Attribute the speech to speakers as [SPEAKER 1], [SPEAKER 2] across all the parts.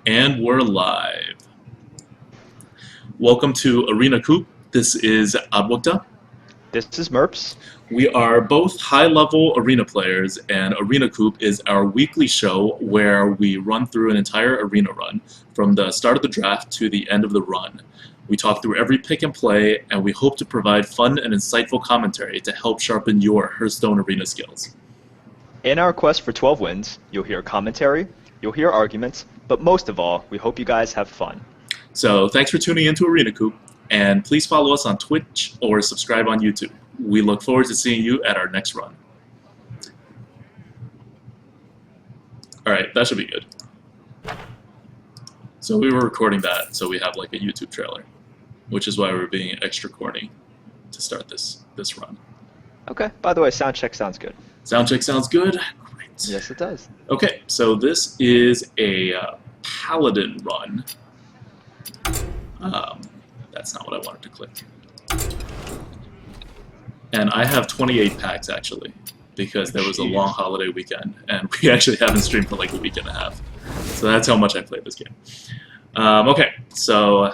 [SPEAKER 1] And we're live. Welcome to Arena Coop. This is Abwakta.
[SPEAKER 2] This is Merps.
[SPEAKER 1] We are both high-level arena players, and Arena Coop is our weekly show where we run through an entire arena run from the start of the draft to the end of the run. We talk through every pick and play, and we hope to provide fun and insightful commentary to help sharpen your Hearthstone Arena skills.
[SPEAKER 2] In our quest for 12 wins, you'll hear commentary, you'll hear arguments, but most of all, we hope you guys have fun.
[SPEAKER 1] So thanks for tuning into Arena Coop, and please follow us on Twitch or subscribe on YouTube. We look forward to seeing you at our next run. Alright, that should be good. So we were recording that, so we have like a YouTube trailer, which is why we're being extra corny to start this run.
[SPEAKER 2] Okay, by the way, sound check sounds good.
[SPEAKER 1] Sound check sounds good? Great.
[SPEAKER 2] Yes, it does.
[SPEAKER 1] Okay, so this is a Paladin run. That's not what I wanted to click. And I have 28 packs, actually, because there was a long holiday weekend, and we actually haven't streamed for like a week and a half. So that's how much I played this game. Okay, so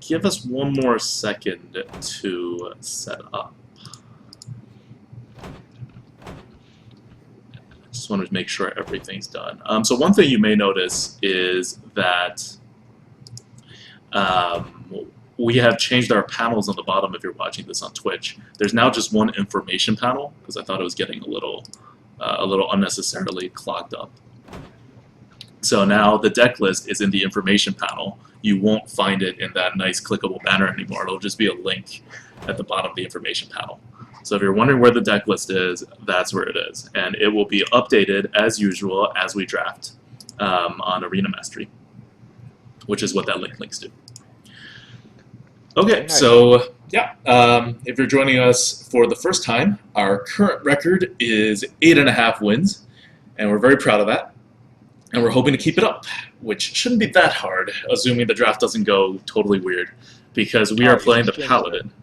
[SPEAKER 1] give us one more second to set up. I just wanted to make sure everything's done. So one thing you may notice is that we have changed our panels on the bottom if you're watching this on Twitch. There's now just one information panel, because I thought it was getting a little unnecessarily clogged up. So now the deck list is in the information panel. You won't find it in that nice clickable banner anymore. It'll just be a link at the bottom of the information panel. So if you're wondering where the deck list is, that's where it is. And it will be updated as usual as we draft on Arena Mastery, which is what that link links to. Okay, so yeah, if you're joining us for the first time, our current record is 8.5 wins, and we're very proud of that. And we're hoping to keep it up, which shouldn't be that hard, assuming the draft doesn't go totally weird, because we are playing the Paladin.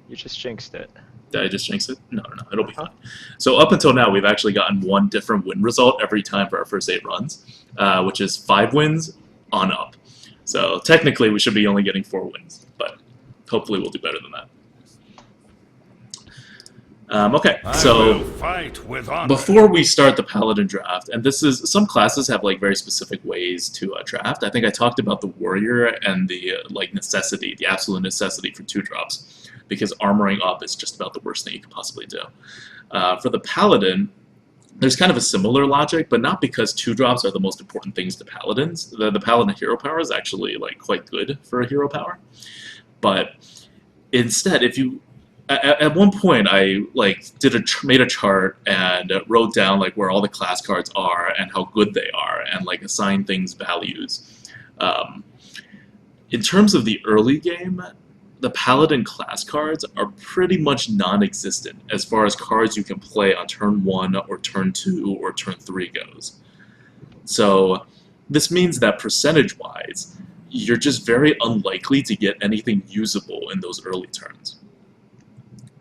[SPEAKER 2] You just jinxed it.
[SPEAKER 1] Did I just jinx it? No, it'll be fine. So up until now, we've actually gotten one different win result every time for our first 8 runs, which is 5 wins on up. So technically, we should be only getting 4 wins, but hopefully we'll do better than that. Okay, so before we start the Paladin draft, and this is, some classes have like very specific ways to draft. I think I talked about the Warrior and the necessity, the absolute necessity for 2-drops, because armoring up is just about the worst thing you could possibly do. For the Paladin, there's kind of a similar logic, but not because 2-drops are the most important things to Paladins. The Paladin hero power is actually like quite good for a hero power, but instead, if you at one point, I made a chart and wrote down like where all the class cards are and how good they are, and like assigned things values. In terms of the early game, the Paladin class cards are pretty much non-existent as far as cards you can play on turn 1 or turn 2 or turn 3 goes. So this means that percentage-wise, you're just very unlikely to get anything usable in those early turns.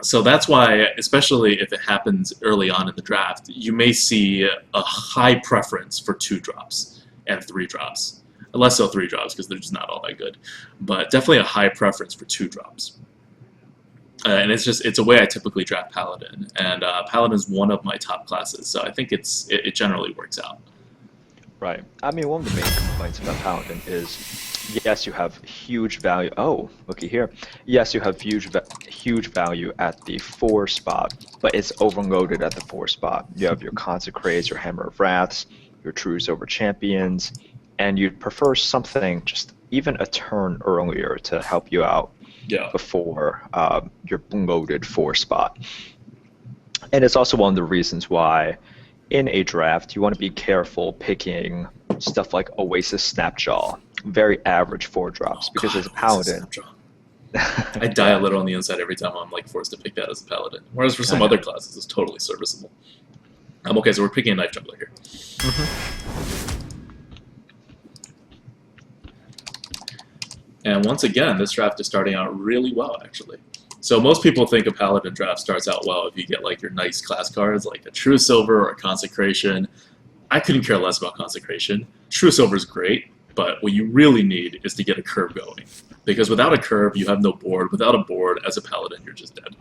[SPEAKER 1] So that's why, especially if it happens early on in the draft, you may see a high preference for 2-drops and 3-drops. Less so 3-drops, because they're just not all that good. But definitely a high preference for 2-drops. And it's a way I typically draft Paladin. And Paladin is one of my top classes, so I think it generally works out.
[SPEAKER 2] Right. I mean, one of the main complaints about Paladin is, yes, you have huge value. Oh, looky here. Yes, you have huge value at the 4 spot, but it's overloaded at the 4 spot. You have your Consecrates, your Hammer of Wraths, your Truce over Champions, and you'd prefer something just even a turn earlier to help you out before your loaded 4 spot. And it's also one of the reasons why in a draft, you want to be careful picking stuff like Oasis Snapjaw, very average 4-drops, because as a Paladin,
[SPEAKER 1] I die a little on the inside every time I'm like forced to pick that as a Paladin. Whereas for some other classes, it's totally serviceable. Okay, so we're picking a Knife Juggler here. And once again, this draft is starting out really well, actually. So most people think a Paladin draft starts out well if you get like your nice class cards, like a True Silver or a Consecration. I couldn't care less about Consecration. True Silver is great, but what you really need is to get a curve going. Because without a curve, you have no board. Without a board, as a Paladin, you're just dead.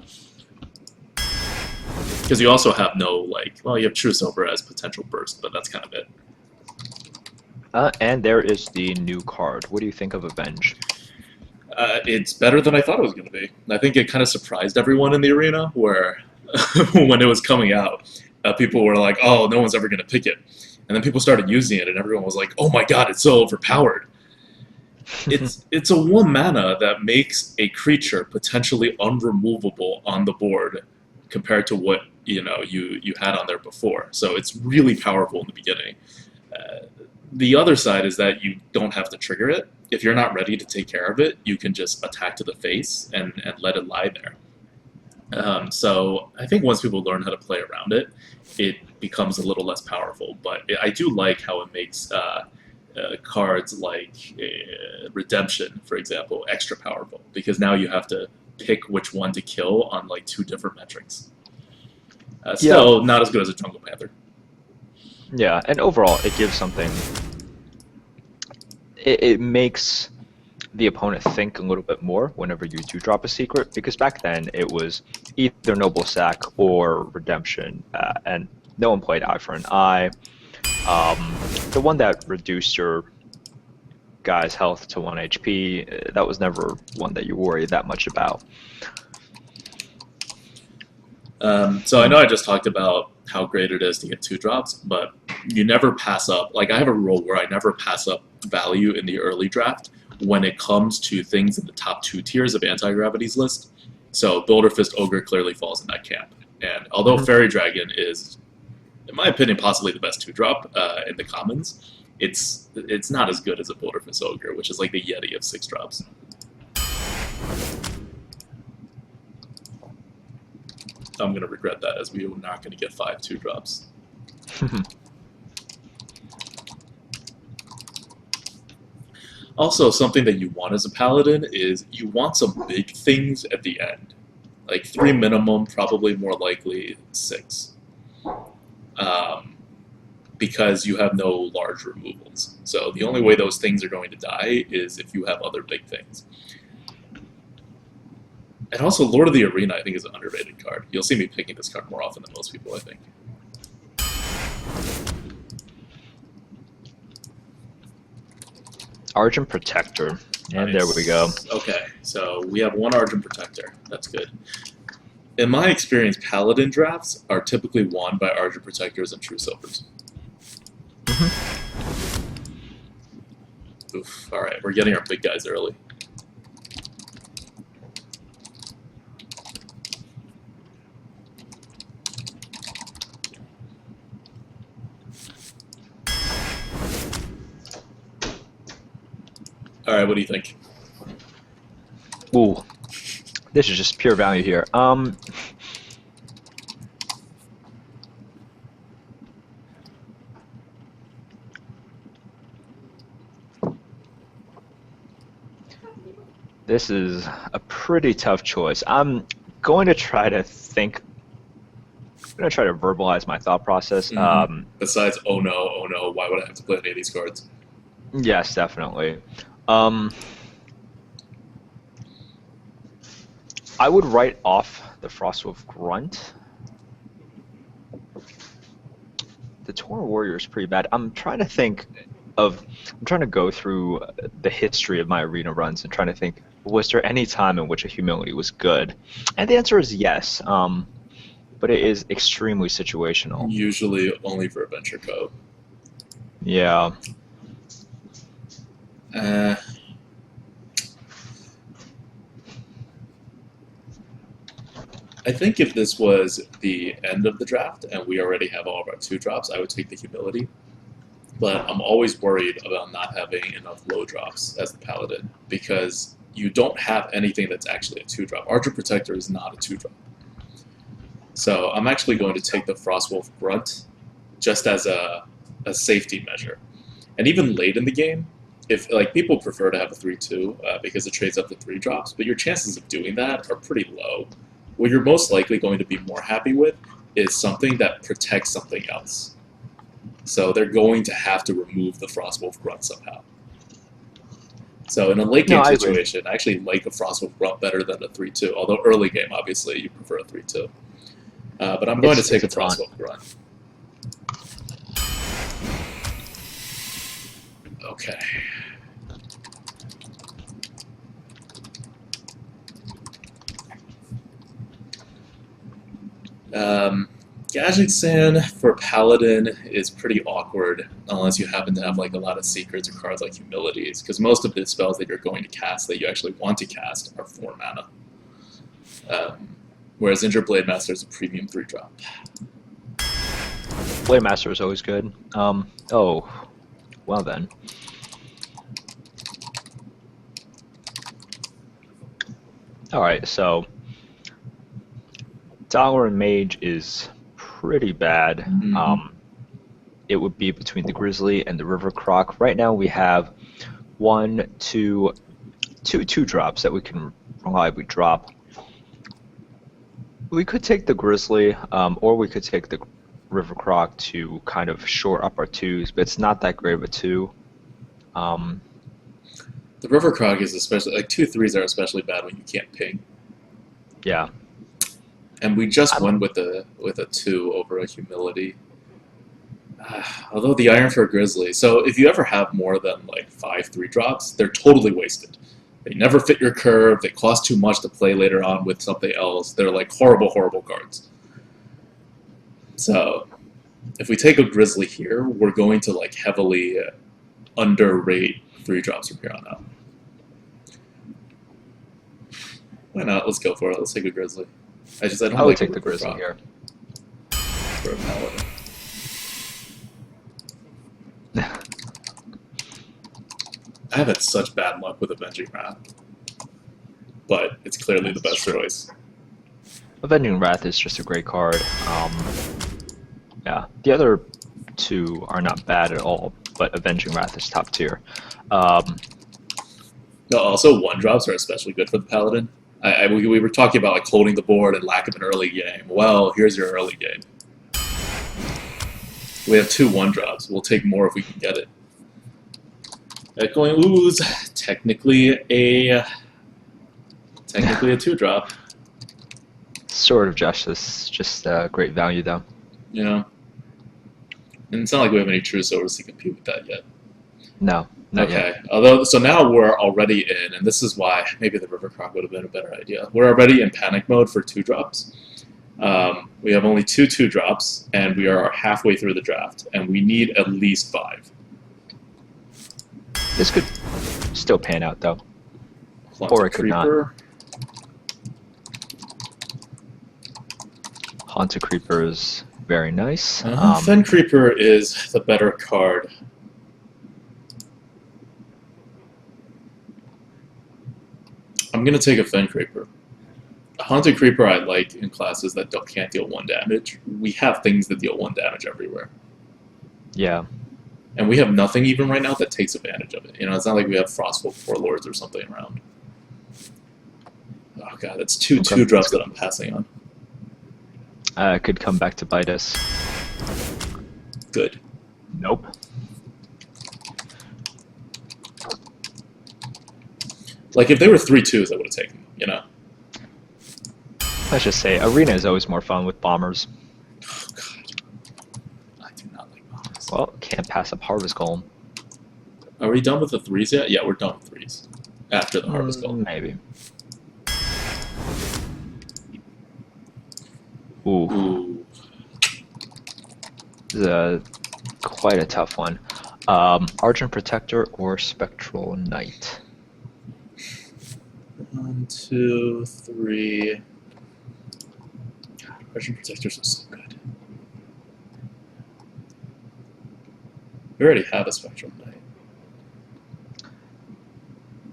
[SPEAKER 1] Because you also have no, like, well, you have True Silver as potential burst, but that's kind of it.
[SPEAKER 2] And there is the new card. What do you think of Avenge?
[SPEAKER 1] It's better than I thought it was going to be. I think it kind of surprised everyone in the arena, where when it was coming out, people were like, oh, no one's ever going to pick it. And then people started using it, and everyone was like, oh my god, it's so overpowered. It's a 1 mana that makes a creature potentially unremovable on the board compared to what you had on there before. So it's really powerful in the beginning. The other side is that you don't have to trigger it. If you're not ready to take care of it, you can just attack to the face and let it lie there. So I think once people learn how to play around it, it becomes a little less powerful. But I do like how it makes cards like Redemption, for example, extra powerful, because now you have to pick which one to kill on like 2 different metrics. Still not as good as a Jungle Panther.
[SPEAKER 2] Yeah, and overall, it gives something. It makes the opponent think a little bit more whenever you do drop a secret, because back then it was either Noble Sack or Redemption, and no one played Eye for an Eye. The one that reduced your guy's health to 1 HP, that was never one that you worry that much about.
[SPEAKER 1] So I know I just talked about how great it is to get 2 drops, but you never pass up. Like, I have a rule where I never pass up value in the early draft when it comes to things in the top 2 tiers of Anti-Gravity's list. So Builder Fist Ogre clearly falls in that camp. And although Fairy Dragon is, in my opinion, possibly the best 2-drop in the commons, it's not as good as a Builder Fist Ogre, which is like the Yeti of 6 drops. I'm going to regret that, as we are not going to get 5 2-drops. Also, something that you want as a Paladin is you want some big things at the end. Like 3 minimum, probably more likely 6. Because you have no large removals. So the only way those things are going to die is if you have other big things. And also, Lord of the Arena, I think, is an underrated card. You'll see me picking this card more often than most people, I think.
[SPEAKER 2] Argent Protector. And
[SPEAKER 1] Nice.
[SPEAKER 2] there we go.
[SPEAKER 1] Okay, so we have 1 Argent Protector. That's good. In my experience, Paladin drafts are typically won by Argent Protectors and True Silvers. Oof, alright, we're getting our big guys early. Alright, what do you think?
[SPEAKER 2] Ooh, this is just pure value here. This is a pretty tough choice. I'm going to try to think. I'm going to try to verbalize my thought process.
[SPEAKER 1] Besides, oh no, why would I have to play any of these cards?
[SPEAKER 2] Yes, definitely. I would write off the Frostwolf Grunt. The Torn Warrior is pretty bad. I'm trying to go through the history of my arena runs and trying to think, was there any time in which a humility was good? And the answer is yes, but it is extremely situational.
[SPEAKER 1] Usually only for Adventure Code.
[SPEAKER 2] Yeah.
[SPEAKER 1] I think if this was the end of the draft and we already have all of our 2-drops, I would take the Humility. But I'm always worried about not having enough low drops as the Paladin, because you don't have anything that's actually a 2-drop. Archer Protector is not a 2-drop. So I'm actually going to take the Frostwolf Grunt just as a safety measure. And even late in the game, if people prefer to have a 3/2 because it trades up to 3 drops, but your chances of doing that are pretty low. What you're most likely going to be more happy with is something that protects something else. So they're going to have to remove the Frostwolf Grunt somehow. So in a late game situation, I actually like a Frostwolf Grunt better than a 3-2. Although early game, obviously, you prefer a 3-2. But I'm going to take a Frostwolf Grunt. Okay. Gadget for Paladin is pretty awkward unless you happen to have like a lot of secrets or cards like Humilities, because most of the spells that you're going to cast that you actually want to cast are 4 mana. Whereas Injured Blade Master is a premium 3-drop.
[SPEAKER 2] Blade Master is always good. Oh, well then. Alright, so Dalaran Mage is pretty bad.
[SPEAKER 1] Mm-hmm.
[SPEAKER 2] It would be between the Grizzly and the River Croc. Right now we have two 2-drops that we can reliably drop. We could take the Grizzly, or we could take the River Croc to kind of short up our 2s, but it's not that great of a 2.
[SPEAKER 1] The River Croc is especially, like 2/3s are especially bad when you can't ping.
[SPEAKER 2] Yeah.
[SPEAKER 1] And we just went with a 2 over a Humility. Although the Iron for Grizzly, so if you ever have more than like 5 3-drops, they're totally wasted. They never fit your curve, they cost too much to play later on with something else. They're like horrible, horrible cards. So if we take a Grizzly here, we're going to like heavily underrate 3-drops from here on out. Why not? Let's go for it. Let's take a Grizzly. I don't
[SPEAKER 2] would
[SPEAKER 1] like
[SPEAKER 2] take the Grizzly here.
[SPEAKER 1] For a Paladin. I have had such bad luck with Avenging Wrath, but it's clearly the best choice.
[SPEAKER 2] Avenging Wrath is just a great card. Yeah, the other 2 are not bad at all, but Avenging Wrath is top tier.
[SPEAKER 1] Also, 1-drops are especially good for the Paladin. We were talking about like holding the board and lack of an early game. Well, here's your early game. We have 2 1-drops. We'll take more if we can get it. Echoing Ooze, technically a 2-drop.
[SPEAKER 2] Sword of Justice, just great value though.
[SPEAKER 1] You know, and it's not like we have any true swords to compete with that yet.
[SPEAKER 2] No. Not yet.
[SPEAKER 1] Although, so now we're already in, and this is why maybe the River Croc would have been a better idea. We're already in panic mode for 2-drops. We have only 2 2-drops, and we are halfway through the draft, and we need at least 5.
[SPEAKER 2] This could still pan out, though. Or it could not. Haunted Creeper is very nice.
[SPEAKER 1] Fen Creeper is the better card. I'm going to take a Fen Creeper. A Haunted Creeper I like in classes that can't deal 1 damage. We have things that deal 1 damage everywhere.
[SPEAKER 2] Yeah.
[SPEAKER 1] And we have nothing even right now that takes advantage of it. You know, it's not like we have Frostwolf Warlords or something around. Oh god, that's 2 2-drops that I'm passing on.
[SPEAKER 2] It could come back to bite us.
[SPEAKER 1] Good.
[SPEAKER 2] Nope.
[SPEAKER 1] Like, if they were 3/2s, I would have taken them, you know?
[SPEAKER 2] Let's just say, Arena is always more fun with bombers.
[SPEAKER 1] Oh, God. I do not like bombers.
[SPEAKER 2] Well, can't pass up Harvest Golem.
[SPEAKER 1] Are we done with the 3s yet? Yeah, we're done with 3s. After the Harvest Golem.
[SPEAKER 2] Maybe. Ooh. This is quite a tough one. Argent Protector or Spectral Knight?
[SPEAKER 1] 1, 2, 3. God, Argent Protectors are so good. We already have a Spectral Knight.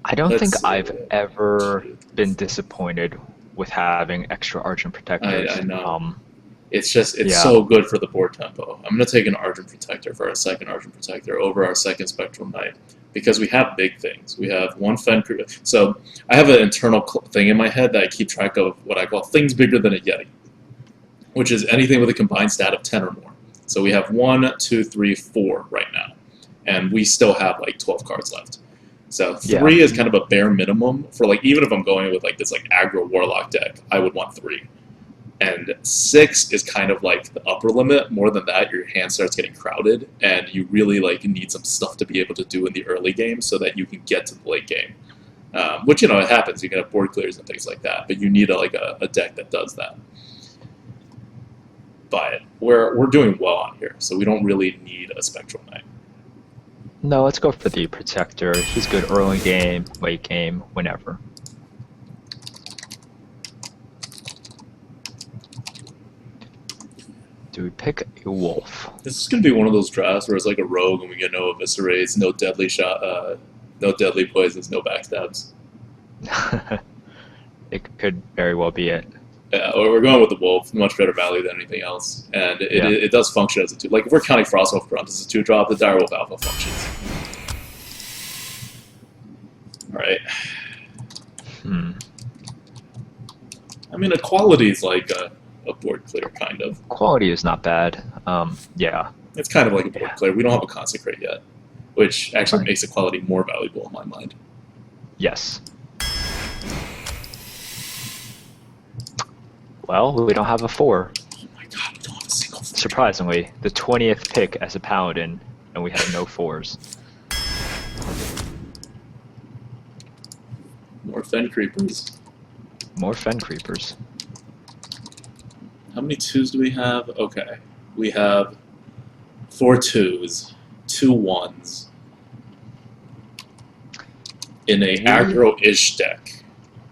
[SPEAKER 2] I don't think I've ever been disappointed with having extra Argent Protectors.
[SPEAKER 1] I know. It's so good for the board tempo. I'm going to take an Argent Protector for our second Argent Protector over our second Spectral Knight. Because we have big things. We have 1 Fen Creeper. So I have an internal thing in my head that I keep track of what I call things bigger than a Yeti. Which is anything with a combined stat of 10 or more. So we have 1, 2, 3, 4 right now. And we still have like 12 cards left. So 3 is kind of a bare minimum for like, even if I'm going with like this like aggro warlock deck, I would want 3. And 6 is kind of like the upper limit. More than that, your hand starts getting crowded, and you really like need some stuff to be able to do in the early game so that you can get to the late game. Which, you know, it happens. You can have board clears and things like that, but you need a deck that does that. But we're doing well on here, so we don't really need a Spectral Knight.
[SPEAKER 2] No, let's go for the Protector. He's good early game, late game, whenever. Do we pick a wolf?
[SPEAKER 1] This is going to be one of those drafts where it's like a rogue and we get no eviscerates, no deadly shot, no deadly poisons, no backstabs.
[SPEAKER 2] It could very well be it.
[SPEAKER 1] Yeah, or we're going with the wolf, much better value than anything else, and it does function as a 2. Like if we're counting Frostwolf Grunt as a 2-drop, the Direwolf Alpha functions. All right. I mean, equality is like a board clear, kind of.
[SPEAKER 2] Quality is not bad. Yeah.
[SPEAKER 1] It's kind of like a board clear. We don't have a Consecrate yet, which actually makes equality more valuable in my mind.
[SPEAKER 2] Yes. Well, we don't have a 4.
[SPEAKER 1] Oh my god, we don't have a single 4.
[SPEAKER 2] Surprisingly, the 20th pick as a Paladin, and we have no 4s.
[SPEAKER 1] More Fen Creepers.
[SPEAKER 2] More Fen Creepers.
[SPEAKER 1] How many 2s do we have? Okay. We have 4 2s, 2 1s in a aggro-ish deck.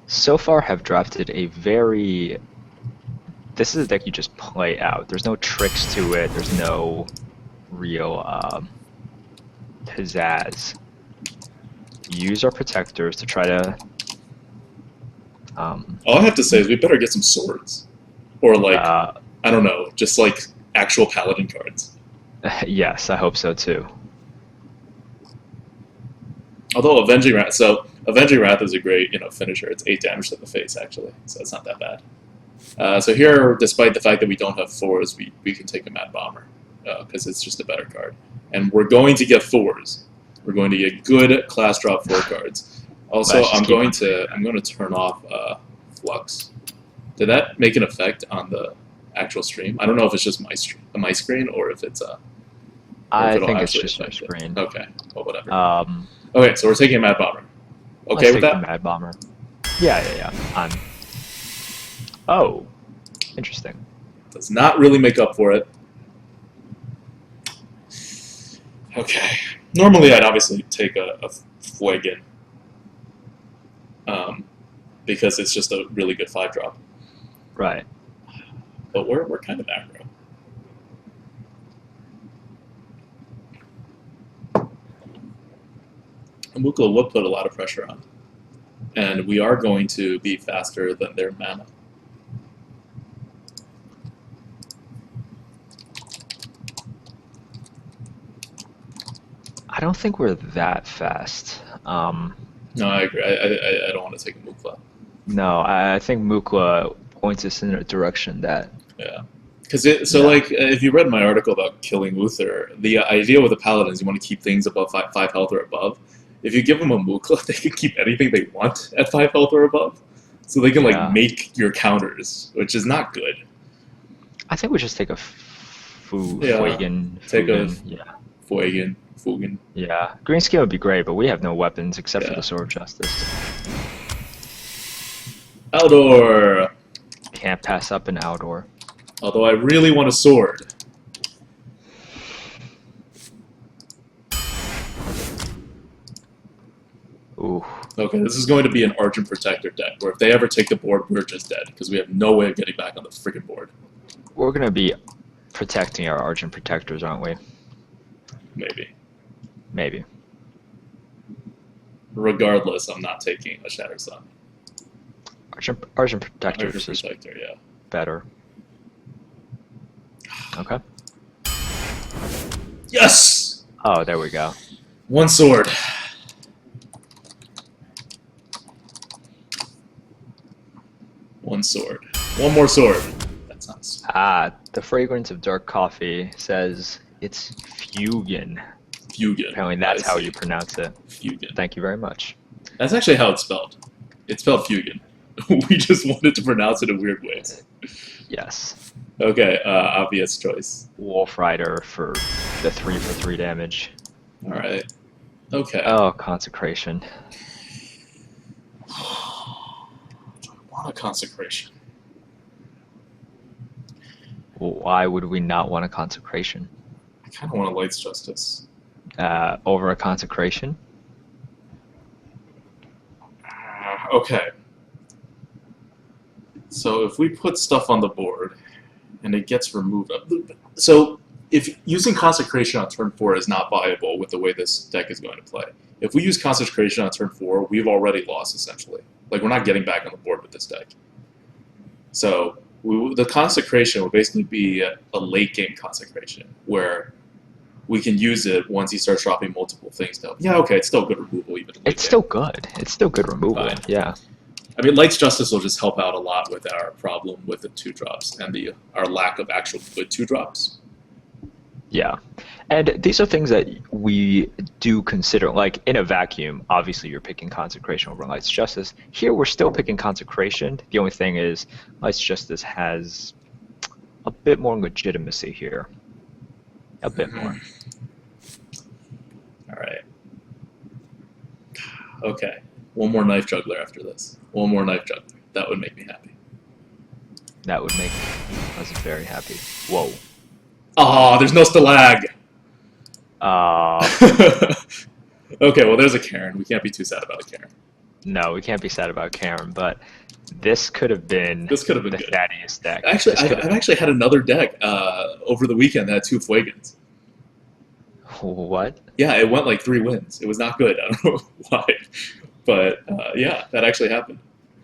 [SPEAKER 2] So far have drafted a very... This is a deck you just play out. There's no tricks to it. There's no real pizzazz. Use our protectors to try to...
[SPEAKER 1] All I have to say is we better get some swords. Or like, I don't know, just like actual Paladin cards.
[SPEAKER 2] Yes, I hope so too.
[SPEAKER 1] Although Avenging Wrath, is a great, you know, finisher. It's 8 damage to the face actually, so it's not that bad. So here, despite the fact that we don't have 4s, we can take a Mad Bomber because it's just a better card. And we're going to get 4s. We're going to get good class drop 4 cards. Also, I'm going to turn off Flux. Did that make an effect on the actual stream? I don't know if it's just my screen or if it's
[SPEAKER 2] I think it's just my screen.
[SPEAKER 1] Okay, well, whatever. Okay, so we're taking a Mad Bomber. Okay with that?
[SPEAKER 2] The Mad Bomber. Yeah. Oh, interesting.
[SPEAKER 1] Does not really make up for it. Okay. Normally, I'd obviously take a Fuegan. Because it's just a really good 5-drop.
[SPEAKER 2] Right.
[SPEAKER 1] But we're kind of aggro. And Mukla would put a lot of pressure on. And we are going to be faster than their mana.
[SPEAKER 2] I don't think we're that fast.
[SPEAKER 1] No, I agree. I don't want to take a Mukla.
[SPEAKER 2] No, I think Mukla points us in a direction that...
[SPEAKER 1] Yeah. Because like, if you read my article about killing Uther, the idea with the Paladin is you want to keep things above 5 health or above. If you give them a Mukla, they can keep anything they want at 5 health or above. So they can, like, make your counters, which is not good.
[SPEAKER 2] I think we just take a Fuegan.
[SPEAKER 1] Take a Fuegan.
[SPEAKER 2] Yeah. Green Scale would be great, but we have no weapons except for the Sword of Justice.
[SPEAKER 1] Aldor!
[SPEAKER 2] Can't pass up an Aldor.
[SPEAKER 1] Although I really want a sword.
[SPEAKER 2] Ooh.
[SPEAKER 1] Okay, this is going to be an Argent Protector deck, where if they ever take the board, we're just dead, because we have no way of getting back on the freaking board.
[SPEAKER 2] We're going to be protecting our Argent Protectors, aren't we?
[SPEAKER 1] Maybe.
[SPEAKER 2] Maybe.
[SPEAKER 1] Regardless, I'm not taking a Shattered Sun.
[SPEAKER 2] Argent Protectors is
[SPEAKER 1] yeah.
[SPEAKER 2] better. Okay.
[SPEAKER 1] Yes!
[SPEAKER 2] Oh, there we go.
[SPEAKER 1] 1 sword. One sword. One more sword. That's That's nice.
[SPEAKER 2] The fragrance of dark coffee says it's Fugen.
[SPEAKER 1] Fugen.
[SPEAKER 2] Apparently that's how you pronounce it.
[SPEAKER 1] Fugen.
[SPEAKER 2] Thank you very much.
[SPEAKER 1] That's actually how it's spelled. It's spelled Fugen. We just wanted to pronounce it in weird ways.
[SPEAKER 2] Yes.
[SPEAKER 1] Okay, obvious choice.
[SPEAKER 2] Wolf Rider for the 3 for 3 damage.
[SPEAKER 1] Alright. Okay.
[SPEAKER 2] Oh, Consecration.
[SPEAKER 1] Do I want a Consecration?
[SPEAKER 2] Why would we not want a Consecration?
[SPEAKER 1] I kind of want a Light's Justice.
[SPEAKER 2] Over a Consecration?
[SPEAKER 1] Okay. So if we put stuff on the board and it gets removed, so if using Consecration on turn 4 is not viable with the way this deck is going to play, if we use Consecration on turn 4, we've already lost essentially. Like we're not getting back on the board with this deck. So the Consecration will basically be a late game Consecration where we can use it once he starts dropping multiple things down. Yeah, okay, it's still good removal even.
[SPEAKER 2] It's still good. It's still good removal.
[SPEAKER 1] Fine.
[SPEAKER 2] Yeah.
[SPEAKER 1] I mean, Light's Justice will just help out a lot with our problem with the 2-drops and our lack of actual good 2-drops.
[SPEAKER 2] Yeah. And these are things that we do consider. Like, in a vacuum, obviously you're picking Consecration over Light's Justice. Here, we're still picking Consecration. The only thing is, Light's Justice has a bit more legitimacy here. A bit more.
[SPEAKER 1] All right. Okay. One more Knife Juggler after this. One more Knife Juggler. That would make me happy.
[SPEAKER 2] That would make us very happy. Whoa.
[SPEAKER 1] Oh, there's no Stalag! Okay, well, there's a Karen. We can't be too sad about a Karen.
[SPEAKER 2] No, we can't be sad about Karen, but this could have been the
[SPEAKER 1] good.
[SPEAKER 2] fattiest deck.
[SPEAKER 1] Actually, I've actually had another deck over the weekend that had 2 Fuegans.
[SPEAKER 2] What?
[SPEAKER 1] Yeah, it went like 3 wins. It was not good. I don't know why. But, yeah, that actually happened.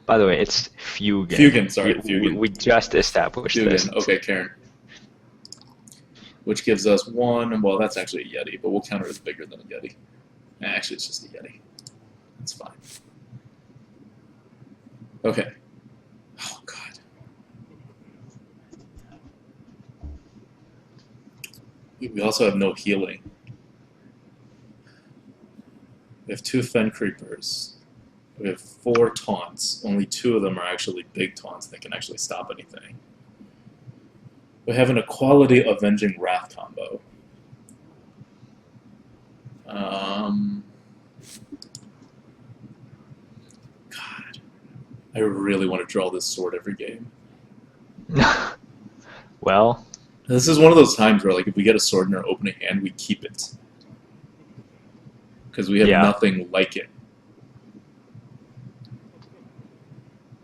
[SPEAKER 2] By the way, it's Fugen.
[SPEAKER 1] Fugen, sorry. Fugen.
[SPEAKER 2] We just established
[SPEAKER 1] Fugen.
[SPEAKER 2] this.
[SPEAKER 1] Okay, Karen. Which gives us 1. Well, that's actually a Yeti, but we'll counter it as bigger than a Yeti. Actually, it's just a Yeti. It's fine. Okay. Oh, God. We also have no healing. We have 2 Fen Creepers. We have 4 taunts. Only 2 of them are actually big taunts that can actually stop anything. We have an Equality Avenging Wrath combo. God. I really want to draw this sword every game.
[SPEAKER 2] Well,
[SPEAKER 1] this is one of those times where, like, if we get a sword in our opening hand, we keep it. Because we have nothing like it.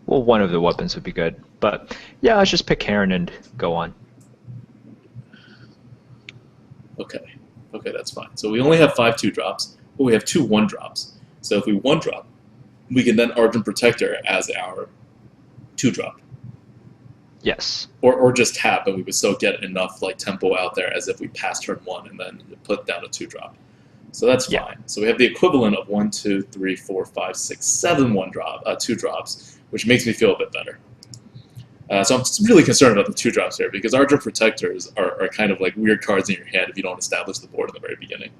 [SPEAKER 2] Well, one of the weapons would be good. But, yeah, let's just pick Karen and go on.
[SPEAKER 1] Okay. Okay, that's fine. So we only have 5 2-drops, but we have 2 1-drops. So if we 1-drop, we can then Argent Protector as our 2-drop.
[SPEAKER 2] Yes.
[SPEAKER 1] Or just tap, and we would still get enough like tempo out there as if we passed turn 1 and then put down a 2-drop. So that's fine. So we have the equivalent of 1, 2, 3, 4, 5, 6, 7 2-drops, which makes me feel a bit better. So I'm really concerned about the 2-drops here because Argent Protectors are kind of like weird cards in your hand if you don't establish the board in the very beginning.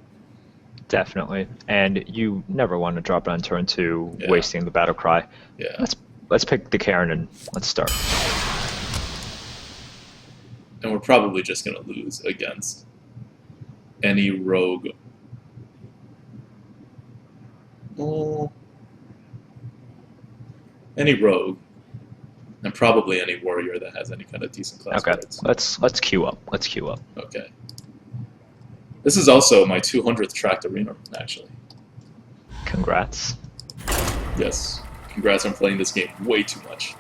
[SPEAKER 2] Definitely. And you never want to drop it on turn 2, wasting the battle cry.
[SPEAKER 1] Yeah.
[SPEAKER 2] Let's pick the Karen and let's start.
[SPEAKER 1] And we're probably just going to lose against any rogue. Oh. Any rogue. And probably any warrior that has any kind of decent class cards.
[SPEAKER 2] Let's queue up. Let's queue up.
[SPEAKER 1] Okay. This is also my 200th tracked arena, actually.
[SPEAKER 2] Congrats.
[SPEAKER 1] Yes. Congrats on playing this game way too much.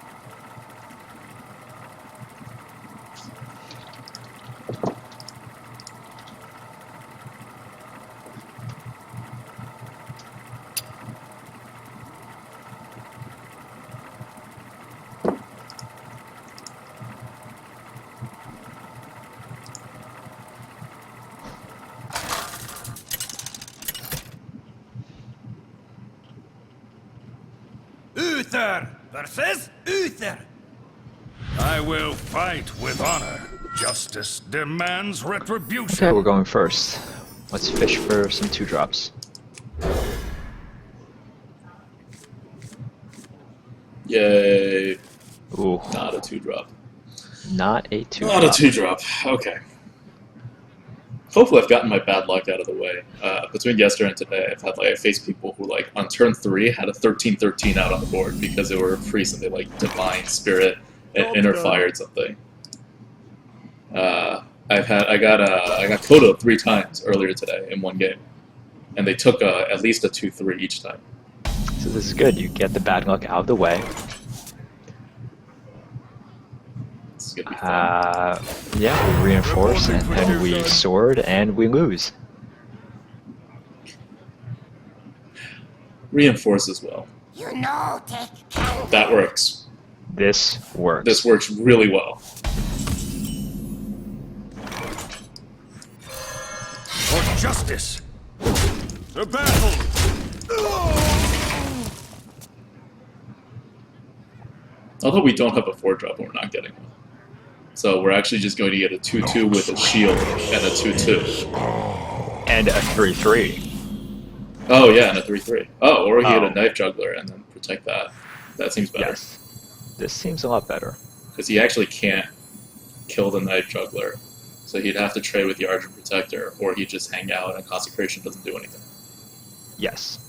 [SPEAKER 3] Uther versus Uther. I will fight with honor. Justice demands retribution.
[SPEAKER 2] Okay, we're going first. Let's fish for some 2-drops.
[SPEAKER 1] Yay.
[SPEAKER 2] Ooh,
[SPEAKER 1] Not a 2-drop.
[SPEAKER 2] not a 2-drop.
[SPEAKER 1] Not a 2-drop. Okay. Hopefully I've gotten my bad luck out of the way. Between yesterday and today, I faced people who like on turn 3 had a 13-13 out on the board because they were a priest and they like divine spirit and inner fired something. I got Kodo 3 times earlier today in one game, and they took at least a 2-3 each time.
[SPEAKER 2] So this is good. You get the bad luck out of the way.
[SPEAKER 1] This is gonna be fun.
[SPEAKER 2] Yeah, we reinforce, and then we sword, and we lose.
[SPEAKER 1] Reinforce as well.
[SPEAKER 4] You know, take care.
[SPEAKER 1] That works.
[SPEAKER 2] This works.
[SPEAKER 1] This works really well.
[SPEAKER 3] For justice. The battle.
[SPEAKER 1] Although we don't have a 4-drop and we're not getting one. So we're actually just going to get a 2-2 with a shield and a 2-2.
[SPEAKER 2] And a 3-3.
[SPEAKER 1] Oh yeah, and a 3-3. Oh, or we can get a knife juggler and then protect that. That seems better.
[SPEAKER 2] Yes. This seems a lot better.
[SPEAKER 1] Because he actually can't kill the knife juggler. So he'd have to trade with the Argent Protector, or he'd just hang out and Consecration doesn't do anything.
[SPEAKER 2] Yes.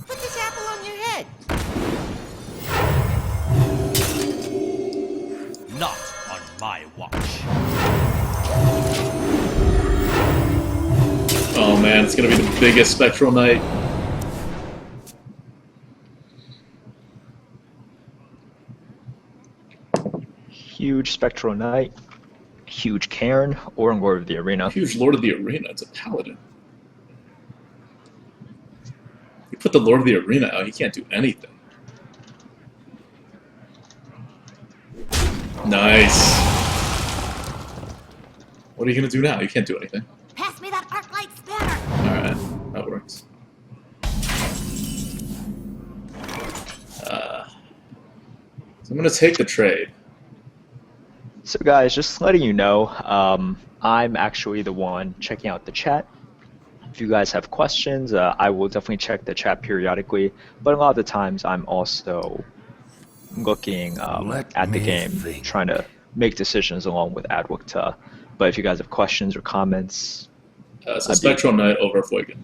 [SPEAKER 4] Put this apple on your head.
[SPEAKER 5] Not on my watch.
[SPEAKER 1] Oh man, it's gonna be the biggest Spectral Knight.
[SPEAKER 2] Huge Spectral Knight. Huge Cairn, or Lord of the Arena.
[SPEAKER 1] Huge Lord of the Arena, it's a Paladin. You put the Lord of the Arena out, he can't do anything. Nice. What are you gonna do now? You can't do anything.
[SPEAKER 4] Pass me that arc light spanner.
[SPEAKER 1] Alright, that works. So I'm gonna take the trade.
[SPEAKER 2] So guys, just letting you know, I'm actually the one checking out the chat. If you guys have questions, I will definitely check the chat periodically, but a lot of the times I'm also looking at the game, trying to make decisions along with Adwicta. But if you guys have questions or comments...
[SPEAKER 1] So Spectral Knight over Fuigen.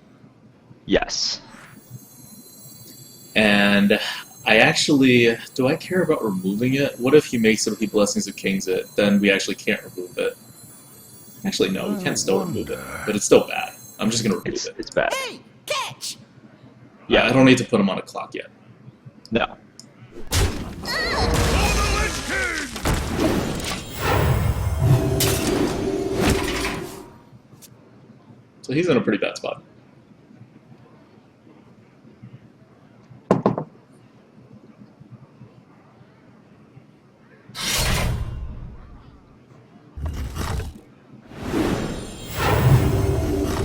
[SPEAKER 2] Yes.
[SPEAKER 1] And I actually... Do I care about removing it? What if he makes it Blessings of Kings it, then we actually can't remove it? Actually, no, we can still remove it, but it's still bad. I'm just going to remove it.
[SPEAKER 2] It's bad.
[SPEAKER 4] Hey, catch!
[SPEAKER 1] Yeah, I don't need to put him on a clock yet.
[SPEAKER 2] No.
[SPEAKER 1] So he's in a pretty bad spot.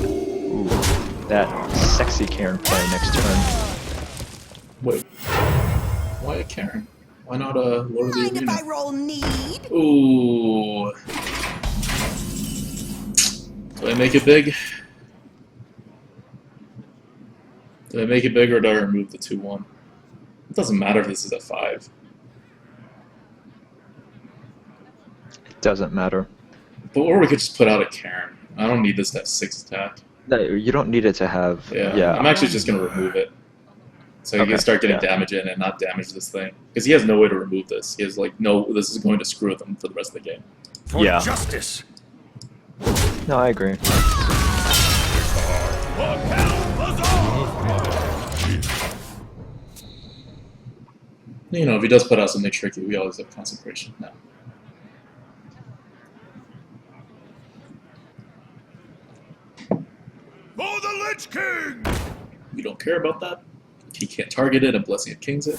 [SPEAKER 2] Ooh, that sexy Cairn play next turn.
[SPEAKER 1] Wait. Why a Karen? Why not a Lord of the
[SPEAKER 4] Mind if
[SPEAKER 1] Arena?
[SPEAKER 4] I roll need?
[SPEAKER 1] Ooh. Do I make it big? Do I make it big or do I remove the 2-1? It doesn't matter if this is a 5.
[SPEAKER 2] It doesn't matter.
[SPEAKER 1] But or we could just put out a Karen. I don't need this to have 6 attack.
[SPEAKER 2] No, you don't need it to have...
[SPEAKER 1] Yeah. I'm actually just going to remove it. So he can start getting damage in and not damage this thing. Because he has no way to remove this. He has like, no, this is going to screw them for the rest of the game.
[SPEAKER 3] For justice.
[SPEAKER 2] No, I agree.
[SPEAKER 1] You know, if he does put out something tricky, we always have Consecration now.
[SPEAKER 3] For the Lich King!
[SPEAKER 1] We don't care about that. He can't target it and Blessing of Kings it.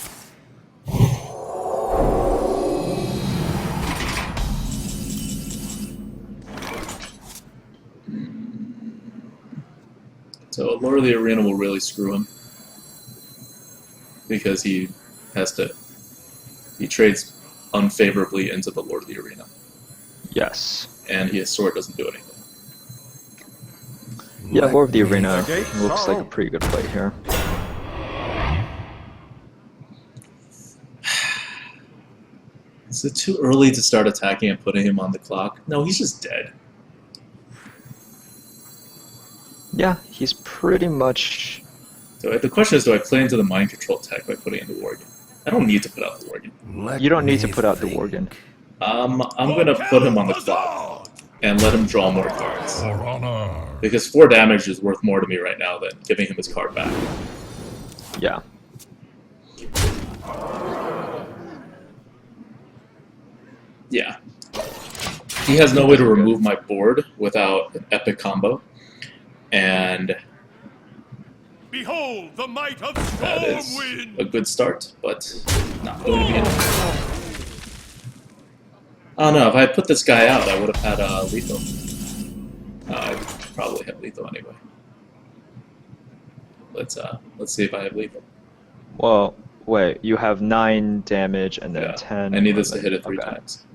[SPEAKER 1] So Lord of the Arena will really screw him. Because he has to... He trades unfavorably into the Lord of the Arena.
[SPEAKER 2] Yes.
[SPEAKER 1] And his sword doesn't do anything.
[SPEAKER 2] Yeah, Lord of the
[SPEAKER 3] Let me
[SPEAKER 2] Arena
[SPEAKER 3] escape
[SPEAKER 2] looks like a
[SPEAKER 3] sorrow.
[SPEAKER 2] pretty good play here.
[SPEAKER 1] Is it too early to start attacking and putting him on the clock? No, he's just dead.
[SPEAKER 2] Yeah, he's pretty much...
[SPEAKER 1] So the question is, do I play into the mind control tech by putting in the Worgen? I don't need to put out the Worgen.
[SPEAKER 2] You don't need to put out the Worgen.
[SPEAKER 1] I'm gonna put him on the clock and let him draw more cards.
[SPEAKER 3] For honor.
[SPEAKER 1] Because 4 damage is worth more to me right now than giving him his card back.
[SPEAKER 2] Yeah.
[SPEAKER 1] Yeah. He has no way to remove my board without an epic combo. And
[SPEAKER 3] Behold the might of
[SPEAKER 1] that is
[SPEAKER 3] Stormwind!
[SPEAKER 1] a good start, but not going to be enough. Oh no, if I had put this guy out, I would have had lethal. I probably have lethal anyway. Let's see if I have lethal.
[SPEAKER 2] Well, wait, you have 9 damage and then
[SPEAKER 1] Yeah,
[SPEAKER 2] 10.
[SPEAKER 1] I need this to
[SPEAKER 2] 11.
[SPEAKER 1] hit it 3
[SPEAKER 2] Okay.
[SPEAKER 1] times.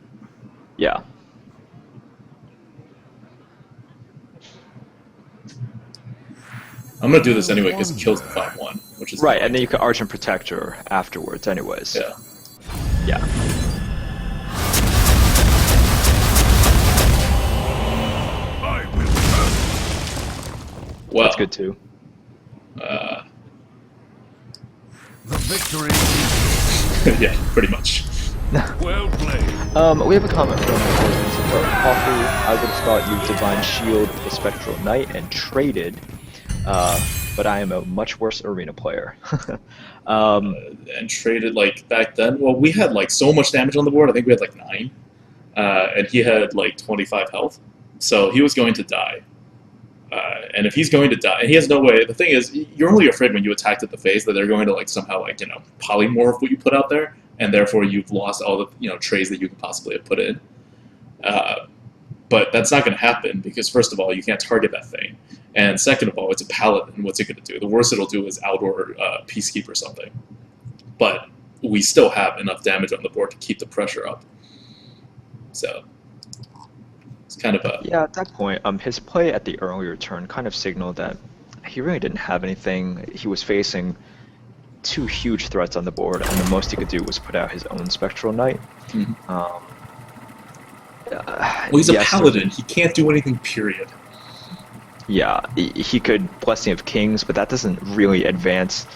[SPEAKER 2] Yeah.
[SPEAKER 1] I'm gonna do this anyway because it kills the 5/1, which is
[SPEAKER 2] Right, and then you can Arch and Protector afterwards anyways.
[SPEAKER 1] yeah.
[SPEAKER 2] Yeah.
[SPEAKER 3] I will
[SPEAKER 1] Well,
[SPEAKER 2] That's good too.
[SPEAKER 3] the victory.
[SPEAKER 1] yeah, pretty much.
[SPEAKER 3] Well played.
[SPEAKER 2] We have a comment from Coffee. I would have thought you Divine Shield the Spectral Knight and traded, but I am a much worse arena player.
[SPEAKER 1] And traded like back then. Well, we had like so much damage on the board. I think we had like 9, and he had like 25 health, so he was going to die. And if he's going to die, and he has no way. The thing is, you're only afraid when you attacked at the face that they're going to like somehow like polymorph what you put out there, and therefore you've lost all the trays that you could possibly have put in. But that's not going to happen because first of all, you can't target that thing, and second of all, it's a paladin. What's it going to do? The worst it'll do is outdoor peacekeeper something. But we still have enough damage on the board to keep the pressure up. So it's kind of a
[SPEAKER 2] Yeah, at that point, his play at the earlier turn kind of signaled that he really didn't have anything. He was facing 2 huge threats on the board, and the most he could do was put out his own Spectral Knight.
[SPEAKER 1] Mhm.
[SPEAKER 2] Well,
[SPEAKER 1] well, he's a paladin. He can't do anything. Period.
[SPEAKER 2] Yeah, he could Blessing of Kings, but that doesn't really advance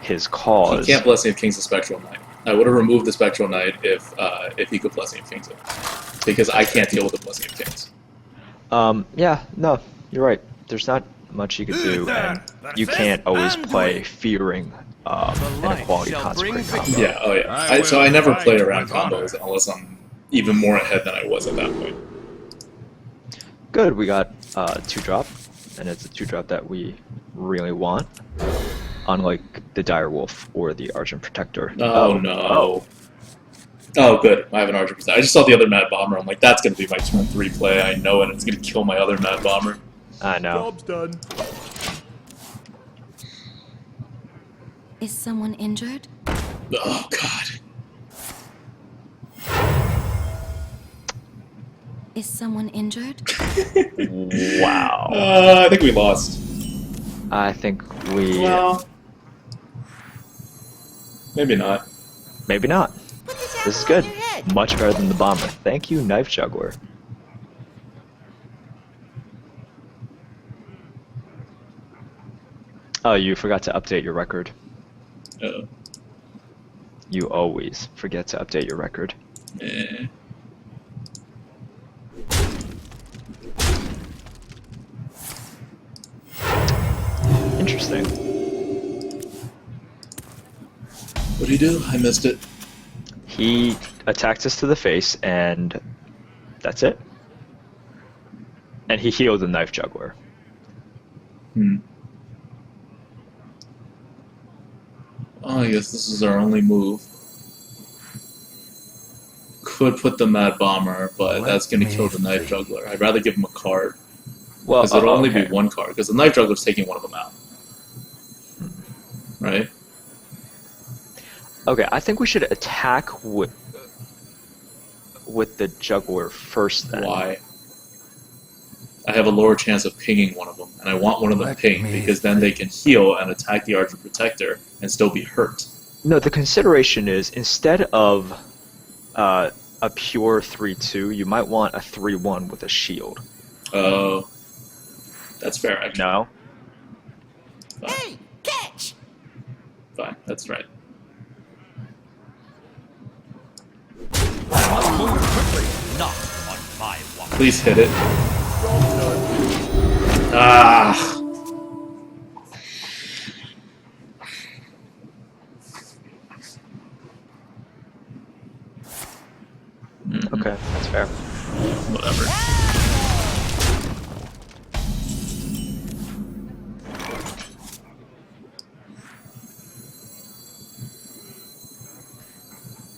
[SPEAKER 2] his cause.
[SPEAKER 1] He can't Blessing of Kings the Spectral Knight. I would have removed the Spectral Knight if he could Blessing of Kings it, because I can't deal with the Blessing of Kings.
[SPEAKER 2] Yeah, no, you're right. There's not much you could do, and you can't always play fearing an equality consecrate combo.
[SPEAKER 1] Yeah, oh yeah. So I never play around combos unless I'm even more ahead than I was at that point.
[SPEAKER 2] Good, we got 2-drop, and it's a 2-drop that we really want, unlike the Direwolf or the Argent Protector.
[SPEAKER 1] Oh no. Oh good, I have an Archer Protector. I just saw the other Mad Bomber. I'm like, that's gonna be my turn 3 play. I know it. It's gonna kill my other Mad Bomber.
[SPEAKER 2] I know.
[SPEAKER 3] Job's done.
[SPEAKER 4] Is someone injured?
[SPEAKER 1] Oh god.
[SPEAKER 4] Is someone injured?
[SPEAKER 2] Wow.
[SPEAKER 1] I think we lost.
[SPEAKER 2] I think we...
[SPEAKER 1] Well, maybe not.
[SPEAKER 2] Maybe not.
[SPEAKER 4] Put this
[SPEAKER 2] This is
[SPEAKER 4] apple on
[SPEAKER 2] good.
[SPEAKER 4] your head.
[SPEAKER 2] Much better than the Bomber. Thank you, Knife Juggler. Oh, you forgot to update your record.
[SPEAKER 1] Uh-oh.
[SPEAKER 2] You always forget to update your record.
[SPEAKER 1] Eh.
[SPEAKER 2] Interesting.
[SPEAKER 1] What did he do? I missed it.
[SPEAKER 2] He attacked us to the face, and that's it. And he healed the Knife Juggler.
[SPEAKER 1] Oh, I guess this is our only move. Could put the Mad Bomber, but that's going to kill the Knife Juggler. I'd rather give him a card.
[SPEAKER 2] Well,
[SPEAKER 1] Because it'll only
[SPEAKER 2] okay.
[SPEAKER 1] be 1 card. Because the Knife Juggler's taking one of them out. Right?
[SPEAKER 2] Okay, I think we should attack with... with the juggler first then.
[SPEAKER 1] Why? I have a lower chance of pinging one of them, and I want one of them
[SPEAKER 3] Let
[SPEAKER 1] pinged
[SPEAKER 3] me
[SPEAKER 1] because then they can heal and attack the Archer Protector and still be hurt.
[SPEAKER 2] No, the consideration is instead of a pure 3-2, you might want a 3-1 with a shield.
[SPEAKER 1] Oh, that's fair. Actually.
[SPEAKER 2] No?
[SPEAKER 1] Fine.
[SPEAKER 5] Hey, catch!
[SPEAKER 1] Fine, that's right.
[SPEAKER 3] Move quickly.
[SPEAKER 5] Not on my watch.
[SPEAKER 1] Please hit it. Ah.
[SPEAKER 2] Okay, that's fair.
[SPEAKER 1] Whatever.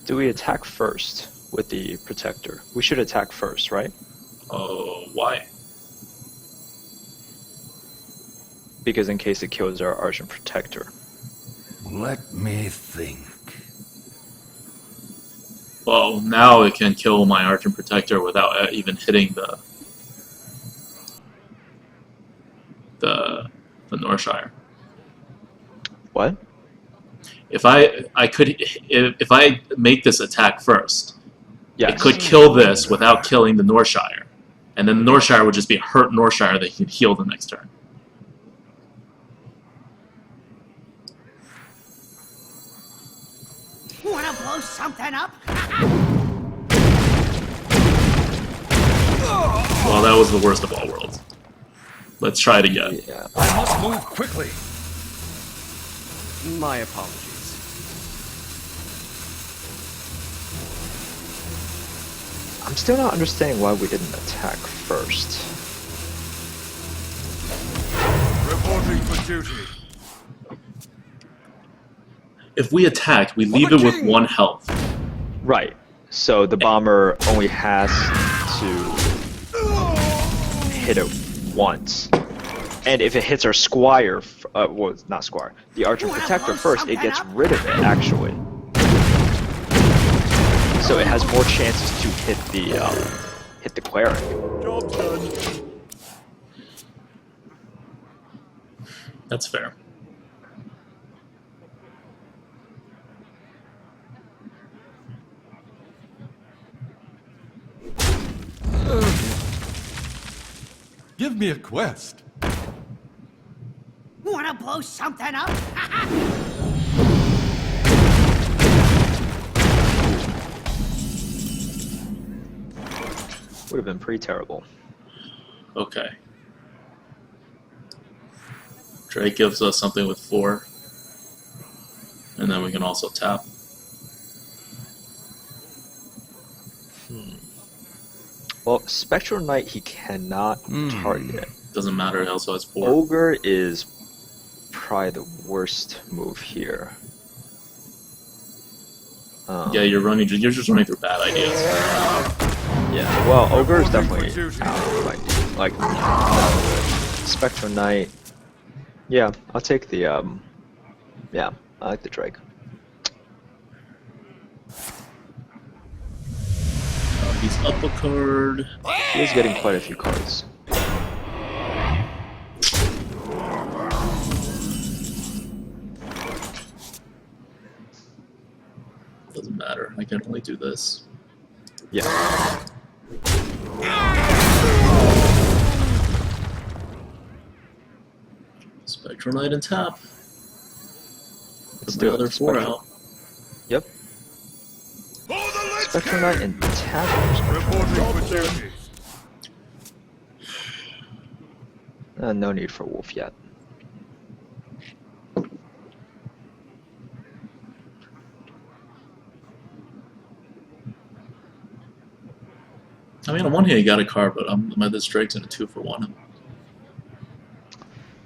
[SPEAKER 2] Do we attack first with the protector? We should attack first, right?
[SPEAKER 1] Oh, why?
[SPEAKER 2] Because in case it kills our Argent Protector.
[SPEAKER 3] Let me think.
[SPEAKER 1] Well, now it can kill my Archer Protector without even hitting the Northshire.
[SPEAKER 2] What?
[SPEAKER 1] If I make this attack first,
[SPEAKER 2] Yes.
[SPEAKER 1] it could kill this without killing the Northshire, and then the Northshire would just be a hurt Northshire that he can heal the next turn.
[SPEAKER 5] Wanna blow something up?
[SPEAKER 1] Well, that was the worst of all worlds. Let's try it again.
[SPEAKER 2] Yeah.
[SPEAKER 3] I must move quickly.
[SPEAKER 5] My apologies.
[SPEAKER 2] I'm still not understanding why we didn't attack first.
[SPEAKER 3] Reporting for duty.
[SPEAKER 1] If we attacked, we leave it with 1 health.
[SPEAKER 2] Right. So the bomber only has to hit it once. And if it hits our squire, well, not squire, the Archer Protector first, it gets rid of it, actually. So it has more chances to hit the cleric.
[SPEAKER 3] Job done.
[SPEAKER 1] That's fair.
[SPEAKER 3] Give me a quest.
[SPEAKER 5] Wanna blow something up?
[SPEAKER 2] Would have been pretty terrible.
[SPEAKER 1] Okay. Drake gives us something with 4. And then we can also tap.
[SPEAKER 2] Well, Spectral Knight he cannot target.
[SPEAKER 1] Doesn't matter, it also has 4.
[SPEAKER 2] Ogre is probably the worst move here.
[SPEAKER 1] Yeah, you're just running through bad ideas.
[SPEAKER 2] Yeah, well, Ogre is definitely out. Like Spectral Knight. Yeah, I'll take the yeah, I like the Drake.
[SPEAKER 1] He's up a card.
[SPEAKER 2] He is getting quite a few cards.
[SPEAKER 1] Doesn't matter. I can only do this.
[SPEAKER 2] Yeah.
[SPEAKER 1] Spectral Knight and tap.
[SPEAKER 2] Let's
[SPEAKER 1] Put
[SPEAKER 2] do
[SPEAKER 1] the
[SPEAKER 2] it.
[SPEAKER 1] other 4
[SPEAKER 2] Spectral-
[SPEAKER 1] out.
[SPEAKER 2] Yep. Spectral Knight and tap.
[SPEAKER 3] Reporting for duty.
[SPEAKER 2] No need for Wolf yet.
[SPEAKER 1] I mean, on one hand, you got a card, but my this Drake's in a 2-for-1.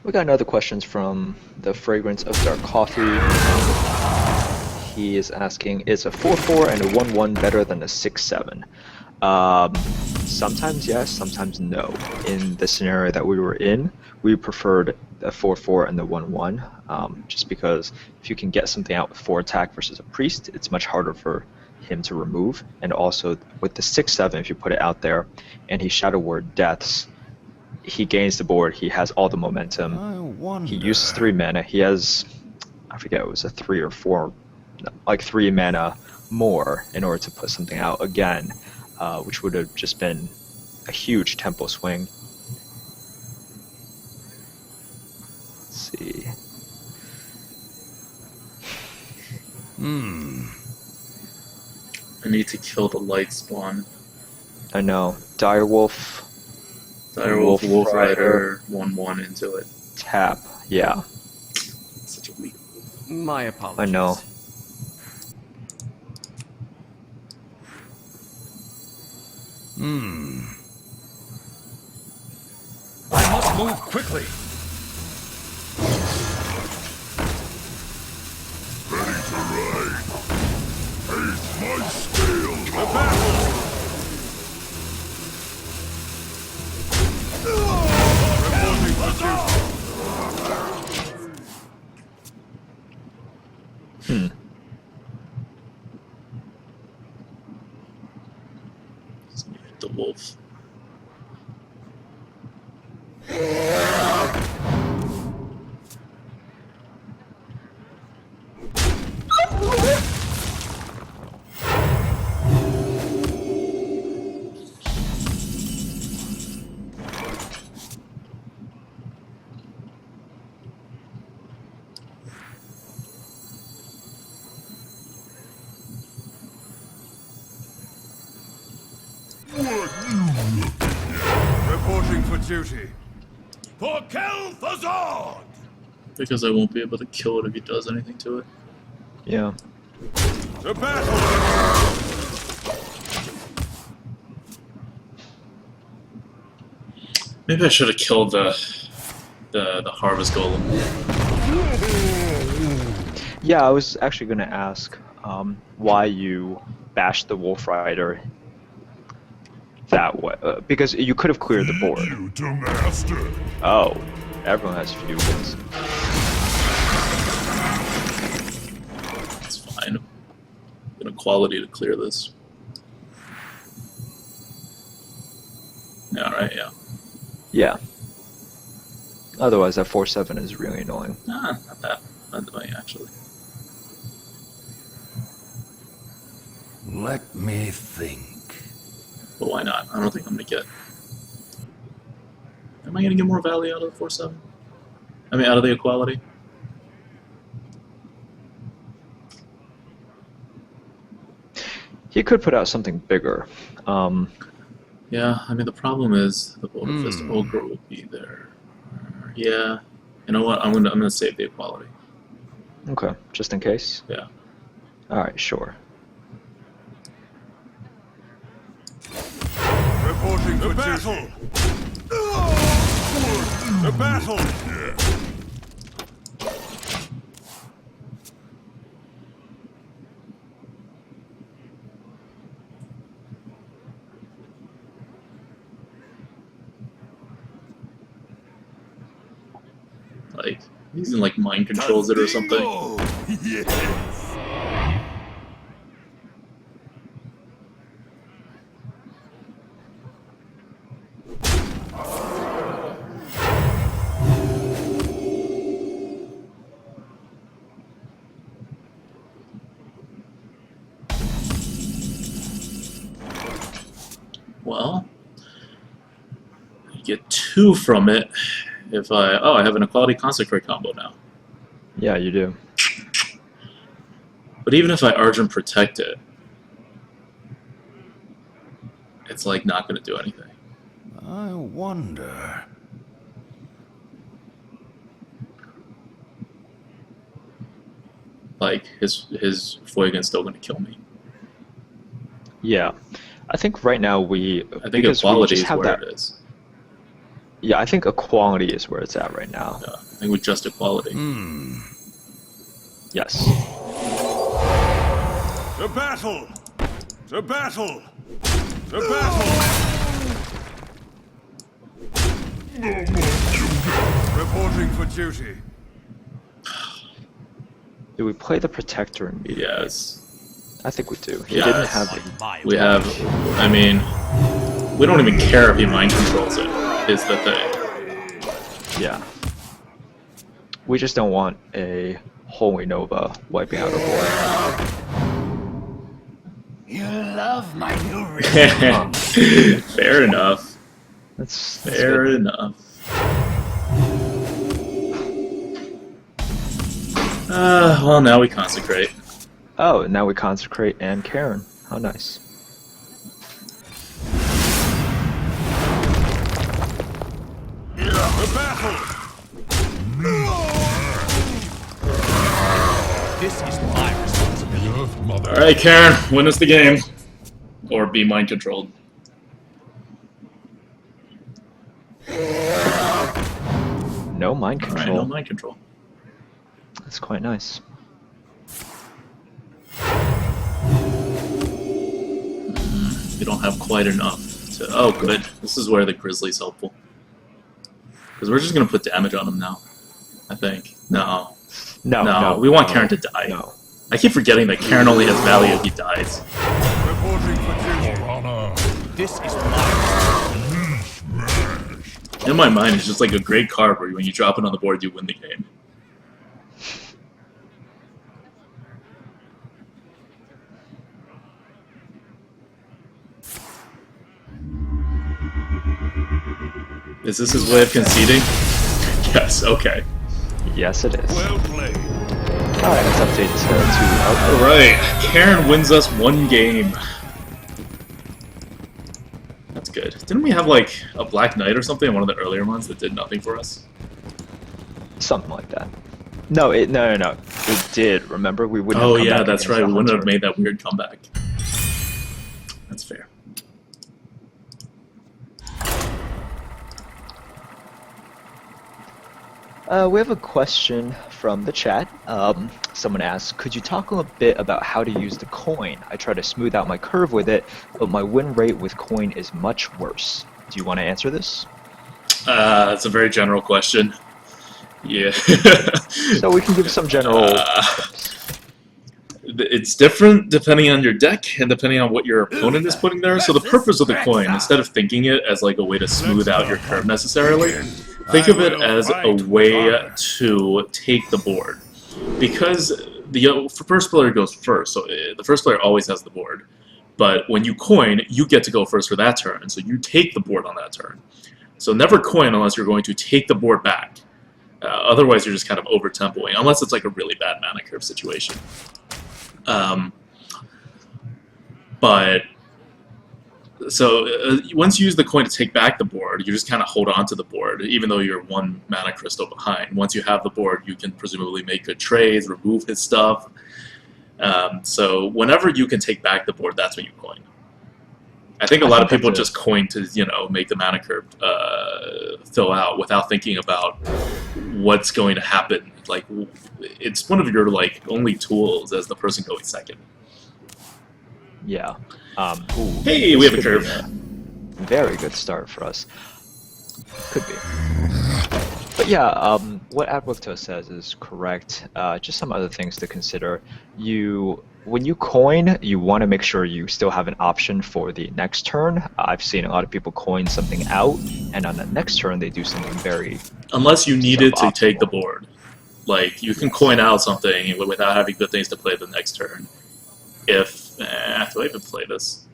[SPEAKER 2] We got another questions from the Fragrance of Dark Coffee. He is asking, is a 4-4 and a 1-1 better than a 6-7? Sometimes yes, sometimes no. In the scenario that we were in, we preferred the 4-4 and the 1-1, just because if you can get something out with 4 attack versus a priest, it's much harder for him to remove, and also with the 6/7, if you put it out there, and he Shadow Word deaths, he gains the board. He has all the momentum.
[SPEAKER 3] I wonder.
[SPEAKER 2] He uses 3 mana. He has, I forget, it was a 3 or 4, like 3 mana more in order to put something out again, which would have just been a huge tempo swing. Let's see.
[SPEAKER 1] I need to kill the light spawn.
[SPEAKER 2] I know. Direwolf,
[SPEAKER 1] Direwolf,
[SPEAKER 2] Wolf
[SPEAKER 1] Wolf
[SPEAKER 2] Rider.
[SPEAKER 1] Rider, 1/1 into it.
[SPEAKER 2] tap. Yeah,
[SPEAKER 1] Such a weak.
[SPEAKER 5] My apologies.
[SPEAKER 2] I know.
[SPEAKER 3] I must move quickly. Ready to ride. Face my steel. The battle. Reporting for duty.
[SPEAKER 1] Just hit the wolf.
[SPEAKER 3] Reporting for duty. For Kel'Thuzad!
[SPEAKER 1] Because I won't be able to kill it if he does anything to it.
[SPEAKER 2] Yeah.
[SPEAKER 3] To battle!
[SPEAKER 1] Maybe I should have killed the harvest golem.
[SPEAKER 2] Yeah, I was actually going to ask why you bashed the Wolf Rider that way. Because you could have cleared the board.
[SPEAKER 3] You to master.
[SPEAKER 2] Oh, everyone has fusions.
[SPEAKER 1] It's fine. An equality to clear this. Yeah, right, yeah.
[SPEAKER 2] Yeah. Otherwise, that 4/7 is really annoying.
[SPEAKER 1] Nah, not that annoying, actually.
[SPEAKER 3] Let me think.
[SPEAKER 1] But why not? I don't think I'm gonna get... Am I gonna get more value out of the 4/7? I mean, out of the equality?
[SPEAKER 2] He could put out something bigger.
[SPEAKER 1] Yeah, I mean, the problem is the Boulder Fist Ogre will be there. Yeah. You know what? I'm gonna save the equality.
[SPEAKER 2] Okay, just in case.
[SPEAKER 1] Yeah.
[SPEAKER 2] Alright, sure.
[SPEAKER 3] Reporting for battle. The battle.
[SPEAKER 1] Like, using like mind controls it or something.
[SPEAKER 3] Yes.
[SPEAKER 1] Well, I get 2 from it if I... Oh, I have an equality consecrate combo now.
[SPEAKER 2] Yeah, you do.
[SPEAKER 1] But even if I Argent Protect it, it's like not going to do anything.
[SPEAKER 3] I wonder.
[SPEAKER 1] Like, his Fuegan's still going to kill me.
[SPEAKER 2] Yeah. I think right now we...
[SPEAKER 1] I think
[SPEAKER 2] because we
[SPEAKER 1] equality
[SPEAKER 2] just
[SPEAKER 1] is
[SPEAKER 2] have
[SPEAKER 1] where
[SPEAKER 2] that,
[SPEAKER 1] it is.
[SPEAKER 2] Yeah, I think equality is where it's at right now.
[SPEAKER 1] Yeah, I think with just equality.
[SPEAKER 2] Yes.
[SPEAKER 3] To battle! To battle! To battle! Reporting for duty.
[SPEAKER 2] Do we play the Protector immediately?
[SPEAKER 1] Yes.
[SPEAKER 2] I think we do. He
[SPEAKER 1] Yeah,
[SPEAKER 2] didn't
[SPEAKER 1] it's
[SPEAKER 2] have
[SPEAKER 5] On
[SPEAKER 2] it.
[SPEAKER 5] my
[SPEAKER 1] We
[SPEAKER 5] watch.
[SPEAKER 1] have, I mean, we don't even care if he mind controls it, is the thing.
[SPEAKER 2] Yeah. We just don't want a Holy Nova wiping out our board.
[SPEAKER 5] You love my new ring.
[SPEAKER 1] Fair enough.
[SPEAKER 2] That's
[SPEAKER 1] Fair
[SPEAKER 2] good.
[SPEAKER 1] enough. Well, now we consecrate.
[SPEAKER 2] Oh, now we consecrate and Karen. How nice.
[SPEAKER 3] The battle!
[SPEAKER 5] This is my responsibility.
[SPEAKER 3] The Earth Mother.
[SPEAKER 1] Alright, Karen, win us the game. Or be mind controlled.
[SPEAKER 2] No mind
[SPEAKER 1] Alright,
[SPEAKER 2] control.
[SPEAKER 1] no mind control.
[SPEAKER 2] That's quite nice.
[SPEAKER 1] We don't have quite enough to... Oh, good. This is where the Grizzly's helpful. Because we're just going to put damage on him now. I think. No.
[SPEAKER 2] No,
[SPEAKER 1] We want Karen to die.
[SPEAKER 2] No.
[SPEAKER 1] I keep forgetting that Karen only has value if he dies.
[SPEAKER 3] Reporting for duty. For honor.
[SPEAKER 5] This is my
[SPEAKER 3] Smash.
[SPEAKER 1] In my mind, it's just like a great card where when you drop it on the board, you win the game. Is this his way of conceding? Yes, okay.
[SPEAKER 2] Yes, it is.
[SPEAKER 3] Well played.
[SPEAKER 2] Alright, let's update to output.
[SPEAKER 1] Alright, Karen wins us one game. That's good. Didn't we have like a Black Knight or something in one of the earlier ones that did nothing for us?
[SPEAKER 2] Something like that. No, no. It did. Remember, we wouldn't.
[SPEAKER 1] Oh
[SPEAKER 2] have come
[SPEAKER 1] yeah,
[SPEAKER 2] back
[SPEAKER 1] that's
[SPEAKER 2] against
[SPEAKER 1] right.
[SPEAKER 2] the
[SPEAKER 1] We wouldn't have
[SPEAKER 2] Hunter.
[SPEAKER 1] made that weird comeback. That's fair.
[SPEAKER 2] We have a question from the chat. Someone asked, could you talk a little bit about how to use the coin? I try to smooth out my curve with it, but my win rate with coin is much worse. Do you want to answer this?
[SPEAKER 1] That's a very general question. Yeah.
[SPEAKER 2] So we can give some general tips.
[SPEAKER 1] It's different depending on your deck and depending on what your opponent is putting there. So the purpose of the coin, instead of thinking it as like a way to smooth out your curve necessarily, think of it as a way to take the board. Because the first player goes first, so the first player always has the board. But when you coin, you get to go first for that turn, so you take the board on that turn. So never coin unless you're going to take the board back. Otherwise, you're just kind of over-tempoing, unless it's like a really bad mana curve situation. So once you use the coin to take back the board, you just kind of hold on to the board, even though you're one mana crystal behind. Once you have the board, you can presumably make good trades, remove his stuff. So whenever you can take back the board, that's when you coin. I think a lot of people just coin to, make the mana curve fill out without thinking about what's going to happen. Like, it's one of your only tools as the person going second.
[SPEAKER 2] Yeah.
[SPEAKER 1] Hey, we have a
[SPEAKER 2] this could
[SPEAKER 1] curve.
[SPEAKER 2] be a very good start for us. Could be. But yeah, what Adwicto says is correct. Just some other things to consider. When you coin, you want to make sure you still have an option for the next turn. I've seen a lot of people coin something out, and on the next turn they do something very...
[SPEAKER 1] Unless you needed to take the
[SPEAKER 2] suboptimal.
[SPEAKER 1] board. Like, you can coin out something without having good things to play the next turn. Do I even play this?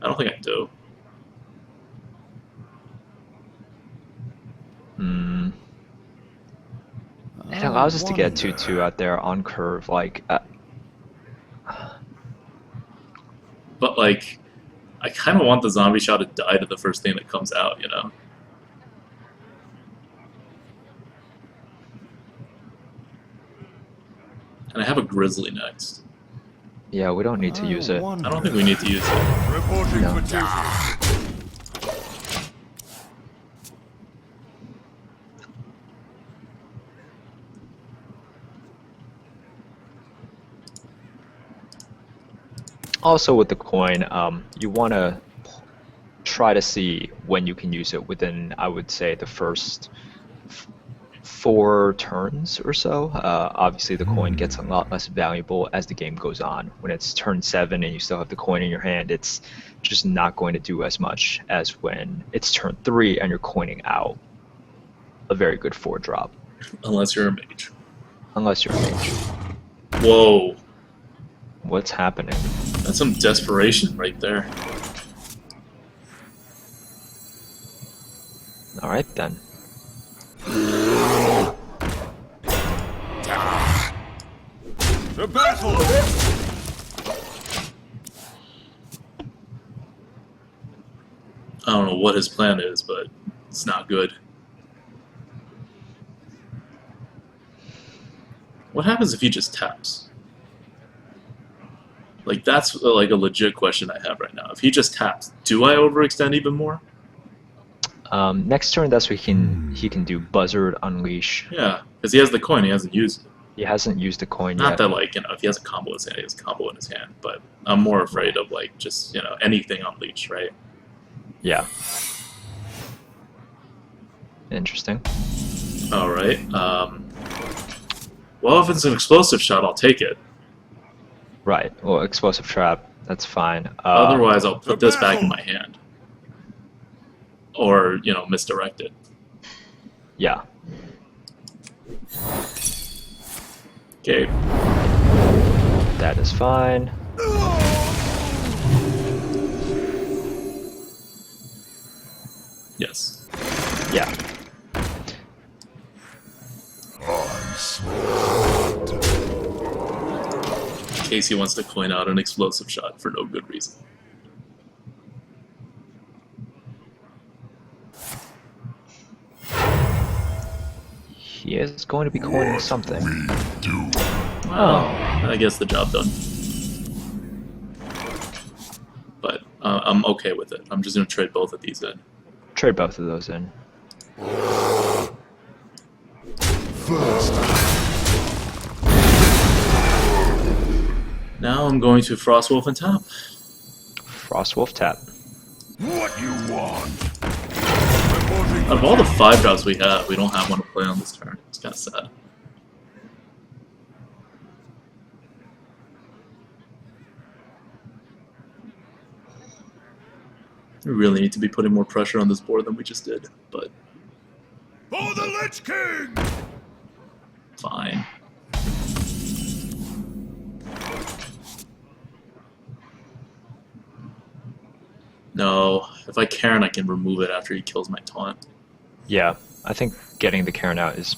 [SPEAKER 1] I don't think I do.
[SPEAKER 2] It allows us to get 2/2 out there on curve,
[SPEAKER 1] But, I kind of want the zombie shot to die to the first thing that comes out, And I have a grizzly next.
[SPEAKER 2] yeah, we don't need to use it.
[SPEAKER 1] I don't think we need to use it.
[SPEAKER 3] Reporting
[SPEAKER 2] No.
[SPEAKER 3] for duty.
[SPEAKER 2] Also with the coin, you want to try to see when you can use it within, I would say, the first 4 turns or so. Obviously, the coin gets a lot less valuable as the game goes on. When it's turn 7 and you still have the coin in your hand, it's just not going to do as much as when it's turn 3 and you're coining out a very good 4-drop.
[SPEAKER 1] Unless you're a mage.
[SPEAKER 2] Unless you're a mage.
[SPEAKER 1] Whoa.
[SPEAKER 2] What's happening?
[SPEAKER 1] That's some desperation right there.
[SPEAKER 2] All right, then.
[SPEAKER 3] To battle!
[SPEAKER 1] I don't know what his plan is, but it's not good. What happens if he just taps? Like, that's like a legit question I have right now. If he just taps, do I overextend even more?
[SPEAKER 2] Next turn, that's what he can do Buzzard, Unleash.
[SPEAKER 1] Yeah, because he has the coin, he hasn't used it.
[SPEAKER 2] He hasn't used the coin
[SPEAKER 1] Not
[SPEAKER 2] yet.
[SPEAKER 1] that, like, you know, if he has a combo in his hand, he has a combo in his hand, but I'm more afraid of, like, just, you know, anything on leech, right?
[SPEAKER 2] Yeah. Interesting.
[SPEAKER 1] Alright, well, if it's an explosive shot, I'll take it.
[SPEAKER 2] Right. Well, explosive trap. That's fine.
[SPEAKER 1] Otherwise, I'll put this back in my hand. Or, you know, misdirect it.
[SPEAKER 2] Yeah.
[SPEAKER 1] Okay.
[SPEAKER 2] That is fine.
[SPEAKER 1] Yes.
[SPEAKER 2] Yeah.
[SPEAKER 1] Casey wants to coin out an explosive shot for no good reason.
[SPEAKER 2] He is going to be coining something.
[SPEAKER 1] Well, I guess the job done. But I'm okay with it. I'm just going to trade both of these in.
[SPEAKER 2] Trade both of those in.
[SPEAKER 1] Now I'm going to Frostwolf and tap.
[SPEAKER 2] Frostwolf tap.
[SPEAKER 3] What you want?
[SPEAKER 1] Out of all the 5-drops we have, we don't have one to play on this turn. It's kind of sad. We really need to be putting more pressure on this board than we just did, but
[SPEAKER 3] For the Lich King!
[SPEAKER 1] fine. No, if I Karen, I can remove it after he kills my taunt.
[SPEAKER 2] Yeah. I think getting the Karen out is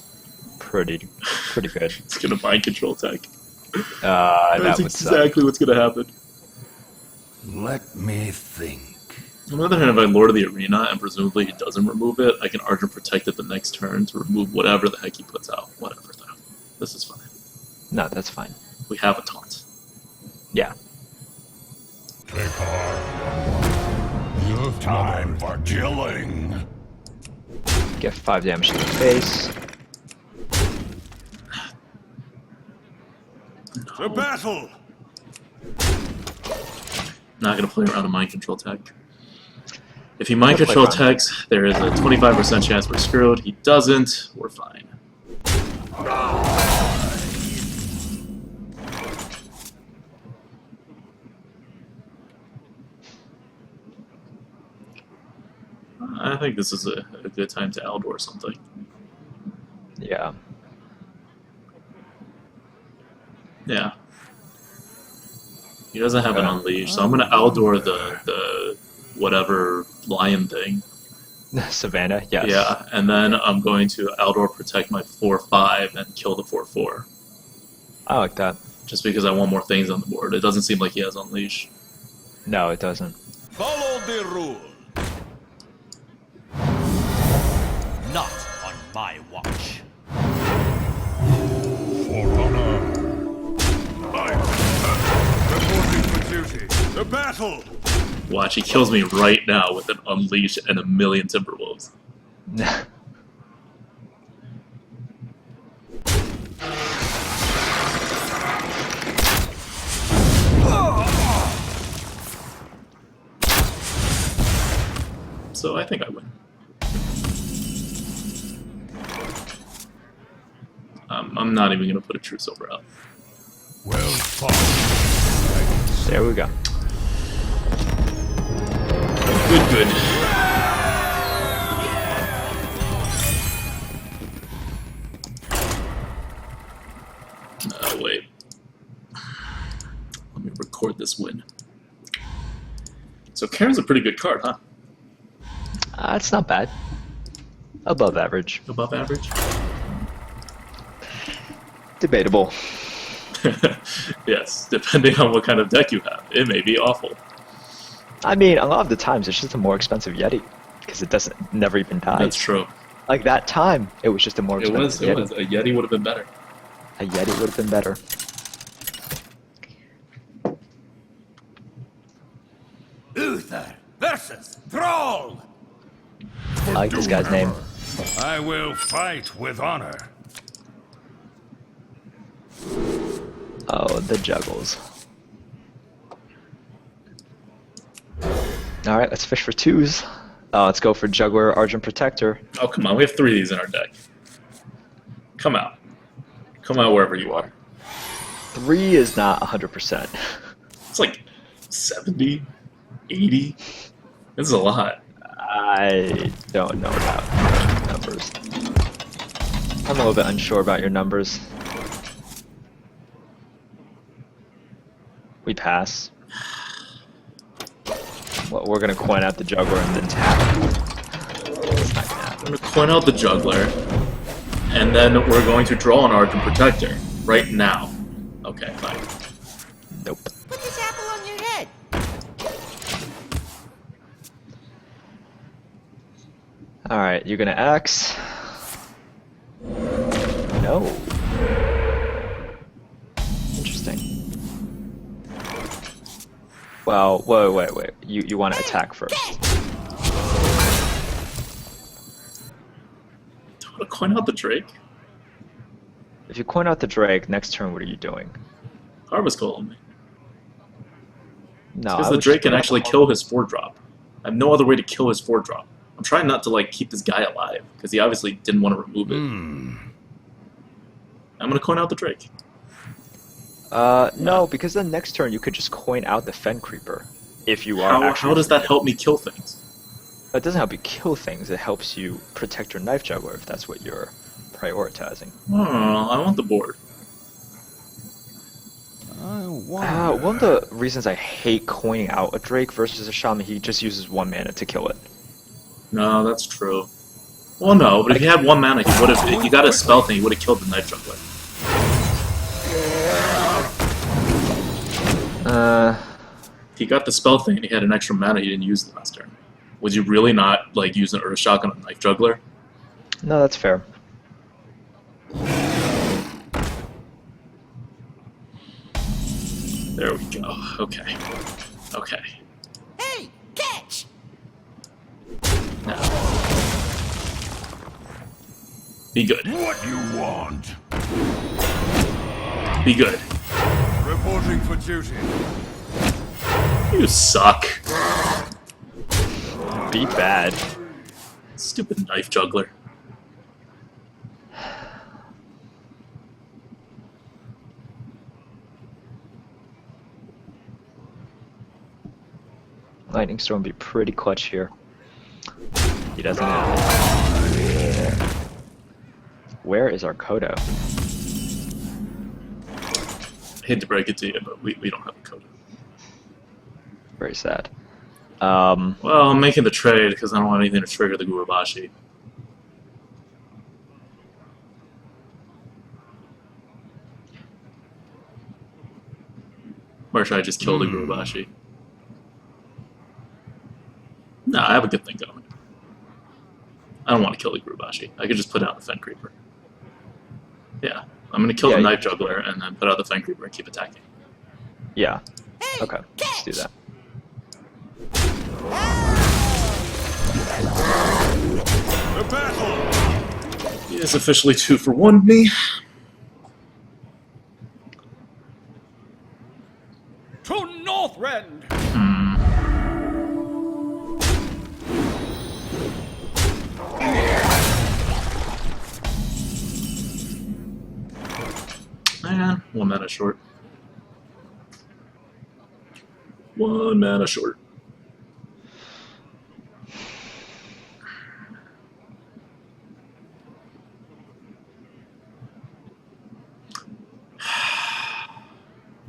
[SPEAKER 2] pretty good.
[SPEAKER 1] It's gonna mind control tech.
[SPEAKER 2] That
[SPEAKER 1] That's
[SPEAKER 2] would suck.
[SPEAKER 1] exactly what's gonna happen.
[SPEAKER 3] Let me think.
[SPEAKER 1] On the other hand, if I Lord of the Arena and presumably he doesn't remove it, I can Argent Protect it the next turn to remove whatever the heck he puts out. Whatever, though. This is fine.
[SPEAKER 2] No, that's fine.
[SPEAKER 1] We have a taunt.
[SPEAKER 2] Yeah.
[SPEAKER 3] Take heart. You have time for killing.
[SPEAKER 2] Get 5 damage to the face.
[SPEAKER 3] To battle!
[SPEAKER 1] Not gonna play around a mind control tech. If he mind
[SPEAKER 2] He'll play
[SPEAKER 1] control
[SPEAKER 2] around.
[SPEAKER 1] techs, there is a 25% chance we're screwed. He doesn't, we're fine. I think this is a good time to Aldor something.
[SPEAKER 2] Yeah.
[SPEAKER 1] Yeah. He doesn't have an Unleash, so I'm gonna Aldor the whatever lion thing.
[SPEAKER 2] Savannah, yes.
[SPEAKER 1] Yeah, and then I'm going to Aldor protect my 4/5 and kill the 4/4.
[SPEAKER 2] I like that.
[SPEAKER 1] Just because I want more things on the board. It doesn't seem like he has Unleash.
[SPEAKER 2] No, it doesn't.
[SPEAKER 5] Follow the rule. Not on my watch.
[SPEAKER 3] For honor. Reporting for duty. The battle!
[SPEAKER 1] Watch, he kills me right now with an Unleash and a million Timberwolves. So I think I win. I'm not even gonna put a true silver out.
[SPEAKER 3] Well fought.
[SPEAKER 2] There we go.
[SPEAKER 1] Good. Wait. Let me record this win. So Karen's a pretty good card, huh?
[SPEAKER 2] It's not bad. Above average.
[SPEAKER 1] Above average?
[SPEAKER 2] Debatable.
[SPEAKER 1] Yes, depending on what kind of deck you have. It may be awful.
[SPEAKER 2] I mean, a lot of the times it's just a more expensive Yeti because it never even dies.
[SPEAKER 1] That's true.
[SPEAKER 2] Like that time, it was just a more
[SPEAKER 1] It
[SPEAKER 2] expensive
[SPEAKER 1] was.
[SPEAKER 2] Yeti.
[SPEAKER 1] It was. A Yeti would have been better.
[SPEAKER 2] A Yeti would have been better.
[SPEAKER 5] Uther versus Thrall.
[SPEAKER 2] I like this guy's name.
[SPEAKER 3] I will fight with honor.
[SPEAKER 2] Oh, the juggles. Alright, let's fish for twos. Let's go for Juggler, Argent Protector.
[SPEAKER 1] Oh, come on. We have 3 of these in our deck. Come out. Come out wherever you are.
[SPEAKER 2] 3 is not 100%.
[SPEAKER 1] It's like 70, 80. This is a lot.
[SPEAKER 2] I don't know about numbers. I'm a little bit unsure about your numbers. We pass. Well, we're gonna coin out the Juggler and then tap. It's not gonna
[SPEAKER 1] I'm
[SPEAKER 2] happen.
[SPEAKER 1] going to coin out the Juggler, and then we're going to draw an Argent Protector. Right now. Okay, fine.
[SPEAKER 2] Nope.
[SPEAKER 6] Put this apple on your head.
[SPEAKER 2] Alright, you're gonna X. No. Interesting. Well, wait. You want to attack first.
[SPEAKER 1] Do you want to coin out the Drake?
[SPEAKER 2] If you coin out the Drake, next turn what are you doing?
[SPEAKER 1] Harvest calling me.
[SPEAKER 2] No,
[SPEAKER 1] Because
[SPEAKER 2] I
[SPEAKER 1] the
[SPEAKER 2] would
[SPEAKER 1] Drake
[SPEAKER 2] just
[SPEAKER 1] can
[SPEAKER 2] put out
[SPEAKER 1] actually
[SPEAKER 2] the
[SPEAKER 1] kill his 4-drop. I have no other way to kill his 4-drop. I'm trying not to like keep this guy alive, because he obviously didn't want to remove it. I'm going to coin out the Drake.
[SPEAKER 2] No, because then next turn you could just coin out the Fen Creeper. If you are actually...
[SPEAKER 1] How does that help me kill things?
[SPEAKER 2] It doesn't help you kill things, it helps you protect your Knife Juggler if that's what you're prioritizing.
[SPEAKER 1] Oh, I want the board.
[SPEAKER 2] One of the reasons I hate coining out a Drake versus a Shaman, he just uses 1 mana to kill it.
[SPEAKER 1] No, that's true. Well, no, but if he had 1 mana, he would have. If he got a spell thing, he would have killed the Knife Juggler. If he got the spell thing and he had an extra mana he didn't use the last turn, would you really not like use an Earth Shock on a Knife Juggler?
[SPEAKER 2] No, that's fair.
[SPEAKER 1] There we go. Okay. Okay.
[SPEAKER 6] Hey, catch!
[SPEAKER 1] Now. Be good.
[SPEAKER 3] What you want?
[SPEAKER 1] Be good.
[SPEAKER 3] Reporting for duty.
[SPEAKER 1] You suck.
[SPEAKER 2] Be bad.
[SPEAKER 1] Stupid Knife Juggler.
[SPEAKER 2] Lightning Storm would be pretty clutch here. He doesn't have it. Where is our Kodo?
[SPEAKER 1] I hate to break it to you, but we don't have a Coda.
[SPEAKER 2] Very sad.
[SPEAKER 1] Well, I'm making the trade because I don't want anything to trigger the Gurubashi. Or should I just kill the Gurubashi? No, I have a good thing going. I don't want to kill the Gurubashi. I could just put out the Fen Creeper. Yeah, I'm going to kill the Knife Juggler and then put out the Fen Creeper and keep attacking.
[SPEAKER 2] Yeah. Okay, let's do that.
[SPEAKER 3] The battle!
[SPEAKER 1] He is officially 2 for 1 me.
[SPEAKER 5] To Northrend.
[SPEAKER 1] Man, 1 mana short. 1 mana short.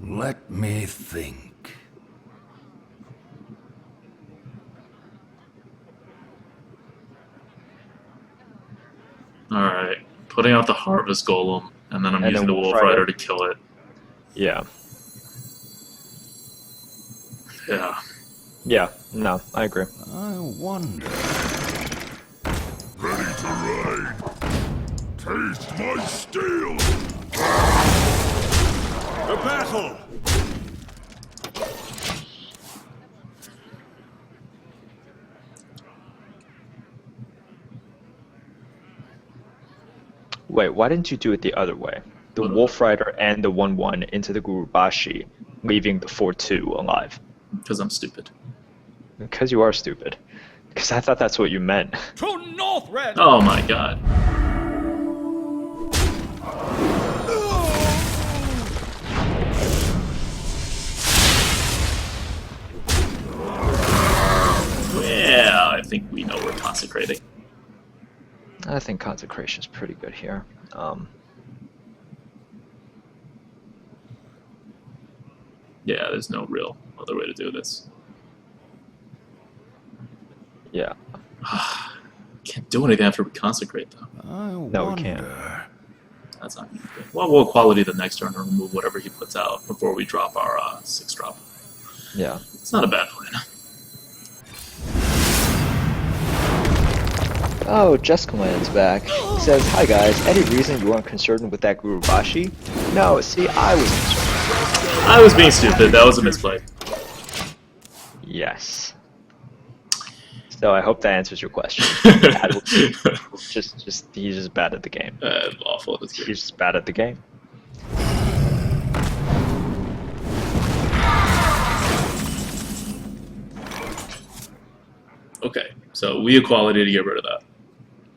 [SPEAKER 3] Let me think.
[SPEAKER 1] Alright. Putting out the Harvest Golem, and then I'm
[SPEAKER 2] And
[SPEAKER 1] using
[SPEAKER 2] then
[SPEAKER 1] the
[SPEAKER 2] Wolf
[SPEAKER 1] Wolf Rider
[SPEAKER 2] Rider.
[SPEAKER 1] to kill it.
[SPEAKER 2] Yeah.
[SPEAKER 1] Yeah.
[SPEAKER 2] Yeah. No, I agree.
[SPEAKER 3] I wonder. Ready to ride. Taste my steel.
[SPEAKER 5] To battle!
[SPEAKER 2] Wait, why didn't you do it the other way? The
[SPEAKER 1] What?
[SPEAKER 2] Wolf Rider and the 1/1 into the Gurubashi, leaving the 4/2 alive.
[SPEAKER 1] Because I'm stupid.
[SPEAKER 2] Because you are stupid. Because I thought that's what you meant.
[SPEAKER 5] To Northrend!
[SPEAKER 1] Oh my god. Yeah, I think we know we're consecrating.
[SPEAKER 2] I think Consecration's pretty good here.
[SPEAKER 1] Yeah, there's no real other way to do this.
[SPEAKER 2] Yeah.
[SPEAKER 1] Can't do anything after we consecrate, though.
[SPEAKER 3] I
[SPEAKER 2] No, we can't.
[SPEAKER 3] wonder.
[SPEAKER 1] That's not gonna be good. Well, we'll quality the next turn and remove whatever he puts out before we drop our 6-drop.
[SPEAKER 2] Yeah.
[SPEAKER 1] It's not a bad plan.
[SPEAKER 2] Oh, Jessica Land's back. He says, "Hi guys, any reason you weren't concerned with that Gurubashi?" No, see, I was concerned.
[SPEAKER 1] I was being stupid. That was a misplay.
[SPEAKER 2] Yes. So I hope that answers your question. He's just bad at the game.
[SPEAKER 1] Awful. That's good.
[SPEAKER 2] He's just bad at the game.
[SPEAKER 1] Okay, so we equality to get rid of that.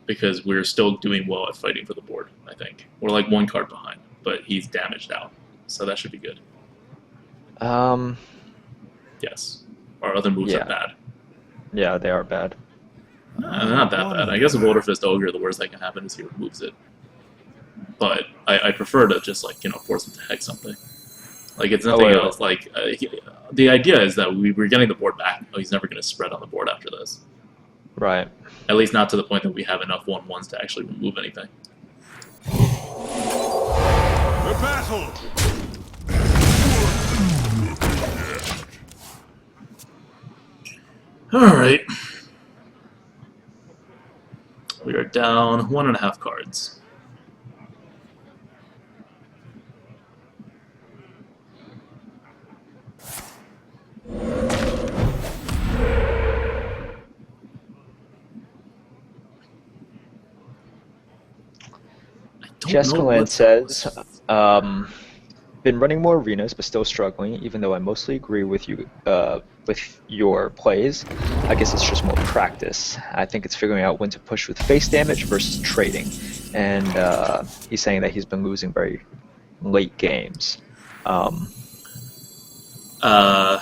[SPEAKER 1] Because we're still doing well at fighting for the board, I think. We're like 1 card behind, but he's damaged out. So that should be good. Yes. Our other moves
[SPEAKER 2] Yeah.
[SPEAKER 1] are bad.
[SPEAKER 2] Yeah, they are bad.
[SPEAKER 1] Not that bad. I guess a Boulder Fist Ogre, the worst that can happen is he removes it. But I prefer to just, like, force him to hex something. Like, it's nothing
[SPEAKER 2] wait.
[SPEAKER 1] else. Like, the idea is that we're getting the board back. Oh, he's never going to spread on the board after this.
[SPEAKER 2] Right.
[SPEAKER 1] At least not to the point that we have enough 1/1s to actually remove anything.
[SPEAKER 5] To battle!
[SPEAKER 1] Alright. We are down 1.5 cards.
[SPEAKER 2] Jessica Land says, been running more arenas, but still struggling, even though I mostly agree with you with your plays. I guess it's just more practice. I think it's figuring out when to push with face damage versus trading. And he's saying that he's been losing very late games.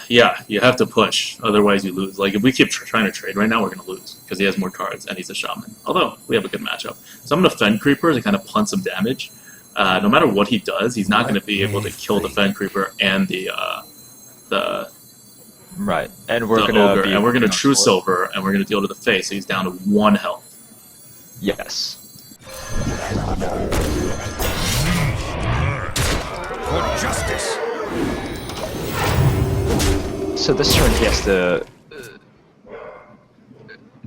[SPEAKER 1] Yeah, you have to push, otherwise you lose. Like, if we keep trying to trade right now, we're going to lose, because he has more cards, and he's a shaman. Although, we have a good matchup. So I'm going to Fen Creeper to kind of punt some damage. No matter what he does, he's not going to be able to kill the Fen Creeper and the
[SPEAKER 2] Right, and we're
[SPEAKER 1] Ogre,
[SPEAKER 2] gonna
[SPEAKER 1] and we're going to True Silver, and we're going to deal to the face, so he's down to 1 health.
[SPEAKER 2] Yes.
[SPEAKER 5] For justice!
[SPEAKER 2] So this turn he has to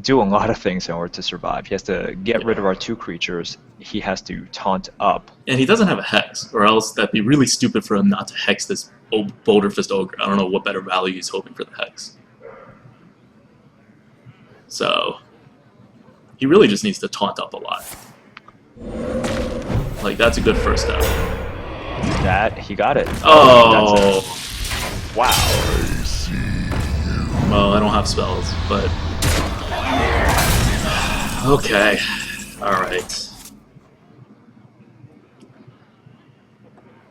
[SPEAKER 2] do a lot of things in order to survive. He has to get rid of our 2 creatures. He has to taunt up.
[SPEAKER 1] And he doesn't have a Hex, or else that'd be really stupid for him not to Hex this Boulder Fist Ogre. I don't know what better value he's hoping for the Hex. So, he really just needs to taunt up a lot. Like, that's a good first step.
[SPEAKER 2] That, he got it.
[SPEAKER 1] Oh!
[SPEAKER 2] That's it. Wow.
[SPEAKER 1] Well, I don't have spells, but... Okay. Alright.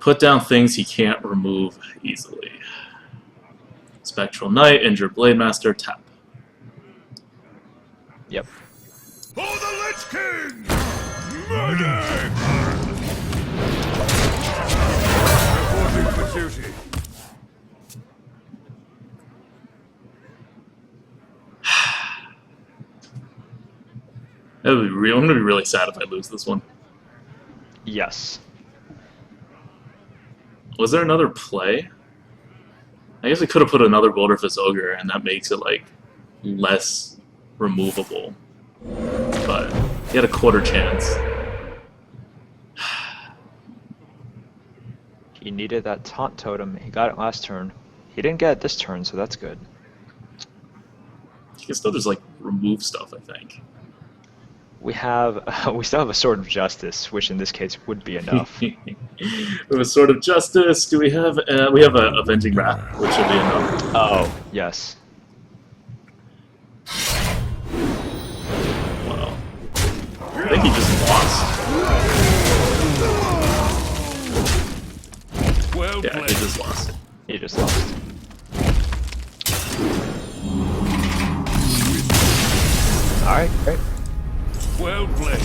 [SPEAKER 1] Put down things he can't remove easily. Spectral Knight, Injured Blade Master, tap.
[SPEAKER 2] Yep.
[SPEAKER 3] For the Lich King! Medic!
[SPEAKER 5] Reporting for duty.
[SPEAKER 1] I'm gonna be really sad if I lose this one.
[SPEAKER 2] Yes.
[SPEAKER 1] Was there another play? I guess I could have put another Boulderfist Ogre, and that makes it like less removable. But he had a quarter chance.
[SPEAKER 2] He needed that taunt totem. He got it last turn. He didn't get it this turn, so that's good.
[SPEAKER 1] You can still just like remove stuff, I think.
[SPEAKER 2] We still have a Sword of Justice, which in this case would be enough.
[SPEAKER 1] We have a Sword of Justice. Do we have? We have a Avenging Wrath, which should be enough.
[SPEAKER 2] Oh, yes.
[SPEAKER 1] Wow. I think he just lost.
[SPEAKER 5] Well
[SPEAKER 1] Yeah,
[SPEAKER 5] played.
[SPEAKER 1] he just lost.
[SPEAKER 2] He just lost. Alright, great.
[SPEAKER 5] Well played.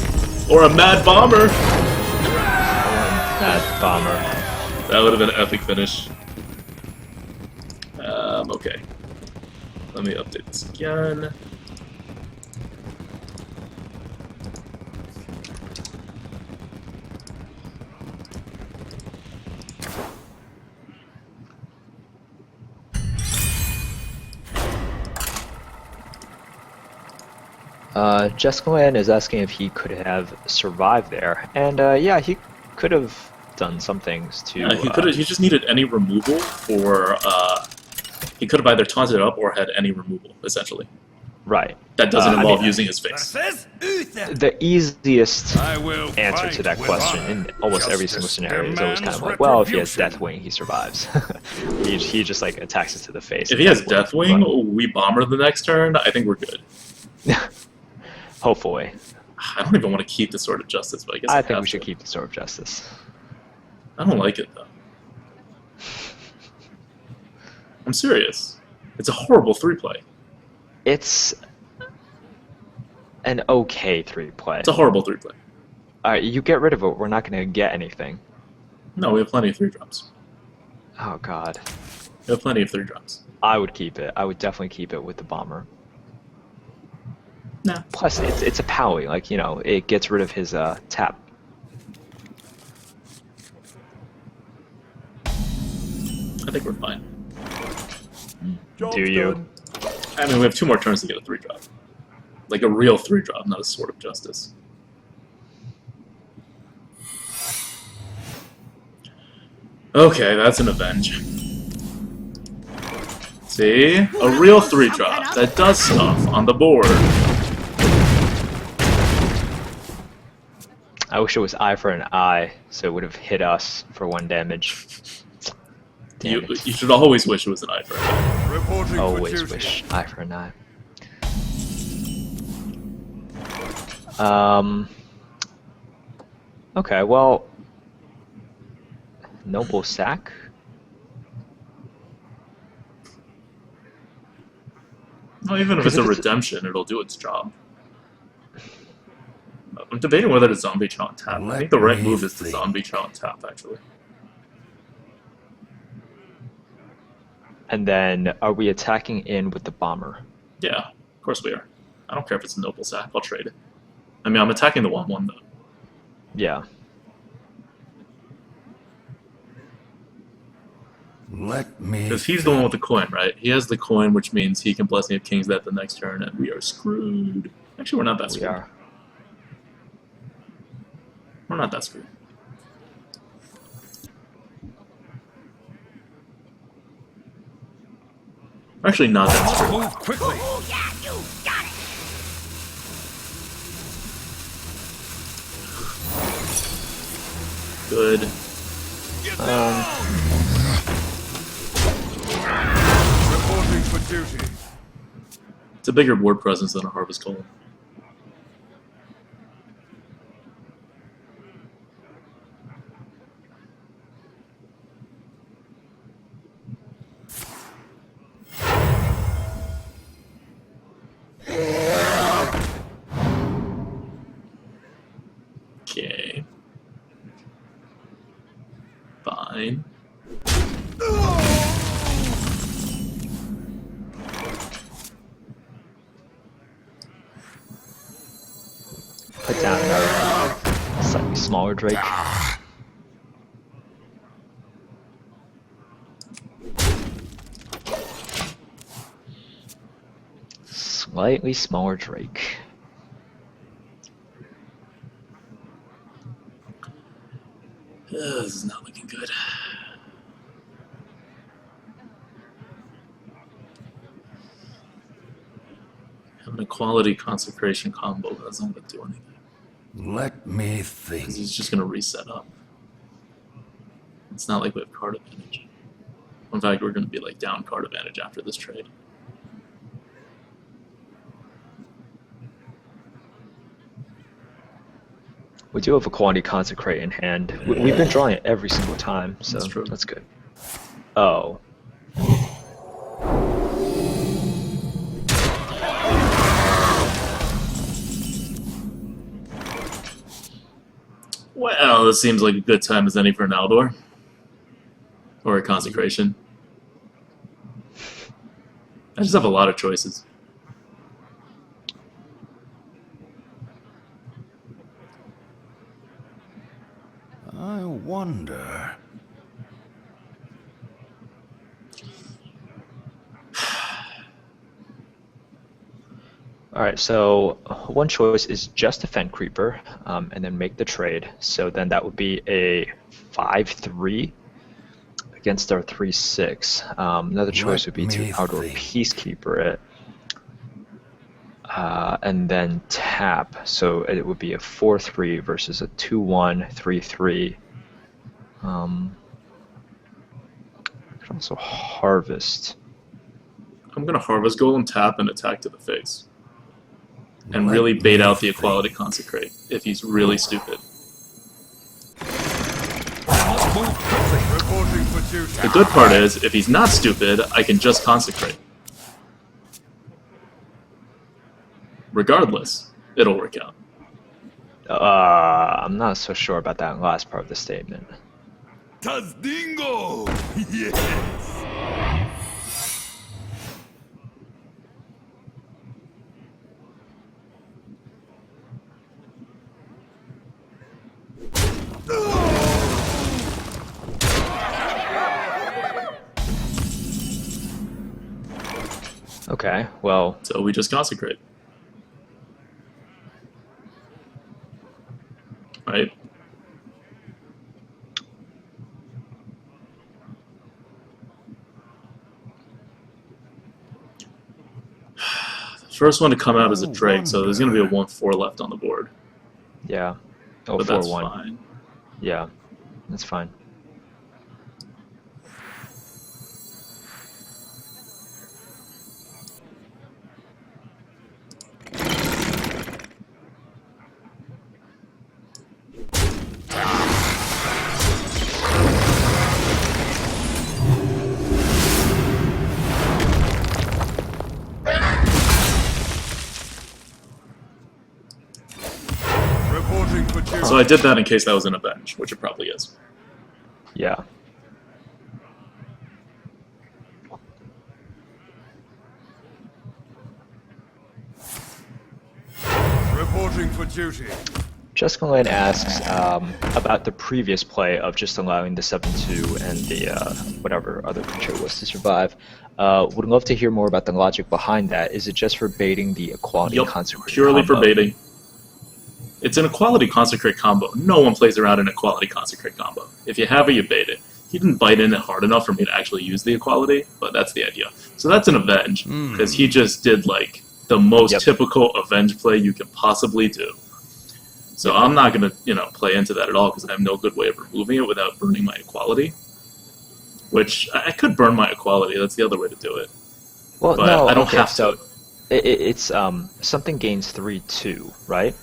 [SPEAKER 1] Or a Mad Bomber.
[SPEAKER 2] That bomber.
[SPEAKER 1] That would have been an epic finish. Okay. Let me update this again.
[SPEAKER 2] Jessica Land is asking if he could have survived there, and yeah, he could have done some things to.
[SPEAKER 1] He could have. He just needed any removal for. He could have either taunted it up or had any removal, essentially.
[SPEAKER 2] Right.
[SPEAKER 1] That doesn't
[SPEAKER 2] I
[SPEAKER 1] involve
[SPEAKER 2] mean,
[SPEAKER 1] using his face.
[SPEAKER 5] Says Uther.
[SPEAKER 2] The easiest
[SPEAKER 5] I will
[SPEAKER 2] answer to
[SPEAKER 5] fight
[SPEAKER 2] that
[SPEAKER 5] with
[SPEAKER 2] question
[SPEAKER 5] honor.
[SPEAKER 2] in almost every single
[SPEAKER 5] Justice
[SPEAKER 2] scenario is always kind of
[SPEAKER 5] demands
[SPEAKER 2] like, well, if he has
[SPEAKER 5] retribution.
[SPEAKER 2] Deathwing, he survives. he just like attacks it to the face.
[SPEAKER 1] If
[SPEAKER 2] and
[SPEAKER 1] he has
[SPEAKER 2] Deathwing,
[SPEAKER 1] Deathwing, we bomber the next turn. I think we're good.
[SPEAKER 2] but- Hopefully.
[SPEAKER 1] I don't even want to keep the Sword of Justice, but I guess
[SPEAKER 2] I think
[SPEAKER 1] have
[SPEAKER 2] we should
[SPEAKER 1] to.
[SPEAKER 2] keep the Sword of Justice.
[SPEAKER 1] I don't like it though. I'm serious. It's a horrible 3-play.
[SPEAKER 2] It's an okay 3-play.
[SPEAKER 1] It's a horrible 3-play.
[SPEAKER 2] Alright, you get rid of it, we're not going to get anything.
[SPEAKER 1] No, we have plenty of 3-drops.
[SPEAKER 2] Oh god.
[SPEAKER 1] We have plenty of 3-drops.
[SPEAKER 2] I would keep it. I would definitely keep it with the bomber.
[SPEAKER 1] Nah.
[SPEAKER 2] Plus, it's a Powie. Like, you know, it gets rid of his tap.
[SPEAKER 1] I think we're fine.
[SPEAKER 3] Job's
[SPEAKER 2] Do you?
[SPEAKER 3] done.
[SPEAKER 1] I mean, we have 2 more turns to get a 3-drop. Like a real 3-drop, not a Sword of Justice. Okay, that's an Avenge. See? A real 3-drop that does stuff on the board.
[SPEAKER 2] I wish it was eye for an eye, so it would have hit us for 1 damage. Damn
[SPEAKER 1] You
[SPEAKER 2] it.
[SPEAKER 1] should always wish it was an eye for an eye.
[SPEAKER 5] Reporting for
[SPEAKER 2] Always
[SPEAKER 5] duty.
[SPEAKER 2] wish eye for an eye. Okay, well, Noble Sack.
[SPEAKER 1] Well, even if
[SPEAKER 2] Because
[SPEAKER 1] it's a
[SPEAKER 2] if it's-
[SPEAKER 1] redemption, it'll do its job. I'm debating whether to zombie chow on tap. I think the right move is to zombie chow on tap, actually.
[SPEAKER 2] And then, are we attacking in with the bomber?
[SPEAKER 1] Yeah, of course we are. I don't care if it's a noble sack. I'll trade it. I mean, I'm attacking the 1/1 though.
[SPEAKER 2] Yeah.
[SPEAKER 3] Let me.
[SPEAKER 1] Because he's the one with the coin, right? He has the coin, which means he can Blessing of Kings that the next turn, and we are screwed. Actually, we're not that
[SPEAKER 2] We
[SPEAKER 1] screwed.
[SPEAKER 2] are.
[SPEAKER 1] We're not that screwed. We're actually not that screwed.
[SPEAKER 5] Move quickly.
[SPEAKER 6] Oh, yeah, you got it.
[SPEAKER 1] Good.
[SPEAKER 5] Get down. Reporting for duty.
[SPEAKER 1] It's a bigger board presence than a Harvest Column.
[SPEAKER 2] Put down another slightly smaller Drake. Slightly smaller Drake.
[SPEAKER 1] This is not looking good. Having a quality consecration combo doesn't going to do anything.
[SPEAKER 3] Let me
[SPEAKER 1] Because
[SPEAKER 3] think.
[SPEAKER 1] he's just going to reset up. It's not like we have card advantage. In fact, we're going to be like down card advantage after this trade.
[SPEAKER 2] We do have a quality consecrate in hand. We've been drawing it every single time, so
[SPEAKER 1] That's true.
[SPEAKER 2] that's good. Oh.
[SPEAKER 1] Well, this seems like a good time as any for an Aldor. Or a consecration. I just have a lot of choices.
[SPEAKER 3] I wonder.
[SPEAKER 2] Alright, so one choice is just defend creeper, and then make the trade. So then that would be a 5-3 against our 3-6. Another choice would be
[SPEAKER 3] Let
[SPEAKER 2] to
[SPEAKER 3] me
[SPEAKER 2] outdoor
[SPEAKER 3] think.
[SPEAKER 2] peacekeeper it. And then tap, so it would be a 4-3 versus a 2-1, 3-3. Could also harvest.
[SPEAKER 1] I'm going to Harvest Golem, tap, and attack to the face. And
[SPEAKER 3] Let
[SPEAKER 1] really bait
[SPEAKER 3] me
[SPEAKER 1] out the
[SPEAKER 3] think.
[SPEAKER 1] Equality Consecrate if he's really stupid.
[SPEAKER 5] Reporting for duty.
[SPEAKER 1] The good part is, if he's not stupid, I can just Consecrate. Regardless, it'll work out.
[SPEAKER 2] I'm not so sure about that last part of the statement.
[SPEAKER 5] Tazdingo! Yes!
[SPEAKER 2] Okay, well,
[SPEAKER 1] So we just Consecrate. Right? The first one to come out is a Drake, so there's going to be a 1-4 left on the board.
[SPEAKER 2] yeah. Oh,
[SPEAKER 1] But that's
[SPEAKER 2] 4-1.
[SPEAKER 1] fine.
[SPEAKER 2] Yeah, that's fine.
[SPEAKER 5] Reporting for duty.
[SPEAKER 1] So I did that in case that was an Avenge, which it probably is.
[SPEAKER 2] Yeah.
[SPEAKER 5] Reporting for duty.
[SPEAKER 2] Jessica Lane asks about the previous play of just allowing the 7-2 and the whatever other creature was to survive. Would love to hear more about the logic behind that. Is it just for baiting the Equality
[SPEAKER 1] Yup,
[SPEAKER 2] Consecrate
[SPEAKER 1] purely
[SPEAKER 2] combo?
[SPEAKER 1] for baiting. It's an Equality Consecrate combo. No one plays around an Equality Consecrate combo. If you have it, you bait it. He didn't bite in it hard enough for me to actually use the Equality, but that's the idea. So that's an Avenge, because he just did, like, the most
[SPEAKER 2] Yep.
[SPEAKER 1] typical Avenge play you can possibly do. So I'm not going to, play into that at all, because I have no good way of removing it without burning my Equality. Which, I could burn my Equality, that's the other way to do it.
[SPEAKER 2] Well,
[SPEAKER 1] But
[SPEAKER 2] no,
[SPEAKER 1] I don't
[SPEAKER 2] okay,
[SPEAKER 1] have
[SPEAKER 2] so
[SPEAKER 1] to.
[SPEAKER 2] it's something gains 3-2, right?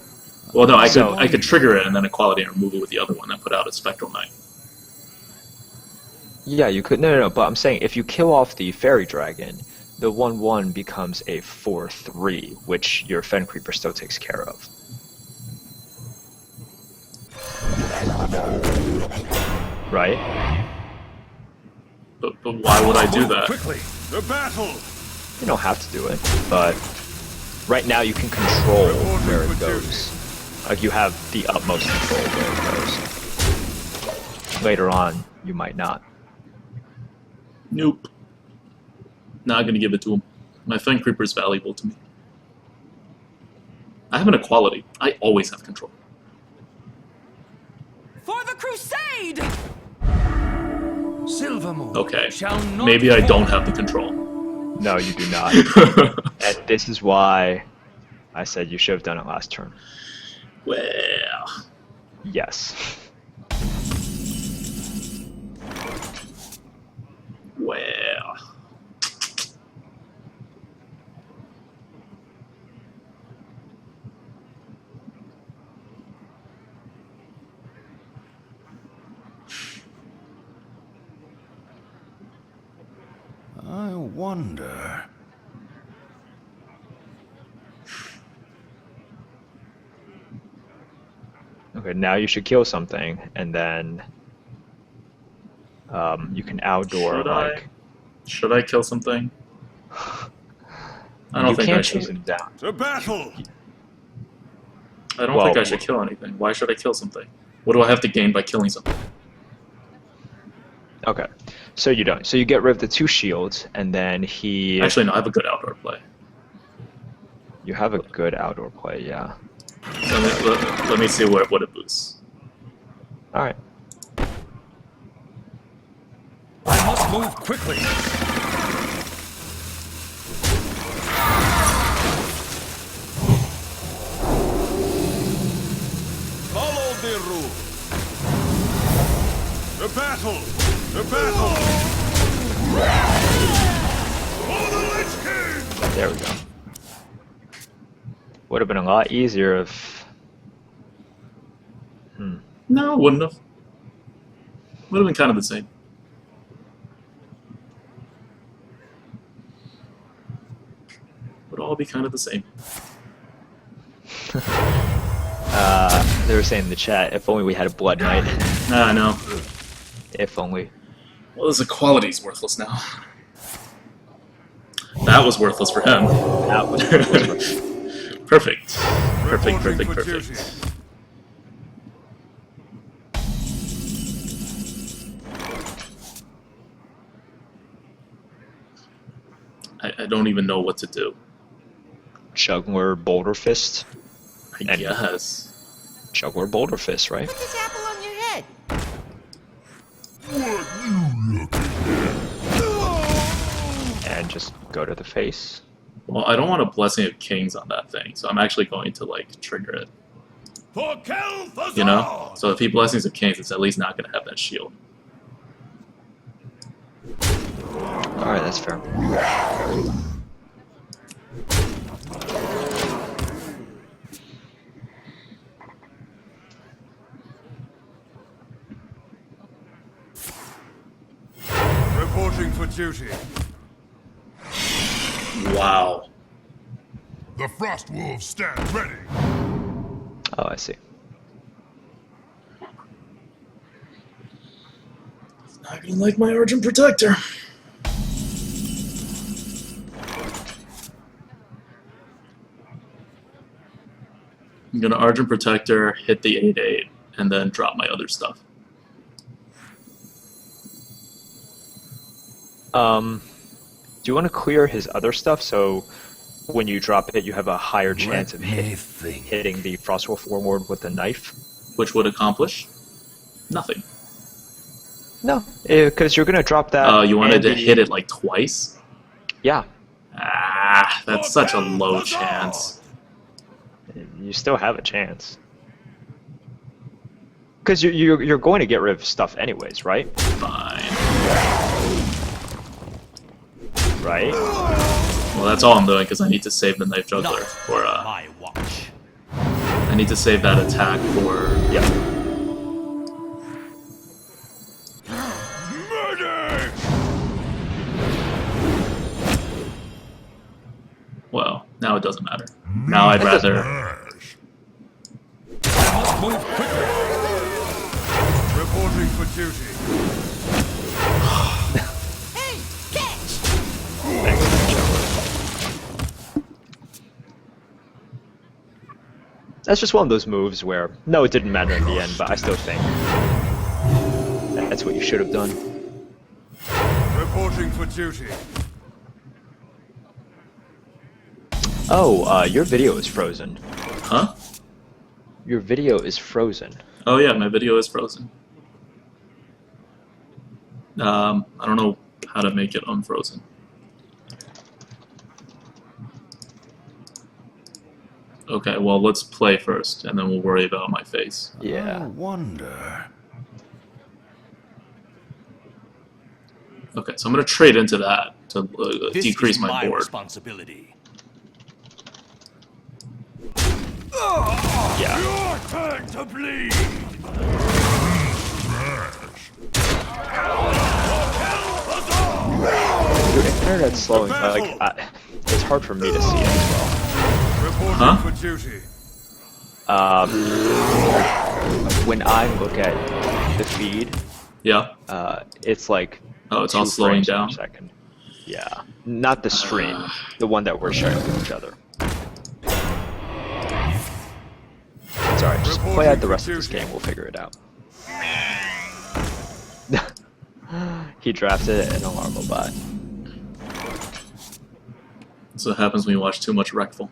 [SPEAKER 1] Well, no, I
[SPEAKER 2] So-
[SPEAKER 1] could trigger it and then Equality and remove it with the other one and put out a Spectral Knight.
[SPEAKER 2] Yeah, you could. No, but I'm saying if you kill off the Fairy Dragon, the 1-1 becomes a 4-3, which your Fen Creeper still takes care of. Right?
[SPEAKER 1] But why would I do that?
[SPEAKER 5] Quickly! The battle!
[SPEAKER 2] You don't have to do it, but right now you can control where it
[SPEAKER 5] Reporting for
[SPEAKER 2] goes. Like you have the utmost control where it goes. Later on, you might not.
[SPEAKER 1] Nope. Not gonna give it to him. My Fen Creeper is valuable to me. I have an equality. I always have control.
[SPEAKER 6] For the crusade!
[SPEAKER 5] Silvermoon
[SPEAKER 1] Okay.
[SPEAKER 5] shall not
[SPEAKER 1] Maybe I
[SPEAKER 5] fall.
[SPEAKER 1] don't have the control.
[SPEAKER 2] No, you do not. And this is why I said you should have done it last turn.
[SPEAKER 1] Well,
[SPEAKER 2] Yes.
[SPEAKER 1] well.
[SPEAKER 5] I wonder.
[SPEAKER 2] Okay, now you should kill something, and then you can outdoor like.
[SPEAKER 1] Should I kill something? I don't
[SPEAKER 2] You
[SPEAKER 1] think I
[SPEAKER 2] can't chase
[SPEAKER 1] should.
[SPEAKER 2] him down.
[SPEAKER 5] To battle!
[SPEAKER 1] I don't
[SPEAKER 2] Well,
[SPEAKER 1] think I should kill anything. Why should I kill something? What do I have to gain by killing something?
[SPEAKER 2] Okay, so you don't. So you get rid of the 2 shields, and then he.
[SPEAKER 1] Actually, no, I have a good outdoor play.
[SPEAKER 2] You have a good outdoor play, yeah.
[SPEAKER 1] Let me see what it boosts.
[SPEAKER 2] All right.
[SPEAKER 5] I must move quickly. Follow the rule. The battle! The battle! For the Lich King!
[SPEAKER 2] There we go. Would have been a lot easier if.
[SPEAKER 1] No, wouldn't have. Would have been kind of the same. Would all be kind of the same.
[SPEAKER 2] They were saying in the chat, if only we had a Blood Knight.
[SPEAKER 1] Nah, I know.
[SPEAKER 2] If only.
[SPEAKER 1] Well, this equality's worthless now. That was worthless for him.
[SPEAKER 2] That was.
[SPEAKER 1] Perfect. Perfect,
[SPEAKER 5] Reporting
[SPEAKER 1] perfect,
[SPEAKER 5] for
[SPEAKER 1] perfect.
[SPEAKER 5] duty.
[SPEAKER 1] I don't even know what to do.
[SPEAKER 2] Juggler Boulder Fist.
[SPEAKER 1] I
[SPEAKER 2] And-
[SPEAKER 1] guess.
[SPEAKER 2] Juggler Boulder Fist, right?
[SPEAKER 6] Put this apple on your head.
[SPEAKER 3] What you looking at?
[SPEAKER 2] And just go to the face.
[SPEAKER 1] Well, I don't want a Blessing of Kings on that thing, so I'm actually going to, like, trigger it.
[SPEAKER 5] For Kel'Thuzad!
[SPEAKER 1] You know? So if he Blessings of Kings, it's at least not going to have that shield.
[SPEAKER 2] Alright, that's fair.
[SPEAKER 5] Reporting for duty.
[SPEAKER 1] Wow.
[SPEAKER 3] The Frost Wolves stand ready.
[SPEAKER 2] Oh, I see.
[SPEAKER 1] Not gonna like my Argent Protector. I'm gonna Argent Protector, hit the 8/8, and then drop my other stuff.
[SPEAKER 2] Do you want to clear his other stuff so when you drop it, you have a higher chance of hitting the Frostwolf Warlord with a knife?
[SPEAKER 1] Which would accomplish nothing.
[SPEAKER 2] No, because you're gonna drop that.
[SPEAKER 1] You wanted to
[SPEAKER 2] and
[SPEAKER 1] hit it like twice?
[SPEAKER 2] Yeah,
[SPEAKER 1] Ah, that's such a low chance.
[SPEAKER 2] you still have a chance. Because you're going to get rid of stuff anyways, right?
[SPEAKER 1] Fine.
[SPEAKER 2] Right?
[SPEAKER 1] Well, that's all I'm doing because I need to save the Knife Juggler for
[SPEAKER 5] My watch.
[SPEAKER 1] I need to save that attack for
[SPEAKER 2] Yeah.
[SPEAKER 3] Murder!
[SPEAKER 1] well, now it doesn't matter. Now I'd rather
[SPEAKER 3] Smash.
[SPEAKER 5] I must move quickly. Reporting for duty.
[SPEAKER 6] Hey, catch!
[SPEAKER 2] Thanks, That's just one of those moves where, no, it didn't matter in the end, but I still think that's what you should have done.
[SPEAKER 5] Reporting for duty.
[SPEAKER 2] Oh, your video is frozen.
[SPEAKER 1] Huh?
[SPEAKER 2] Your video is frozen.
[SPEAKER 1] Oh yeah, my video is frozen. I don't know how to make it unfrozen. Okay, well, let's play first, and then we'll worry about my face.
[SPEAKER 2] Yeah.
[SPEAKER 5] I wonder.
[SPEAKER 1] Okay, so I'm going to trade into that to
[SPEAKER 7] This
[SPEAKER 1] decrease
[SPEAKER 7] is
[SPEAKER 1] my board.
[SPEAKER 7] responsibility.
[SPEAKER 2] Yeah.
[SPEAKER 5] Your turn to bleed.
[SPEAKER 2] Your internet's slowing. It's hard for me to see it as well.
[SPEAKER 5] Reporting
[SPEAKER 1] Huh?
[SPEAKER 5] for duty.
[SPEAKER 2] When I look at the feed,
[SPEAKER 1] Yeah?
[SPEAKER 2] it's like
[SPEAKER 1] Oh, it's
[SPEAKER 2] 2
[SPEAKER 1] all slowing
[SPEAKER 2] frames per
[SPEAKER 1] down?
[SPEAKER 2] second. Yeah, not the stream, the one that we're sharing with each other. It's alright, just play out the rest of this game, we'll figure it out. He drafted an alarm bot.
[SPEAKER 1] That's what happens when you watch too much Wreckful.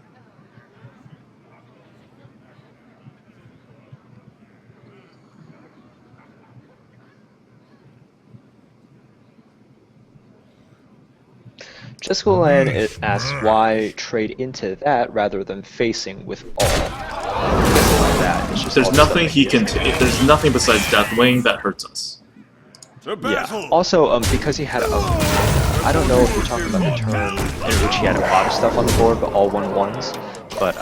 [SPEAKER 2] Jessica Land asks why trade into that rather than facing with all. Like that. It's just
[SPEAKER 1] There's
[SPEAKER 2] all the stuff
[SPEAKER 1] nothing
[SPEAKER 2] that
[SPEAKER 1] he
[SPEAKER 2] has
[SPEAKER 1] can.
[SPEAKER 2] to do.
[SPEAKER 1] There's nothing besides Deathwing that hurts us.
[SPEAKER 5] To
[SPEAKER 2] Yeah.
[SPEAKER 5] battle.
[SPEAKER 2] Also, because he had I don't know if you're talking about the turn in which he had a lot of stuff on the board, but all 1/1s. But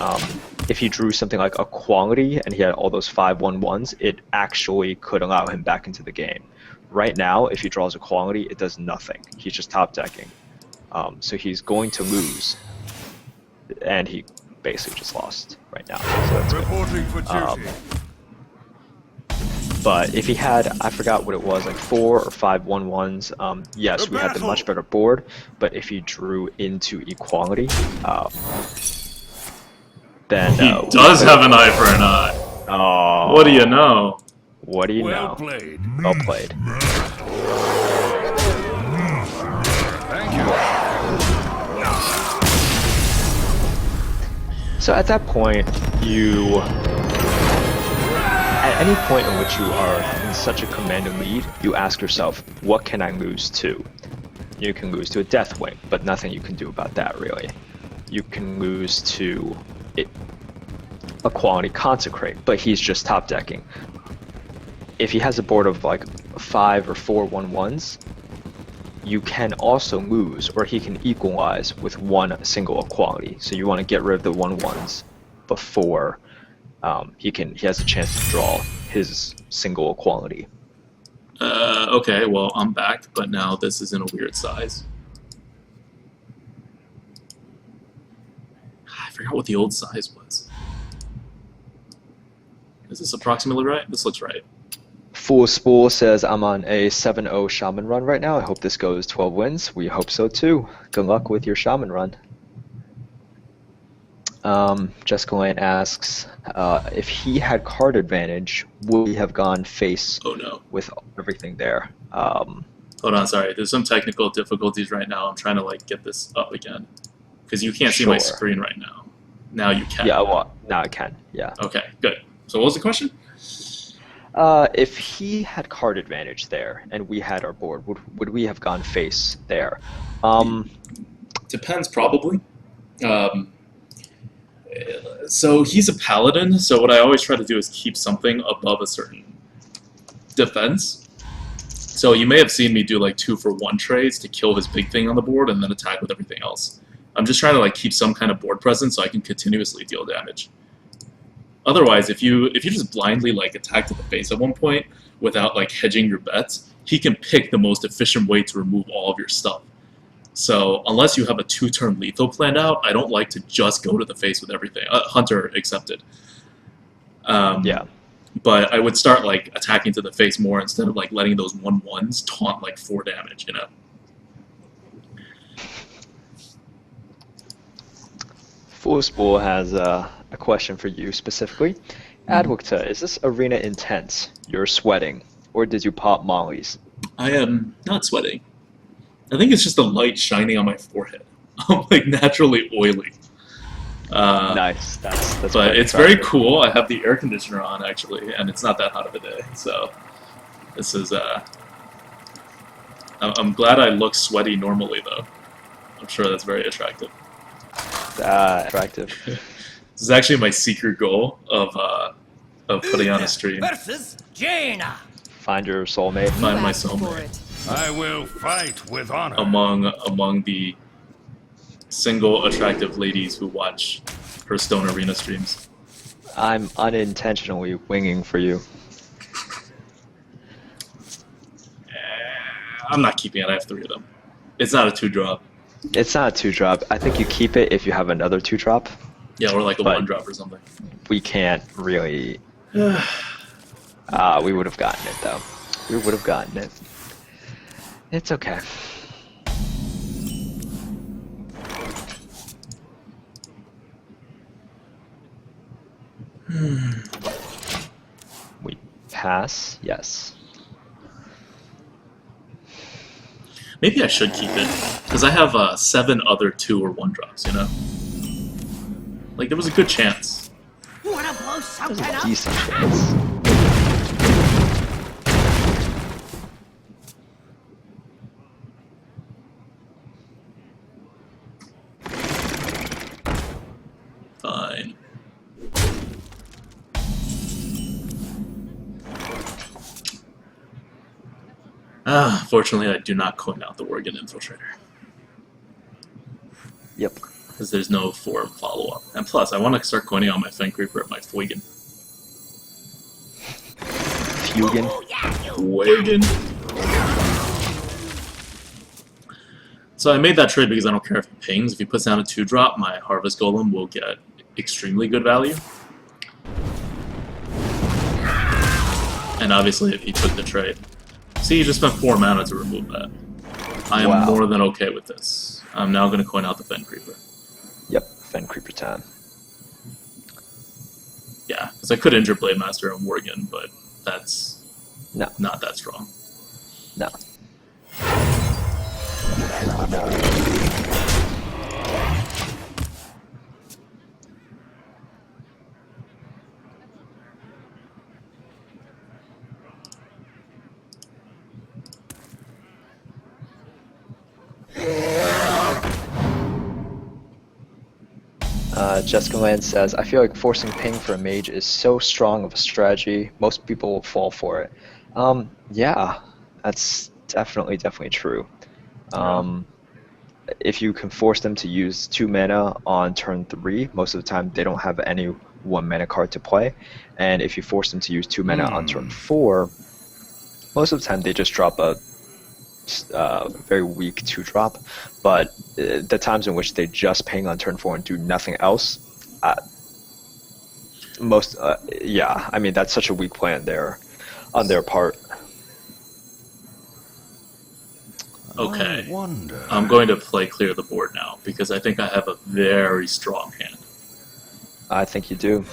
[SPEAKER 2] if he drew something like a quality and he had all those 5/1/1s, it actually could allow him back into the game. Right now, if he draws a quality, it does nothing. He's just top decking. So he's going to lose, and he basically just lost right now. So that's good.
[SPEAKER 5] Reporting for duty.
[SPEAKER 2] But if he had, I forgot what it was, like 4 or 5 1/1s, yes, we had the much better board. But if he drew into equality, then
[SPEAKER 1] He does have an eye for an eye.
[SPEAKER 2] Oh,
[SPEAKER 1] What do you know?
[SPEAKER 2] what do you
[SPEAKER 5] Well
[SPEAKER 2] know?
[SPEAKER 5] played.
[SPEAKER 2] Well played.
[SPEAKER 5] Thank you.
[SPEAKER 2] So at that point, at any point in which you are in such a commanding lead, you ask yourself, what can I lose to? You can lose to a Deathwing, but nothing you can do about that, really. You can lose to a quality Consecrate, but he's just top decking. If he has a board of like 5 or 4 1/1s, you can also lose, or he can equalize with one single equality. So you want to get rid of the 1/1s before he has a chance to draw his single equality.
[SPEAKER 1] Okay, well, I'm back, but now this is in a weird size. I forgot what the old size was. Is this approximately right? This looks right.
[SPEAKER 2] Fool Spool says, I'm on a 7-0 Shaman run right now. I hope this goes 12 wins. We hope so too. Good luck with your Shaman run. Jessica Lane asks, if he had card advantage, would he have gone face
[SPEAKER 1] Oh no.
[SPEAKER 2] with everything there?
[SPEAKER 1] Hold on, sorry. There's some technical difficulties right now. I'm trying to like get this up again. Because you can't see my
[SPEAKER 2] Sure.
[SPEAKER 1] screen right now. Now you can.
[SPEAKER 2] Yeah, well, now I can, yeah.
[SPEAKER 1] Okay, good. So what was the question?
[SPEAKER 2] If he had card advantage there, and we had our board, would we have gone face there?
[SPEAKER 1] Depends, probably. So he's a paladin, so what I always try to do is keep something above a certain defense. So you may have seen me do like 2-for-1 trades to kill his big thing on the board and then attack with everything else. I'm just trying to like keep some kind of board presence so I can continuously deal damage. Otherwise, if you just blindly like attack to the face at one point without like hedging your bets, he can pick the most efficient way to remove all of your stuff. So unless you have a 2-turn lethal planned out, I don't like to just go to the face with everything. Hunter accepted.
[SPEAKER 2] Yeah.
[SPEAKER 1] But I would start like attacking to the face more instead of like letting those 1/1s taunt like 4 damage, you know?
[SPEAKER 2] Fool Spool has a a question for you specifically. Adwicta, is this arena intense? You're sweating, or did you pop mollies?
[SPEAKER 1] I am not sweating. I think it's just the light shining on my forehead. I'm like naturally oily.
[SPEAKER 2] Nice. That's
[SPEAKER 1] But
[SPEAKER 2] quite
[SPEAKER 1] it's very
[SPEAKER 2] attractive.
[SPEAKER 1] cool. I have the air conditioner on actually, and it's not that hot of a day. So this is. I'm glad I look sweaty normally though. I'm sure that's very attractive.
[SPEAKER 2] Attractive.
[SPEAKER 1] This is actually my secret goal of putting on a stream.
[SPEAKER 6] Versus Jaina.
[SPEAKER 2] Find your soulmate.
[SPEAKER 1] Find my
[SPEAKER 4] asked for
[SPEAKER 1] soulmate
[SPEAKER 4] it.
[SPEAKER 5] I will fight with honor.
[SPEAKER 1] among the single attractive ladies who watch Hearthstone Arena streams.
[SPEAKER 2] I'm unintentionally winging for you.
[SPEAKER 1] I'm not keeping it. I have 3 of them. It's not a 2-drop.
[SPEAKER 2] It's not a 2-drop. I think you keep it if you have another 2-drop.
[SPEAKER 1] Yeah, or like a
[SPEAKER 2] But-
[SPEAKER 1] 1-drop or something.
[SPEAKER 2] We can't really. We would have gotten it though. We would have gotten it. It's okay. We pass. Yes.
[SPEAKER 1] Maybe I should keep it because I have 7 other 2 or 1-drops. You know, like there was a good chance.
[SPEAKER 6] Wanna blow
[SPEAKER 2] There's
[SPEAKER 6] something
[SPEAKER 2] a
[SPEAKER 6] up?
[SPEAKER 2] decent chance.
[SPEAKER 1] Fine. Fortunately, I do not coin out the Worgen Infiltrator
[SPEAKER 2] Yep.
[SPEAKER 1] because there's no form follow-up. And plus, I want to start coining out my Fen Creeper at my Fuigen.
[SPEAKER 2] Fugan.
[SPEAKER 1] Fuigen. So I made that trade because I don't care if it pings. If he puts down a 2-drop, my Harvest Golem will get extremely good value. And obviously, if he took the trade. See, he just spent 4 mana to remove that. I am
[SPEAKER 2] Wow.
[SPEAKER 1] more than okay with this. I'm now going to coin out the Fen Creeper.
[SPEAKER 2] Yep. Fen Creeper time.
[SPEAKER 1] Yeah, because I could injure Blade Master and Worgen, but that's
[SPEAKER 2] No.
[SPEAKER 1] not that strong.
[SPEAKER 2] No. Jessica Land says, I feel like forcing ping for a mage is so strong of a strategy, most people will fall for it. Yeah, that's definitely true. If you can force them to use 2 mana on turn 3, most of the time they don't have any 1 mana card to play. And if you force them to use 2 mana on turn 4, most of the time they just drop a very weak 2-drop. But the times in which they just ping on turn 4 and do nothing else, yeah, I mean that's such a weak play on their part.
[SPEAKER 1] Okay.
[SPEAKER 5] I wonder.
[SPEAKER 1] I'm going to play clear the board now, because I think I have a very strong hand.
[SPEAKER 2] I think you do.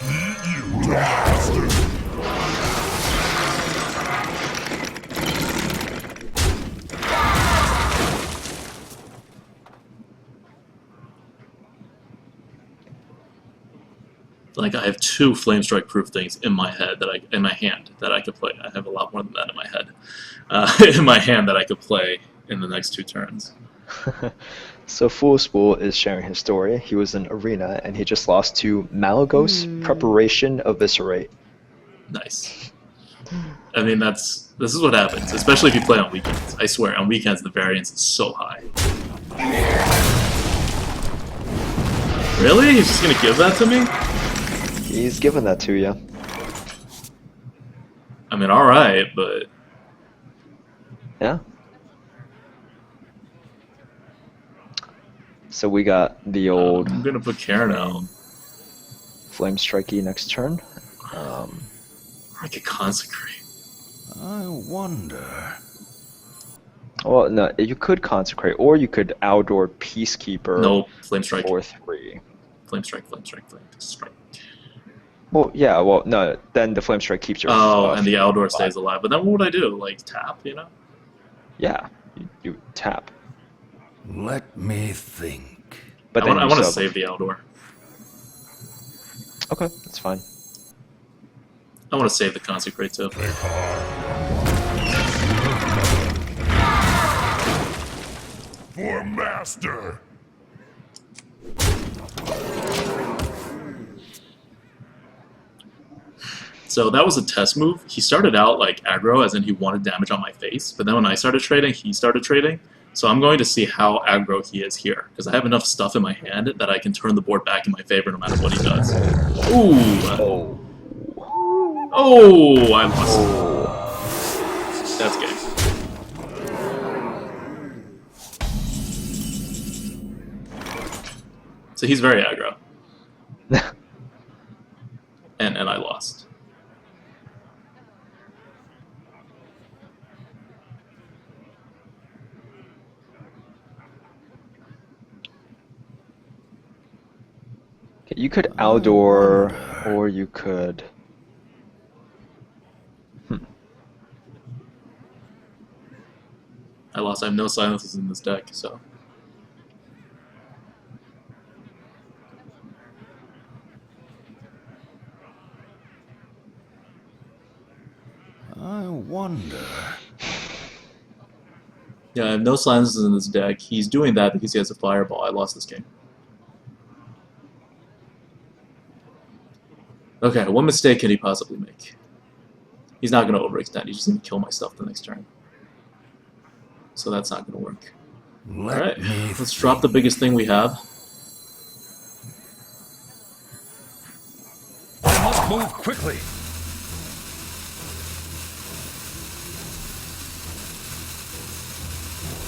[SPEAKER 1] Like, I have 2 Flame Strike proof things in my head in my hand that I could play. I have a lot more than that in my head. In my hand that I could play in the next 2 turns.
[SPEAKER 2] So Fool's Spool is sharing his story. He was in Arena and he just lost to Malagos Preparation Eviscerate.
[SPEAKER 1] Nice. I mean, this is what happens, especially if you play on weekends. I swear, on weekends the variance is so high. Really? He's just gonna give that to me?
[SPEAKER 2] He's giving that to you.
[SPEAKER 1] I mean, alright, but...
[SPEAKER 2] Yeah. So we got the old
[SPEAKER 1] I'm gonna put Karen out.
[SPEAKER 2] Flame Strikey next turn.
[SPEAKER 1] I could Consecrate.
[SPEAKER 5] I wonder.
[SPEAKER 2] Well, no, you could Consecrate, or you could Outdoor Peacekeeper
[SPEAKER 1] Nope, Flame Strike.
[SPEAKER 2] for 3.
[SPEAKER 1] Flame Strike, Flame Strike, Flame Strike.
[SPEAKER 2] Well, yeah. Well, no. Then the flame strike keeps your.
[SPEAKER 1] Oh, and the outdoor
[SPEAKER 2] alive.
[SPEAKER 1] stays alive. But then what would I do? Like tap, you know?
[SPEAKER 2] Yeah. You tap,
[SPEAKER 5] Let me think.
[SPEAKER 2] but
[SPEAKER 1] I
[SPEAKER 2] then
[SPEAKER 1] want
[SPEAKER 2] you
[SPEAKER 1] to
[SPEAKER 2] sub.
[SPEAKER 1] save the outdoor.
[SPEAKER 2] Okay, that's fine.
[SPEAKER 1] I want to save the consecrate too.
[SPEAKER 3] For master.
[SPEAKER 1] So that was a test move. He started out like aggro, as in he wanted damage on my face. But then when I started trading, he started trading. So I'm going to see how aggro he is here, because I have enough stuff in my hand that I can turn the board back in my favor no matter what he does. Ooh!
[SPEAKER 2] Oh.
[SPEAKER 1] Oh! I lost. That's game. So he's very aggro. And I lost.
[SPEAKER 2] You could outdoor, or you could.
[SPEAKER 1] I lost. I have no silences in this deck, so.
[SPEAKER 5] I wonder.
[SPEAKER 1] Yeah, I have no silences in this deck. He's doing that because he has a fireball. I lost this game. Okay, what mistake can he possibly make? He's not going to overextend. He's just going to kill my stuff the next turn. So that's not going to work. Alright, let's drop the biggest thing we have.
[SPEAKER 3] I must move quickly.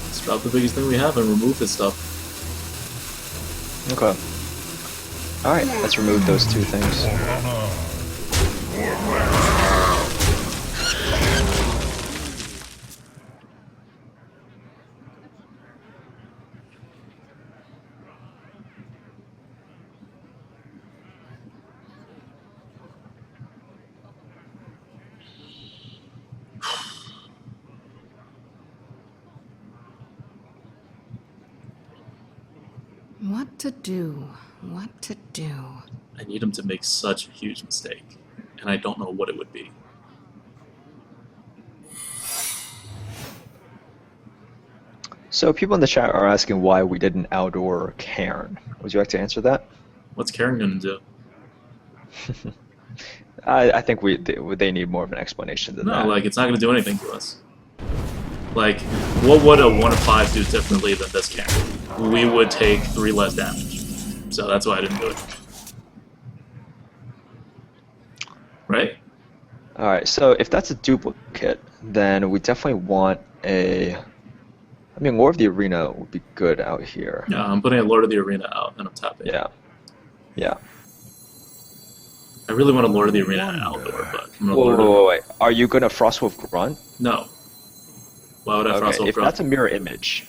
[SPEAKER 1] Let's drop the biggest thing we have and remove his stuff.
[SPEAKER 2] Okay. All right. Let's remove those two things.
[SPEAKER 7] What to do? What to do?
[SPEAKER 1] I need him to make such a huge mistake, and I don't know what it would be.
[SPEAKER 2] So people in the chat are asking why we didn't outdoor Cairn. Would you like to answer that?
[SPEAKER 1] What's Karen going to do?
[SPEAKER 2] I think they need more of an explanation than
[SPEAKER 1] No,
[SPEAKER 2] that.
[SPEAKER 1] like, it's not going to do anything to us. Like, what would a 1 of 5 do differently than this Karen? We would take 3 less damage. So that's why I didn't do it. Right?
[SPEAKER 2] All right. So if that's a duplicate, then we definitely want a. I mean, War of the Arena would be good out here.
[SPEAKER 1] Yeah, I'm putting a Lord of the Arena out, and I'm tapping.
[SPEAKER 2] Yeah. Yeah.
[SPEAKER 1] I really want a Lord of the Arena outdoor, but I'm going to
[SPEAKER 2] Whoa,
[SPEAKER 1] Lord of...
[SPEAKER 2] wait. Are you gonna Frostwolf Grunt?
[SPEAKER 1] No. Why would I
[SPEAKER 2] Okay.
[SPEAKER 1] Frostwolf
[SPEAKER 2] If
[SPEAKER 1] Grunt?
[SPEAKER 2] that's a mirror image.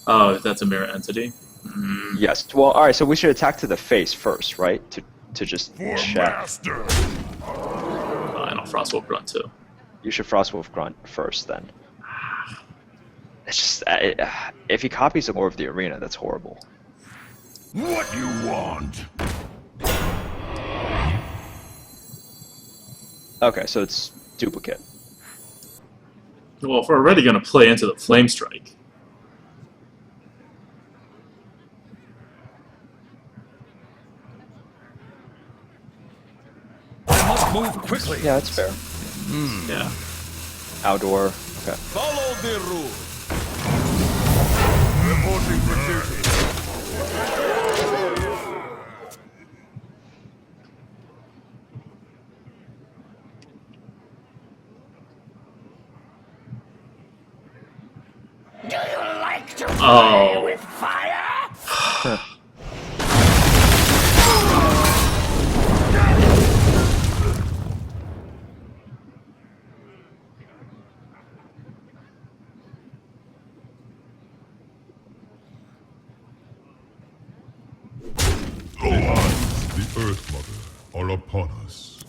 [SPEAKER 1] Oh, if that's a mirror entity? Mm.
[SPEAKER 2] Yes. Well, all right. So we should attack to the face first, right? To just
[SPEAKER 3] For
[SPEAKER 2] check.
[SPEAKER 3] master.
[SPEAKER 1] And I'll Frostwolf Grunt too.
[SPEAKER 2] You should Frostwolf Grunt first, then. It's just if he copies the War of the Arena, that's horrible.
[SPEAKER 3] What you want?
[SPEAKER 2] Okay, so it's duplicate.
[SPEAKER 1] Well, if we're already going to play into the Flame Strike.
[SPEAKER 3] I must move quickly.
[SPEAKER 2] Yeah, that's fair.
[SPEAKER 1] Yeah.
[SPEAKER 2] Outdoor. Okay.
[SPEAKER 3] Follow the rules. Reporting for duty.
[SPEAKER 6] Do you like to play
[SPEAKER 1] Oh.
[SPEAKER 6] with fire?
[SPEAKER 3] The Earth Mother are upon us.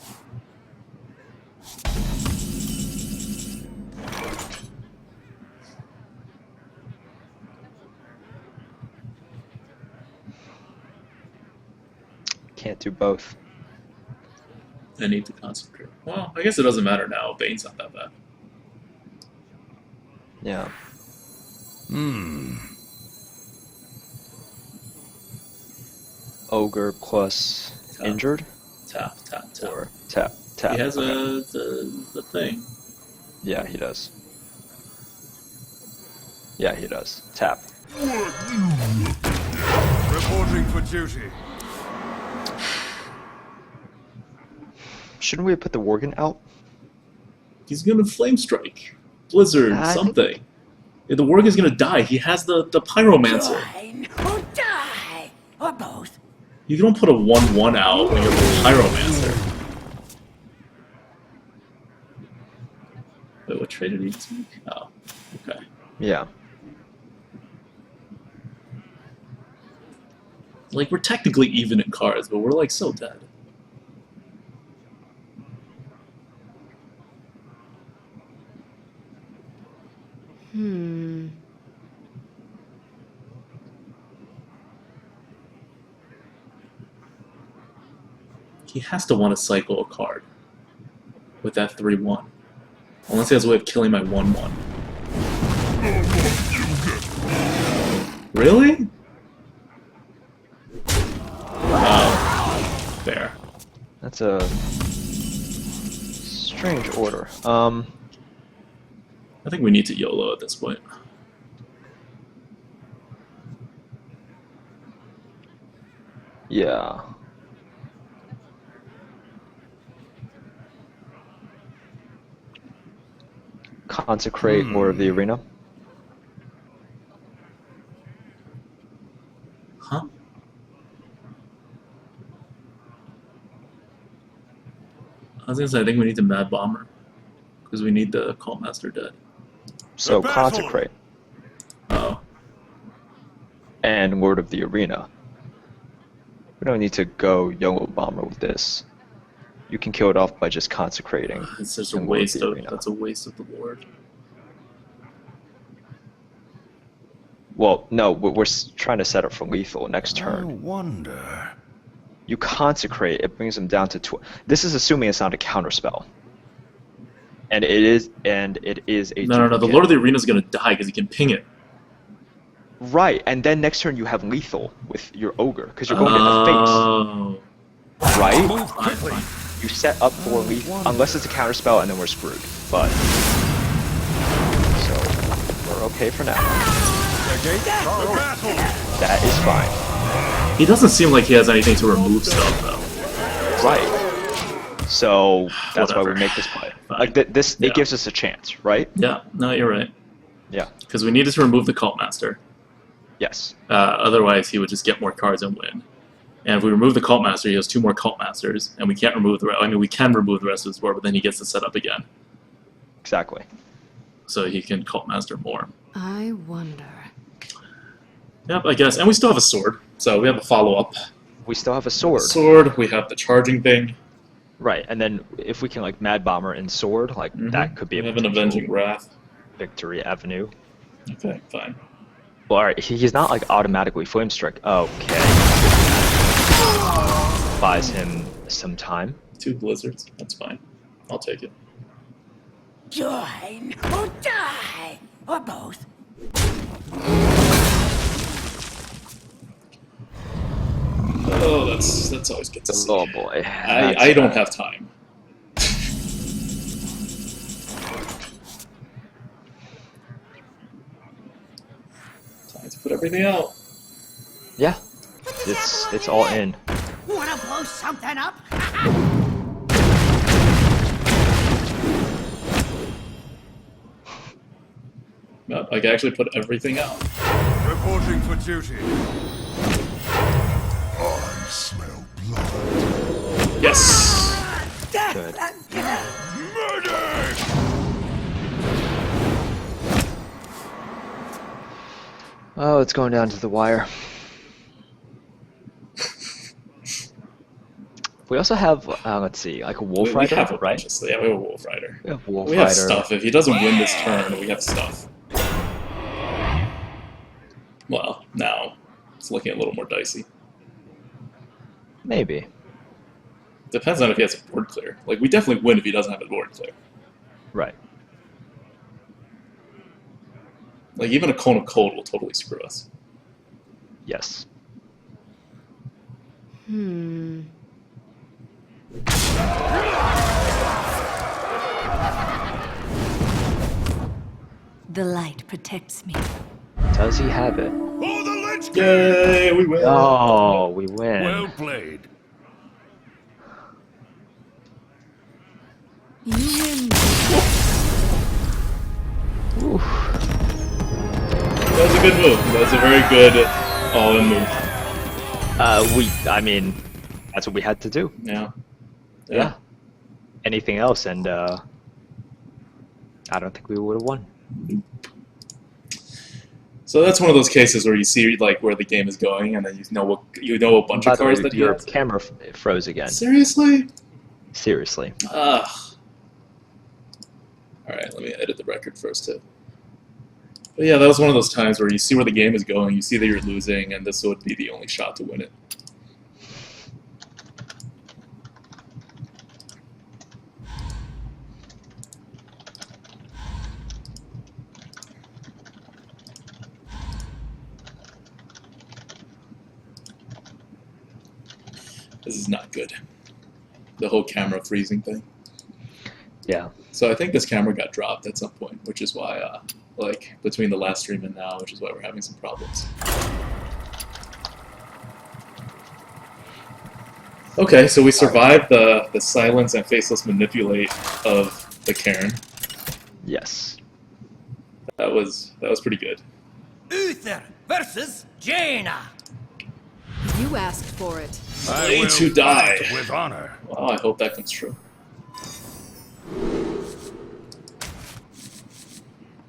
[SPEAKER 2] Can't do both.
[SPEAKER 1] I need to concentrate. Well, I guess it doesn't matter now. Bane's not that bad.
[SPEAKER 2] Yeah. Ogre plus
[SPEAKER 1] Tap.
[SPEAKER 2] injured?
[SPEAKER 1] Tap, tap, tap.
[SPEAKER 2] Or tap, tap.
[SPEAKER 1] He has
[SPEAKER 2] okay.
[SPEAKER 1] the thing.
[SPEAKER 2] Yeah, he does. Yeah, he does. Tap.
[SPEAKER 3] Reporting for duty.
[SPEAKER 2] Shouldn't we have put the Worgen out?
[SPEAKER 1] He's gonna flame strike, blizzard,
[SPEAKER 2] I think-
[SPEAKER 1] something. Yeah, the Worgen's gonna die. He has the pyromancer.
[SPEAKER 6] Join or die, or both.
[SPEAKER 1] You don't put a 1/1 out when you're the pyromancer. Wait, what trade did he take? Oh, okay.
[SPEAKER 2] Yeah.
[SPEAKER 1] Like, we're technically even in cards, but we're like so dead. He has to want to cycle a card with that 3/1. Unless he has a way of killing my 1/1. Really? Oh. Fair.
[SPEAKER 2] That's a strange order.
[SPEAKER 1] I think we need to YOLO at this point.
[SPEAKER 2] Yeah. Consecrate more of the arena.
[SPEAKER 1] Huh? I was gonna say, I think we need to Mad Bomber. Because we need the Cult Master dead.
[SPEAKER 2] So
[SPEAKER 3] The battle!
[SPEAKER 2] consecrate
[SPEAKER 1] Oh.
[SPEAKER 2] and word of the arena. We don't need to go YOLO bomber with this. You can kill it off by just consecrating.
[SPEAKER 1] It's just a
[SPEAKER 2] and Word of
[SPEAKER 1] waste
[SPEAKER 2] the
[SPEAKER 1] of,
[SPEAKER 2] Arena.
[SPEAKER 1] that's a waste of the Lord.
[SPEAKER 2] Well, no, we're trying to set up for lethal next
[SPEAKER 5] I
[SPEAKER 2] turn.
[SPEAKER 5] wonder.
[SPEAKER 2] You consecrate, it brings them down to 12. This is assuming it's not a counterspell. And it is a
[SPEAKER 1] No, the
[SPEAKER 2] duplicate.
[SPEAKER 1] Lord of the Arena is gonna die because he can ping it.
[SPEAKER 2] Right, and then next turn you have lethal with your ogre, because you're going in the
[SPEAKER 1] Oh.
[SPEAKER 2] face. Right?
[SPEAKER 3] Move quickly.
[SPEAKER 2] You set up for lethal, unless it's a counterspell, and then we're screwed. But so we're okay for now.
[SPEAKER 3] The battle.
[SPEAKER 2] That is fine.
[SPEAKER 1] He doesn't seem like he has anything to remove stuff, though.
[SPEAKER 2] Right. So that's why we
[SPEAKER 1] Whatever.
[SPEAKER 2] make this play.
[SPEAKER 1] Fine.
[SPEAKER 2] Like this,
[SPEAKER 1] Yeah.
[SPEAKER 2] it gives us a chance, right?
[SPEAKER 1] Yeah, no, you're right.
[SPEAKER 2] Yeah.
[SPEAKER 1] Because we needed to remove the Cult Master.
[SPEAKER 2] Yes.
[SPEAKER 1] Otherwise, he would just get more cards and win. And if we remove the Cult Master, he has 2 more Cult Masters, and we can't remove the rest. I mean, we can remove the rest of his board, but then he gets to set up again.
[SPEAKER 2] Exactly.
[SPEAKER 1] So he can Cult Master more.
[SPEAKER 7] I wonder.
[SPEAKER 1] Yep, I guess. And we still have a sword, so we have a follow-up.
[SPEAKER 2] We still have a sword.
[SPEAKER 1] Sword, we have the charging thing.
[SPEAKER 2] Right, and then if we can like Mad Bomber and sword, like that could be
[SPEAKER 1] We
[SPEAKER 2] a
[SPEAKER 1] have an
[SPEAKER 2] potential
[SPEAKER 1] Avenging Wrath.
[SPEAKER 2] victory avenue.
[SPEAKER 1] Okay, fine.
[SPEAKER 2] Well, alright, he's not like automatically flame strike. Okay. Buys him some time.
[SPEAKER 1] 2 blizzards, that's fine. I'll take it.
[SPEAKER 6] Join or die, or both.
[SPEAKER 1] Oh, that's always good to see.
[SPEAKER 2] Oh boy.
[SPEAKER 1] I don't have time. Time to put everything out.
[SPEAKER 2] Yeah. It's all in.
[SPEAKER 6] Wanna blow something up?
[SPEAKER 1] No, I can actually put everything out.
[SPEAKER 3] Reporting for duty. I smell blood.
[SPEAKER 1] Yes!
[SPEAKER 2] Good.
[SPEAKER 3] Medic!
[SPEAKER 2] Oh, it's going down to the wire. We also have, let's see, like a Wolf
[SPEAKER 1] We
[SPEAKER 2] Rider,
[SPEAKER 1] have a
[SPEAKER 2] right?
[SPEAKER 1] bunch of stuff. Yeah, we have a Wolf Rider.
[SPEAKER 2] We have Wolf
[SPEAKER 1] We have
[SPEAKER 2] Rider.
[SPEAKER 1] stuff. If he doesn't win this turn, we have stuff. Well, now it's looking a little more dicey.
[SPEAKER 2] Maybe.
[SPEAKER 1] Depends on if he has a board clear. Like, we definitely win if he doesn't have a board clear.
[SPEAKER 2] Right.
[SPEAKER 1] Like, even a Cone of Cold will totally screw us.
[SPEAKER 2] Yes.
[SPEAKER 4] The light protects me.
[SPEAKER 2] Does he have it?
[SPEAKER 3] For the Lich King!
[SPEAKER 1] Yay, we win!
[SPEAKER 2] Oh, we win.
[SPEAKER 3] Well played.
[SPEAKER 4] You win.
[SPEAKER 2] Oof.
[SPEAKER 1] That was a good move. That was a very good all-in move.
[SPEAKER 2] I mean, that's what we had to do.
[SPEAKER 1] Yeah.
[SPEAKER 2] Yeah. Anything else, and I don't think we would have won.
[SPEAKER 1] So that's one of those cases where you see like where the game is going, and then you know a bunch
[SPEAKER 2] By
[SPEAKER 1] of
[SPEAKER 2] the way,
[SPEAKER 1] cards that you
[SPEAKER 2] your
[SPEAKER 1] have.
[SPEAKER 2] camera froze again.
[SPEAKER 1] Seriously?
[SPEAKER 2] Seriously.
[SPEAKER 1] Ugh. Alright, let me edit the record first too. But yeah, that was one of those times where you see where the game is going, you see that you're losing, and this would be the only shot to win it. This is not good. The whole camera freezing thing.
[SPEAKER 2] Yeah.
[SPEAKER 1] So I think this camera got dropped at some point, which is why, like, between the last stream and now, which is why we're having some problems. Okay, so we survived the silence and faceless manipulate of the Karen.
[SPEAKER 2] Yes.
[SPEAKER 1] That was pretty good.
[SPEAKER 6] Uther versus Jaina.
[SPEAKER 7] You asked for it.
[SPEAKER 3] I
[SPEAKER 1] Way
[SPEAKER 3] will
[SPEAKER 1] to die.
[SPEAKER 3] fight with honor.
[SPEAKER 1] Well, I hope that comes true.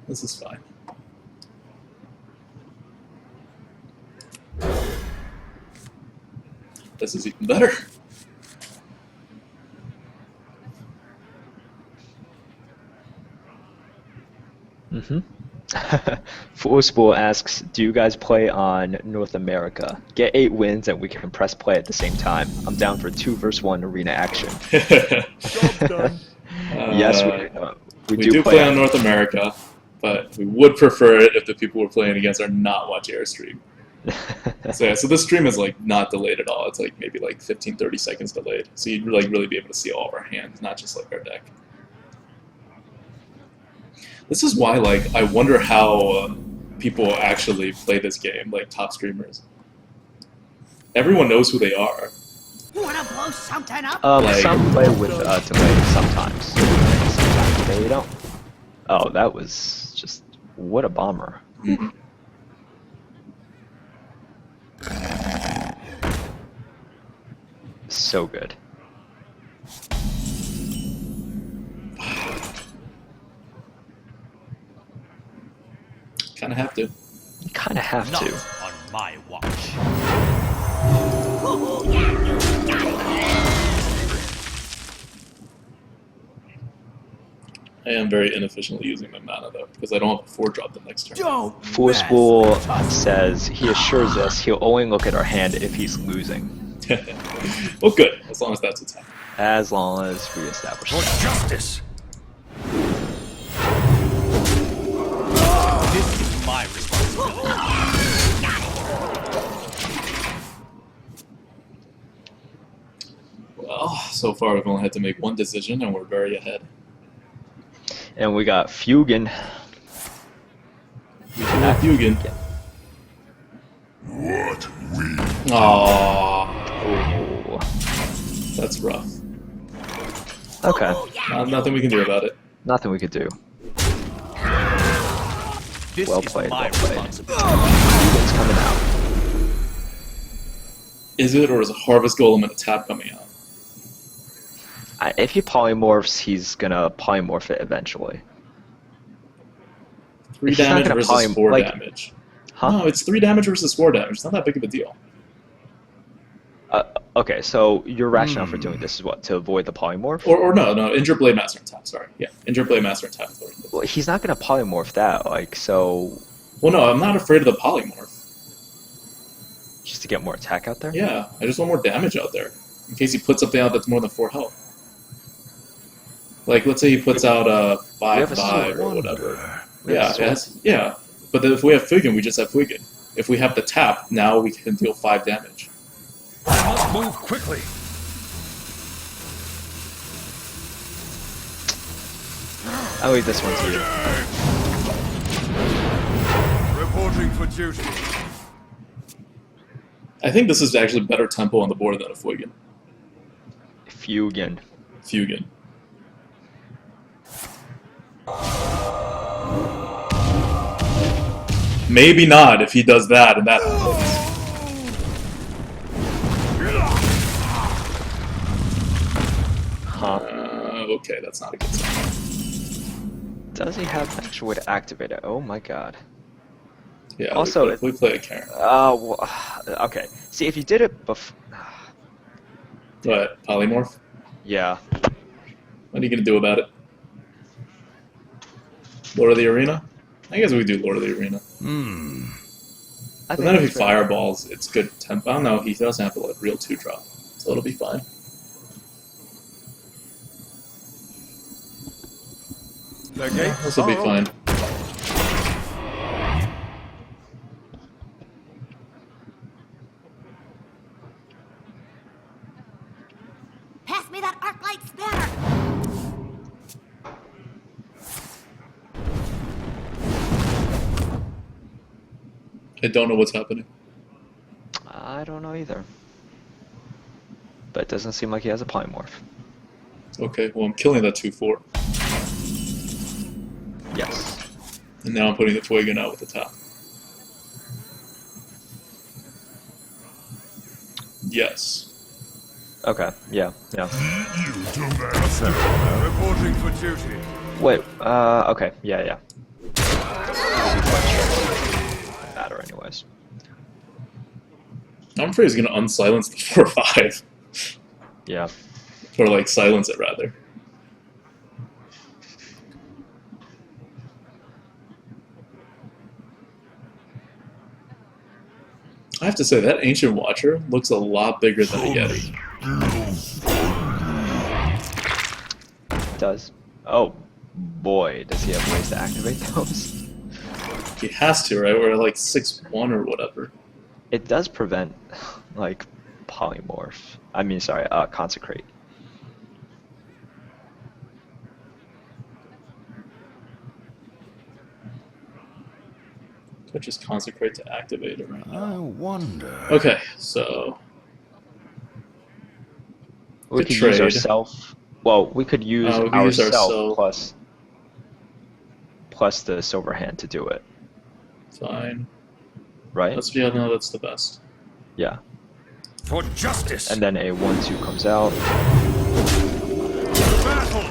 [SPEAKER 1] This is fine. This is even better.
[SPEAKER 2] Mm-hmm. Foolspool asks, do you guys play on North America? Get 8 wins and we can press play at the same time. I'm down for 2 versus 1 arena action.
[SPEAKER 3] Job done.
[SPEAKER 2] Yes, we
[SPEAKER 1] We do play on North America, but we would prefer it if the people we're playing against are not watching our stream. So yeah, so this stream is like not delayed at all. It's like maybe like 15-30 seconds delayed. So you'd like really be able to see all of our hands, not just like our deck. This is why, like, I wonder how people actually play this game, like top streamers. Everyone knows who they are.
[SPEAKER 6] Wanna blow something up?
[SPEAKER 1] Like-
[SPEAKER 2] Some play with delay sometimes. Sometimes they don't. Oh, that was just... what a bomber.
[SPEAKER 1] Mhm.
[SPEAKER 2] So good.
[SPEAKER 1] Kind of have to.
[SPEAKER 2] You kind of have to.
[SPEAKER 6] on my watch.
[SPEAKER 1] I am very inefficiently using my mana though, because I don't have a 4-drop the next turn.
[SPEAKER 6] Don't
[SPEAKER 2] Foolspool says he assures us he'll only look at our hand if he's losing.
[SPEAKER 1] Well, good, as long as that's what's happening.
[SPEAKER 2] As long as we establish
[SPEAKER 3] For
[SPEAKER 2] that.
[SPEAKER 3] justice.
[SPEAKER 6] This is my responsibility.
[SPEAKER 1] Well, so far we've only had to make one decision, and we're very ahead.
[SPEAKER 2] And we got Fugan.
[SPEAKER 1] Fugan.
[SPEAKER 3] What we
[SPEAKER 1] Aww,
[SPEAKER 2] Oh.
[SPEAKER 1] that's rough.
[SPEAKER 2] Okay.
[SPEAKER 1] Nothing we can do about it.
[SPEAKER 2] Nothing we could do.
[SPEAKER 6] This
[SPEAKER 2] Well
[SPEAKER 6] is
[SPEAKER 2] played,
[SPEAKER 6] my
[SPEAKER 2] well played.
[SPEAKER 6] responsibility.
[SPEAKER 2] Fugan's coming out.
[SPEAKER 1] Is it, or is a Harvest Golem and a tap coming out?
[SPEAKER 2] If he polymorphs, he's gonna polymorph it eventually.
[SPEAKER 1] 3
[SPEAKER 2] He's not
[SPEAKER 1] damage
[SPEAKER 2] gonna
[SPEAKER 1] versus 4
[SPEAKER 2] like-
[SPEAKER 1] damage.
[SPEAKER 2] Huh?
[SPEAKER 1] No, it's 3 damage versus 4 damage. It's not that big of a deal.
[SPEAKER 2] Okay, so your rationale for doing this is what? To avoid the polymorph?
[SPEAKER 1] Or no, injure Blade Master and tap, sorry. Yeah, injure Blade Master and tap.
[SPEAKER 2] Well, he's not going to polymorph that, like, so...
[SPEAKER 1] Well, no, I'm not afraid of the polymorph.
[SPEAKER 2] Just to get more attack out there?
[SPEAKER 1] Yeah, I just want more damage out there. In case he puts something out that's more than 4 health. Like, let's say he puts out a 5/5 or whatever. Yeah, yeah. But then if we have Fugen, we just have Fugen. If we have the tap, now we can deal 5 damage.
[SPEAKER 3] I must move quickly.
[SPEAKER 2] I'll leave this one to you.
[SPEAKER 3] Reporting for duty.
[SPEAKER 1] I think this is actually better tempo on the board than a Fugen.
[SPEAKER 2] Fugen.
[SPEAKER 1] Fugen. Maybe not if he does that and that happens.
[SPEAKER 2] Huh.
[SPEAKER 1] Okay, that's not a good sign.
[SPEAKER 2] Does he have an actual way to activate it? Oh my god.
[SPEAKER 1] Yeah,
[SPEAKER 2] Also,
[SPEAKER 1] we play a Karen.
[SPEAKER 2] Well, okay. See, if you did it before...
[SPEAKER 1] What, polymorph?
[SPEAKER 2] Yeah.
[SPEAKER 1] What are you gonna do about it? Lord of the Arena? I guess we do Lord of the Arena. But then if he fireballs, it's good tempo. Oh no, he doesn't have to let real 2-drop. So it'll be fine.
[SPEAKER 3] The gates
[SPEAKER 1] This will be
[SPEAKER 3] are
[SPEAKER 1] fine.
[SPEAKER 4] Pass me that arc light spanner!
[SPEAKER 1] I don't know what's happening.
[SPEAKER 2] I don't know either. But it doesn't seem like he has a polymorph.
[SPEAKER 1] Okay, well I'm killing that 2/4.
[SPEAKER 2] Yes.
[SPEAKER 1] And now I'm putting the Fuegan out with the top. Yes.
[SPEAKER 2] Okay, yeah.
[SPEAKER 3] you to master. Reporting for duty.
[SPEAKER 2] Wait, okay, yeah. Matter anyways.
[SPEAKER 1] I'm afraid he's gonna unsilence the 4/5.
[SPEAKER 2] Yeah.
[SPEAKER 1] Or like silence it rather. I have to say, that Ancient Watcher looks a lot bigger than a Yeti.
[SPEAKER 2] It does. Oh boy, does he have ways to activate those?
[SPEAKER 1] He has to, right? We're like 6/1 or whatever.
[SPEAKER 2] It does prevent, like, polymorph. I mean, sorry, consecrate.
[SPEAKER 1] Could just consecrate to activate it right now.
[SPEAKER 5] I wonder.
[SPEAKER 1] Okay, so
[SPEAKER 2] We
[SPEAKER 1] Good
[SPEAKER 2] could use
[SPEAKER 1] trade.
[SPEAKER 2] ourself. Well, we could use
[SPEAKER 1] we could use
[SPEAKER 2] ourself
[SPEAKER 1] ourself.
[SPEAKER 2] plus the silver hand to do it,
[SPEAKER 1] fine.
[SPEAKER 2] right?
[SPEAKER 1] Let's be no, that's the best.
[SPEAKER 2] Yeah.
[SPEAKER 3] For justice.
[SPEAKER 2] And then a 1/2 comes out.
[SPEAKER 3] battle.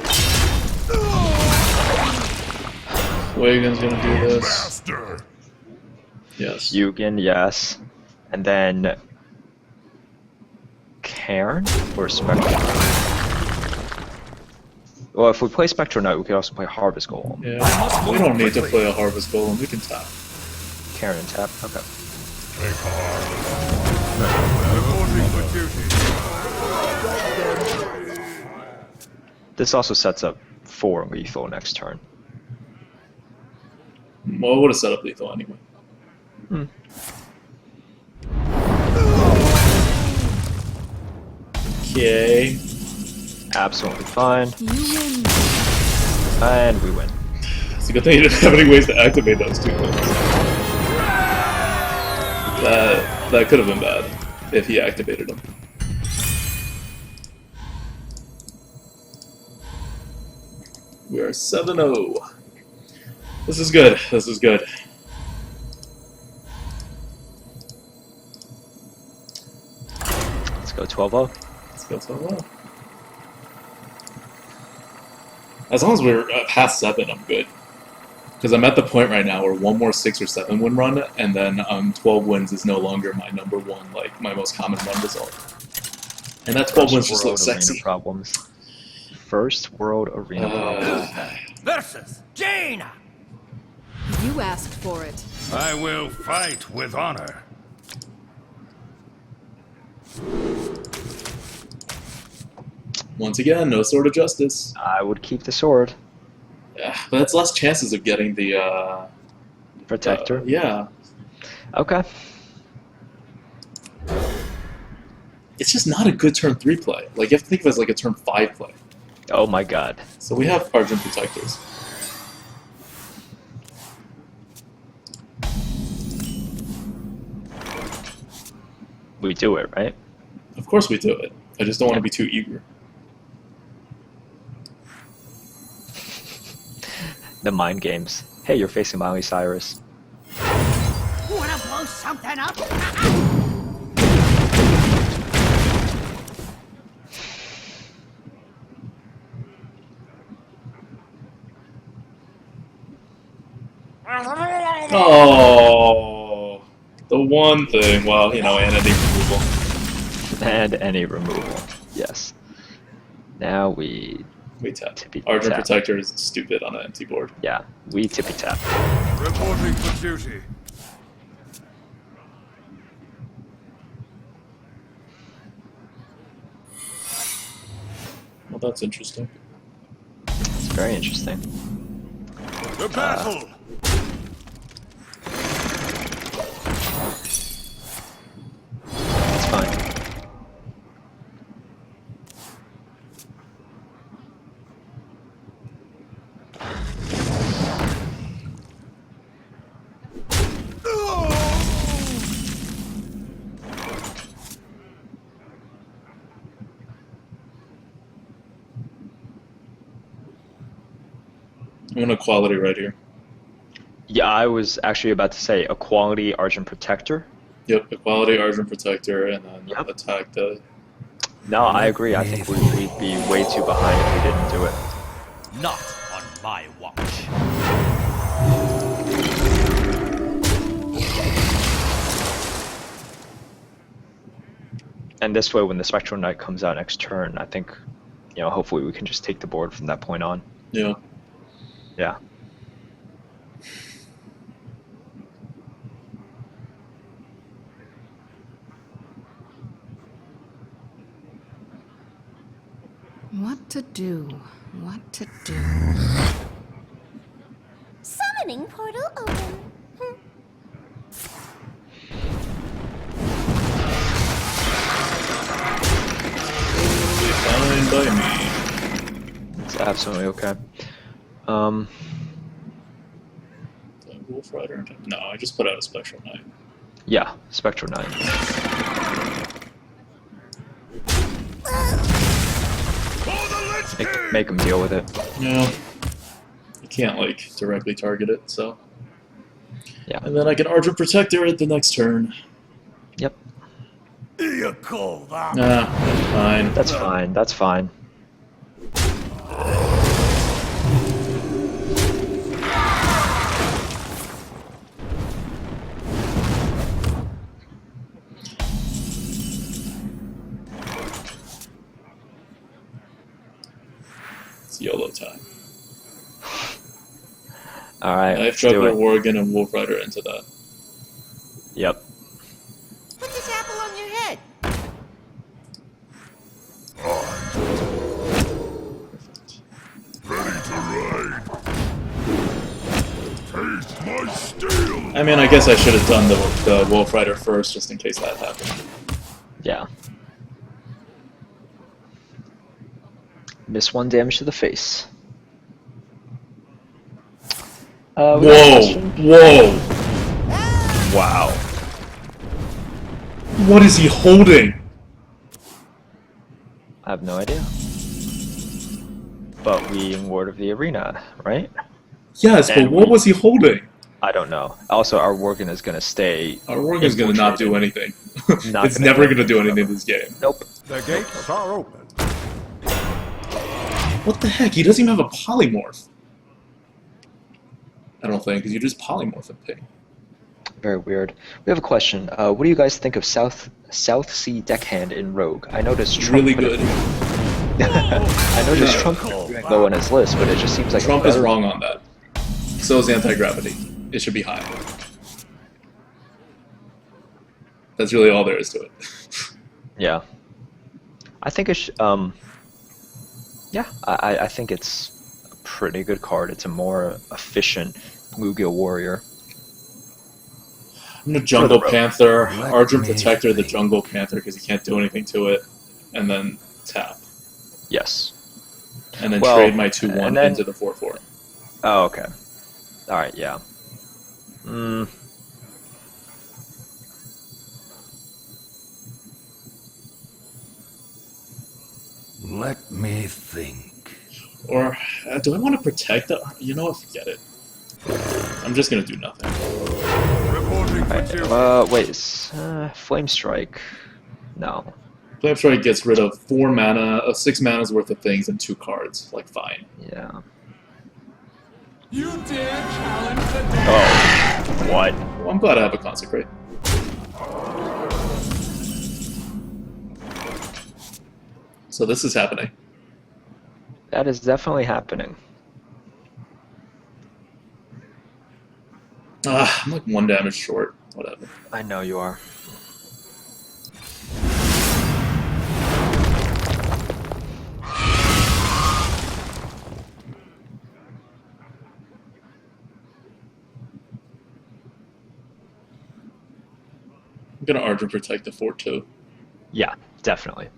[SPEAKER 1] Fuegan's gonna do this.
[SPEAKER 3] Master.
[SPEAKER 1] Yes.
[SPEAKER 2] Yugen, yes. And then Cairn or Spectral Knight? Well, if we play Spectral Knight, we could also play Harvest Golem.
[SPEAKER 1] Yeah. We don't need to play a Harvest Golem. We can tap.
[SPEAKER 2] Cairn and tap. Okay.
[SPEAKER 3] Take heart. Reporting for duty.
[SPEAKER 2] This also sets up 4 lethal next turn.
[SPEAKER 1] Well, I would have set up lethal anyway. Okay.
[SPEAKER 2] Absolutely fine.
[SPEAKER 7] You win.
[SPEAKER 2] And we win.
[SPEAKER 1] It's a good thing you didn't have any ways to activate those 2 things. That could have been bad if he activated them. We are 7-0. This is good. This is good.
[SPEAKER 2] Let's go 12-0.
[SPEAKER 1] Let's go 12-0. As long as we're past 7, I'm good. Because I'm at the point right now where one more 6 or 7 win run, and then 12 wins is no longer my number 1, like my most common 1 result. And that 12 ones just
[SPEAKER 2] World
[SPEAKER 1] looks
[SPEAKER 2] arena
[SPEAKER 1] sexy.
[SPEAKER 2] problems. First world arena problems.
[SPEAKER 6] Versus Jaina.
[SPEAKER 7] You asked for it.
[SPEAKER 3] I will fight with honor.
[SPEAKER 1] Once again, no sword of justice.
[SPEAKER 2] I would keep the sword.
[SPEAKER 1] Yeah, but that's less chances of getting the
[SPEAKER 2] Protector.
[SPEAKER 1] yeah.
[SPEAKER 2] Okay.
[SPEAKER 1] It's just not a good turn 3 play. Like, you have to think of it as like a turn 5 play.
[SPEAKER 2] Oh my god.
[SPEAKER 1] So we have Argent Protectors.
[SPEAKER 2] We do it, right?
[SPEAKER 1] Of course we do it. I just don't want to be too eager.
[SPEAKER 2] The mind games. Hey, you're facing Miley Cyrus.
[SPEAKER 6] Wanna blow something up?
[SPEAKER 1] Oh, the one thing. Well, you know, entity removal.
[SPEAKER 2] And any removal. Yes. Now we
[SPEAKER 1] Tap.
[SPEAKER 2] Tippy
[SPEAKER 1] Argent
[SPEAKER 2] tap.
[SPEAKER 1] Protector is stupid on an empty board.
[SPEAKER 2] yeah, we tippy tap.
[SPEAKER 3] Reporting for duty.
[SPEAKER 1] Well, that's interesting.
[SPEAKER 2] It's very interesting.
[SPEAKER 3] The battle.
[SPEAKER 2] It's fine.
[SPEAKER 1] I'm gonna quality right here.
[SPEAKER 2] Yeah, I was actually about to say a quality Argent Protector.
[SPEAKER 1] Yep, Equality, Argent Protector, and then
[SPEAKER 2] Yep.
[SPEAKER 1] attack the.
[SPEAKER 2] No, I agree. I think we'd be way too behind if we didn't do it.
[SPEAKER 6] Not on my watch.
[SPEAKER 2] And this way, when the Spectral Knight comes out next turn, I think, hopefully we can just take the board from that point on.
[SPEAKER 1] Yeah.
[SPEAKER 2] Yeah.
[SPEAKER 7] What to do? What to do?
[SPEAKER 4] Summoning portal open.
[SPEAKER 1] Fine by me.
[SPEAKER 2] It's absolutely okay.
[SPEAKER 1] The Wolf Rider. No, I just put out a Spectral Knight.
[SPEAKER 2] Yeah, Spectral Knight. Make him deal with it.
[SPEAKER 1] Yeah. You can't, like, directly target it, so.
[SPEAKER 2] Yeah.
[SPEAKER 1] And then I can Argent Protector it the next turn.
[SPEAKER 2] Yep.
[SPEAKER 3] You call that?
[SPEAKER 1] Nah, fine.
[SPEAKER 2] That's fine. That's fine.
[SPEAKER 1] It's YOLO time.
[SPEAKER 2] Alright,
[SPEAKER 1] Knife
[SPEAKER 2] let's do
[SPEAKER 1] Juggler,
[SPEAKER 2] it.
[SPEAKER 1] Worgen, and Wolf Rider into that.
[SPEAKER 2] Yep.
[SPEAKER 6] Put this apple on your head.
[SPEAKER 3] Ready to ride. Taste my steel.
[SPEAKER 1] I mean, I guess I should have done the Wolf Rider first, just in case that happened.
[SPEAKER 2] Yeah. Miss 1 damage to the face. We got a
[SPEAKER 1] Whoa!
[SPEAKER 2] question?
[SPEAKER 1] Whoa!
[SPEAKER 2] Wow.
[SPEAKER 1] What is he holding?
[SPEAKER 2] I have no idea. But we Ward of the Arena, right?
[SPEAKER 1] Yes, but
[SPEAKER 2] And
[SPEAKER 1] what
[SPEAKER 2] we-
[SPEAKER 1] was he holding?
[SPEAKER 2] I don't know. Also, our Worgen is gonna stay.
[SPEAKER 1] Our Worgen's gonna not do anything.
[SPEAKER 2] Not
[SPEAKER 1] It's
[SPEAKER 2] gonna
[SPEAKER 1] never
[SPEAKER 2] do
[SPEAKER 1] gonna do anything in this game.
[SPEAKER 2] Nope.
[SPEAKER 3] The gates are open.
[SPEAKER 1] What the heck? He doesn't even have a polymorph. I don't think, because you just polymorph and ping.
[SPEAKER 2] Very weird. We have a question. What do you guys think of South Sea Deckhand in Rogue? I noticed Trump
[SPEAKER 1] Really
[SPEAKER 2] put it-
[SPEAKER 1] good.
[SPEAKER 2] I noticed Trump put it very low on his list, but it just seems like
[SPEAKER 1] Trump
[SPEAKER 2] a
[SPEAKER 1] is
[SPEAKER 2] better-
[SPEAKER 1] wrong on that. So is anti-gravity. It should be high. That's really all there is to it.
[SPEAKER 2] Yeah. I think it's yeah, I think it's a pretty good card. It's a more efficient Bluegill warrior.
[SPEAKER 1] I'm the Jungle Panther,
[SPEAKER 5] Let
[SPEAKER 1] Argent
[SPEAKER 5] me
[SPEAKER 1] Protector, the
[SPEAKER 5] think.
[SPEAKER 1] Jungle Panther because you can't do anything to it, and then tap,
[SPEAKER 2] Yes.
[SPEAKER 1] and then
[SPEAKER 2] Well,
[SPEAKER 1] trade my 2/1
[SPEAKER 2] and then-
[SPEAKER 1] into the 4/4.
[SPEAKER 2] Oh, okay. All right, yeah.
[SPEAKER 5] Let me think.
[SPEAKER 1] Or do I want to protect the? You know what? Forget it. I'm just gonna do nothing.
[SPEAKER 3] Reporting for duty.
[SPEAKER 2] Wait, Flame Strike. No.
[SPEAKER 1] Flame Strike gets rid of 4 mana, 6 mana's worth of things and 2 cards. Like fine.
[SPEAKER 2] Yeah.
[SPEAKER 3] You dare challenge the
[SPEAKER 2] Oh. What?
[SPEAKER 1] Well, I'm glad I have a Consecrate. So this is happening.
[SPEAKER 2] That is definitely happening.
[SPEAKER 1] I'm like 1 damage short. Whatever.
[SPEAKER 2] I know you are.
[SPEAKER 1] I'm gonna Argent Protect the 4/2.
[SPEAKER 2] Yeah, definitely.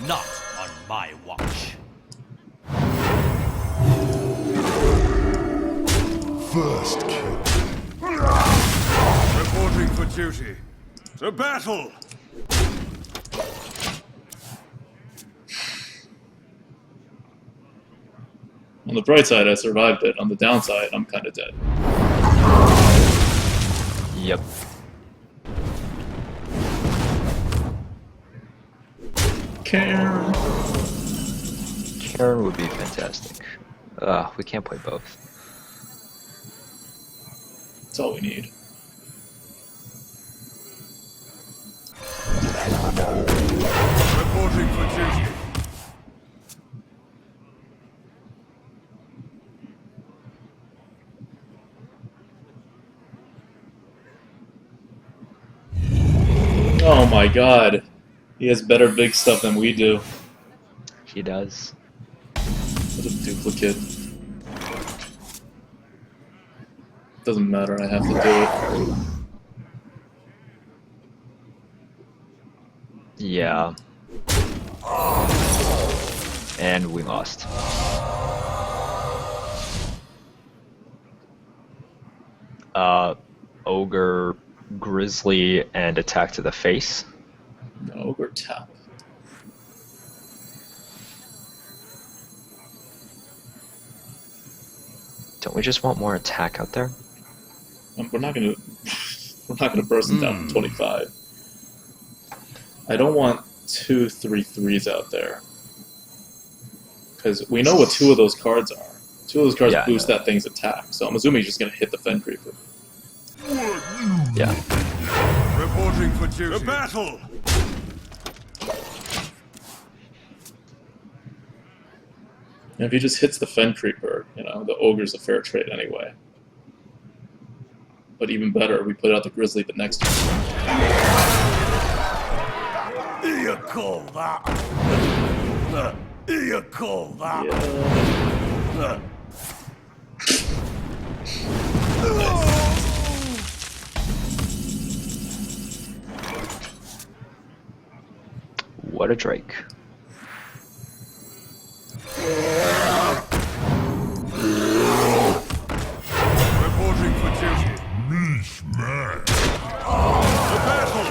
[SPEAKER 6] Not on my watch.
[SPEAKER 3] first kill. Reporting for duty. To battle!
[SPEAKER 1] On the bright side, I survived it. On the downside, I'm kind of dead.
[SPEAKER 2] Yep.
[SPEAKER 1] Karen.
[SPEAKER 2] Karen would be fantastic. We can't play both.
[SPEAKER 1] That's all we need.
[SPEAKER 3] Reporting for duty.
[SPEAKER 1] Oh my god. He has better big stuff than we do.
[SPEAKER 2] He does.
[SPEAKER 1] What a duplicate. Doesn't matter, I have to do it.
[SPEAKER 2] Yeah. And we lost. Ogre, Grizzly, and attack to the face.
[SPEAKER 1] No, Ogre tap.
[SPEAKER 2] Don't we just want more attack out there?
[SPEAKER 1] We're not gonna we're not gonna burst him down to 25. I don't want 2 3/3s out there. Because we know what 2 of those cards are. 2 of those cards
[SPEAKER 2] Yeah, I
[SPEAKER 1] boost
[SPEAKER 2] know.
[SPEAKER 1] that thing's attack, so I'm assuming he's just gonna hit the Fen Creeper.
[SPEAKER 2] Yeah.
[SPEAKER 3] Reporting for duty. To battle!
[SPEAKER 1] And if he just hits the Fen Creeper, you know, the Ogre's a fair trade anyway. But even better, we put out the Grizzly the next turn.
[SPEAKER 3] You call that? You call that?
[SPEAKER 1] Yeah.
[SPEAKER 2] What a Drake.
[SPEAKER 3] Reporting for duty. Niche man. To battle!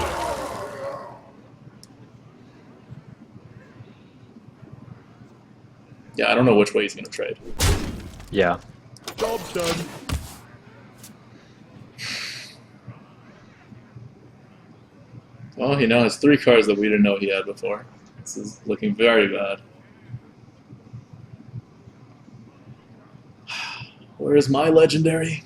[SPEAKER 1] Yeah, I don't know which way he's gonna trade.
[SPEAKER 2] Yeah.
[SPEAKER 3] Job done.
[SPEAKER 1] Well, he now has 3 cards that we didn't know he had before. This is looking very bad. Where's my legendary?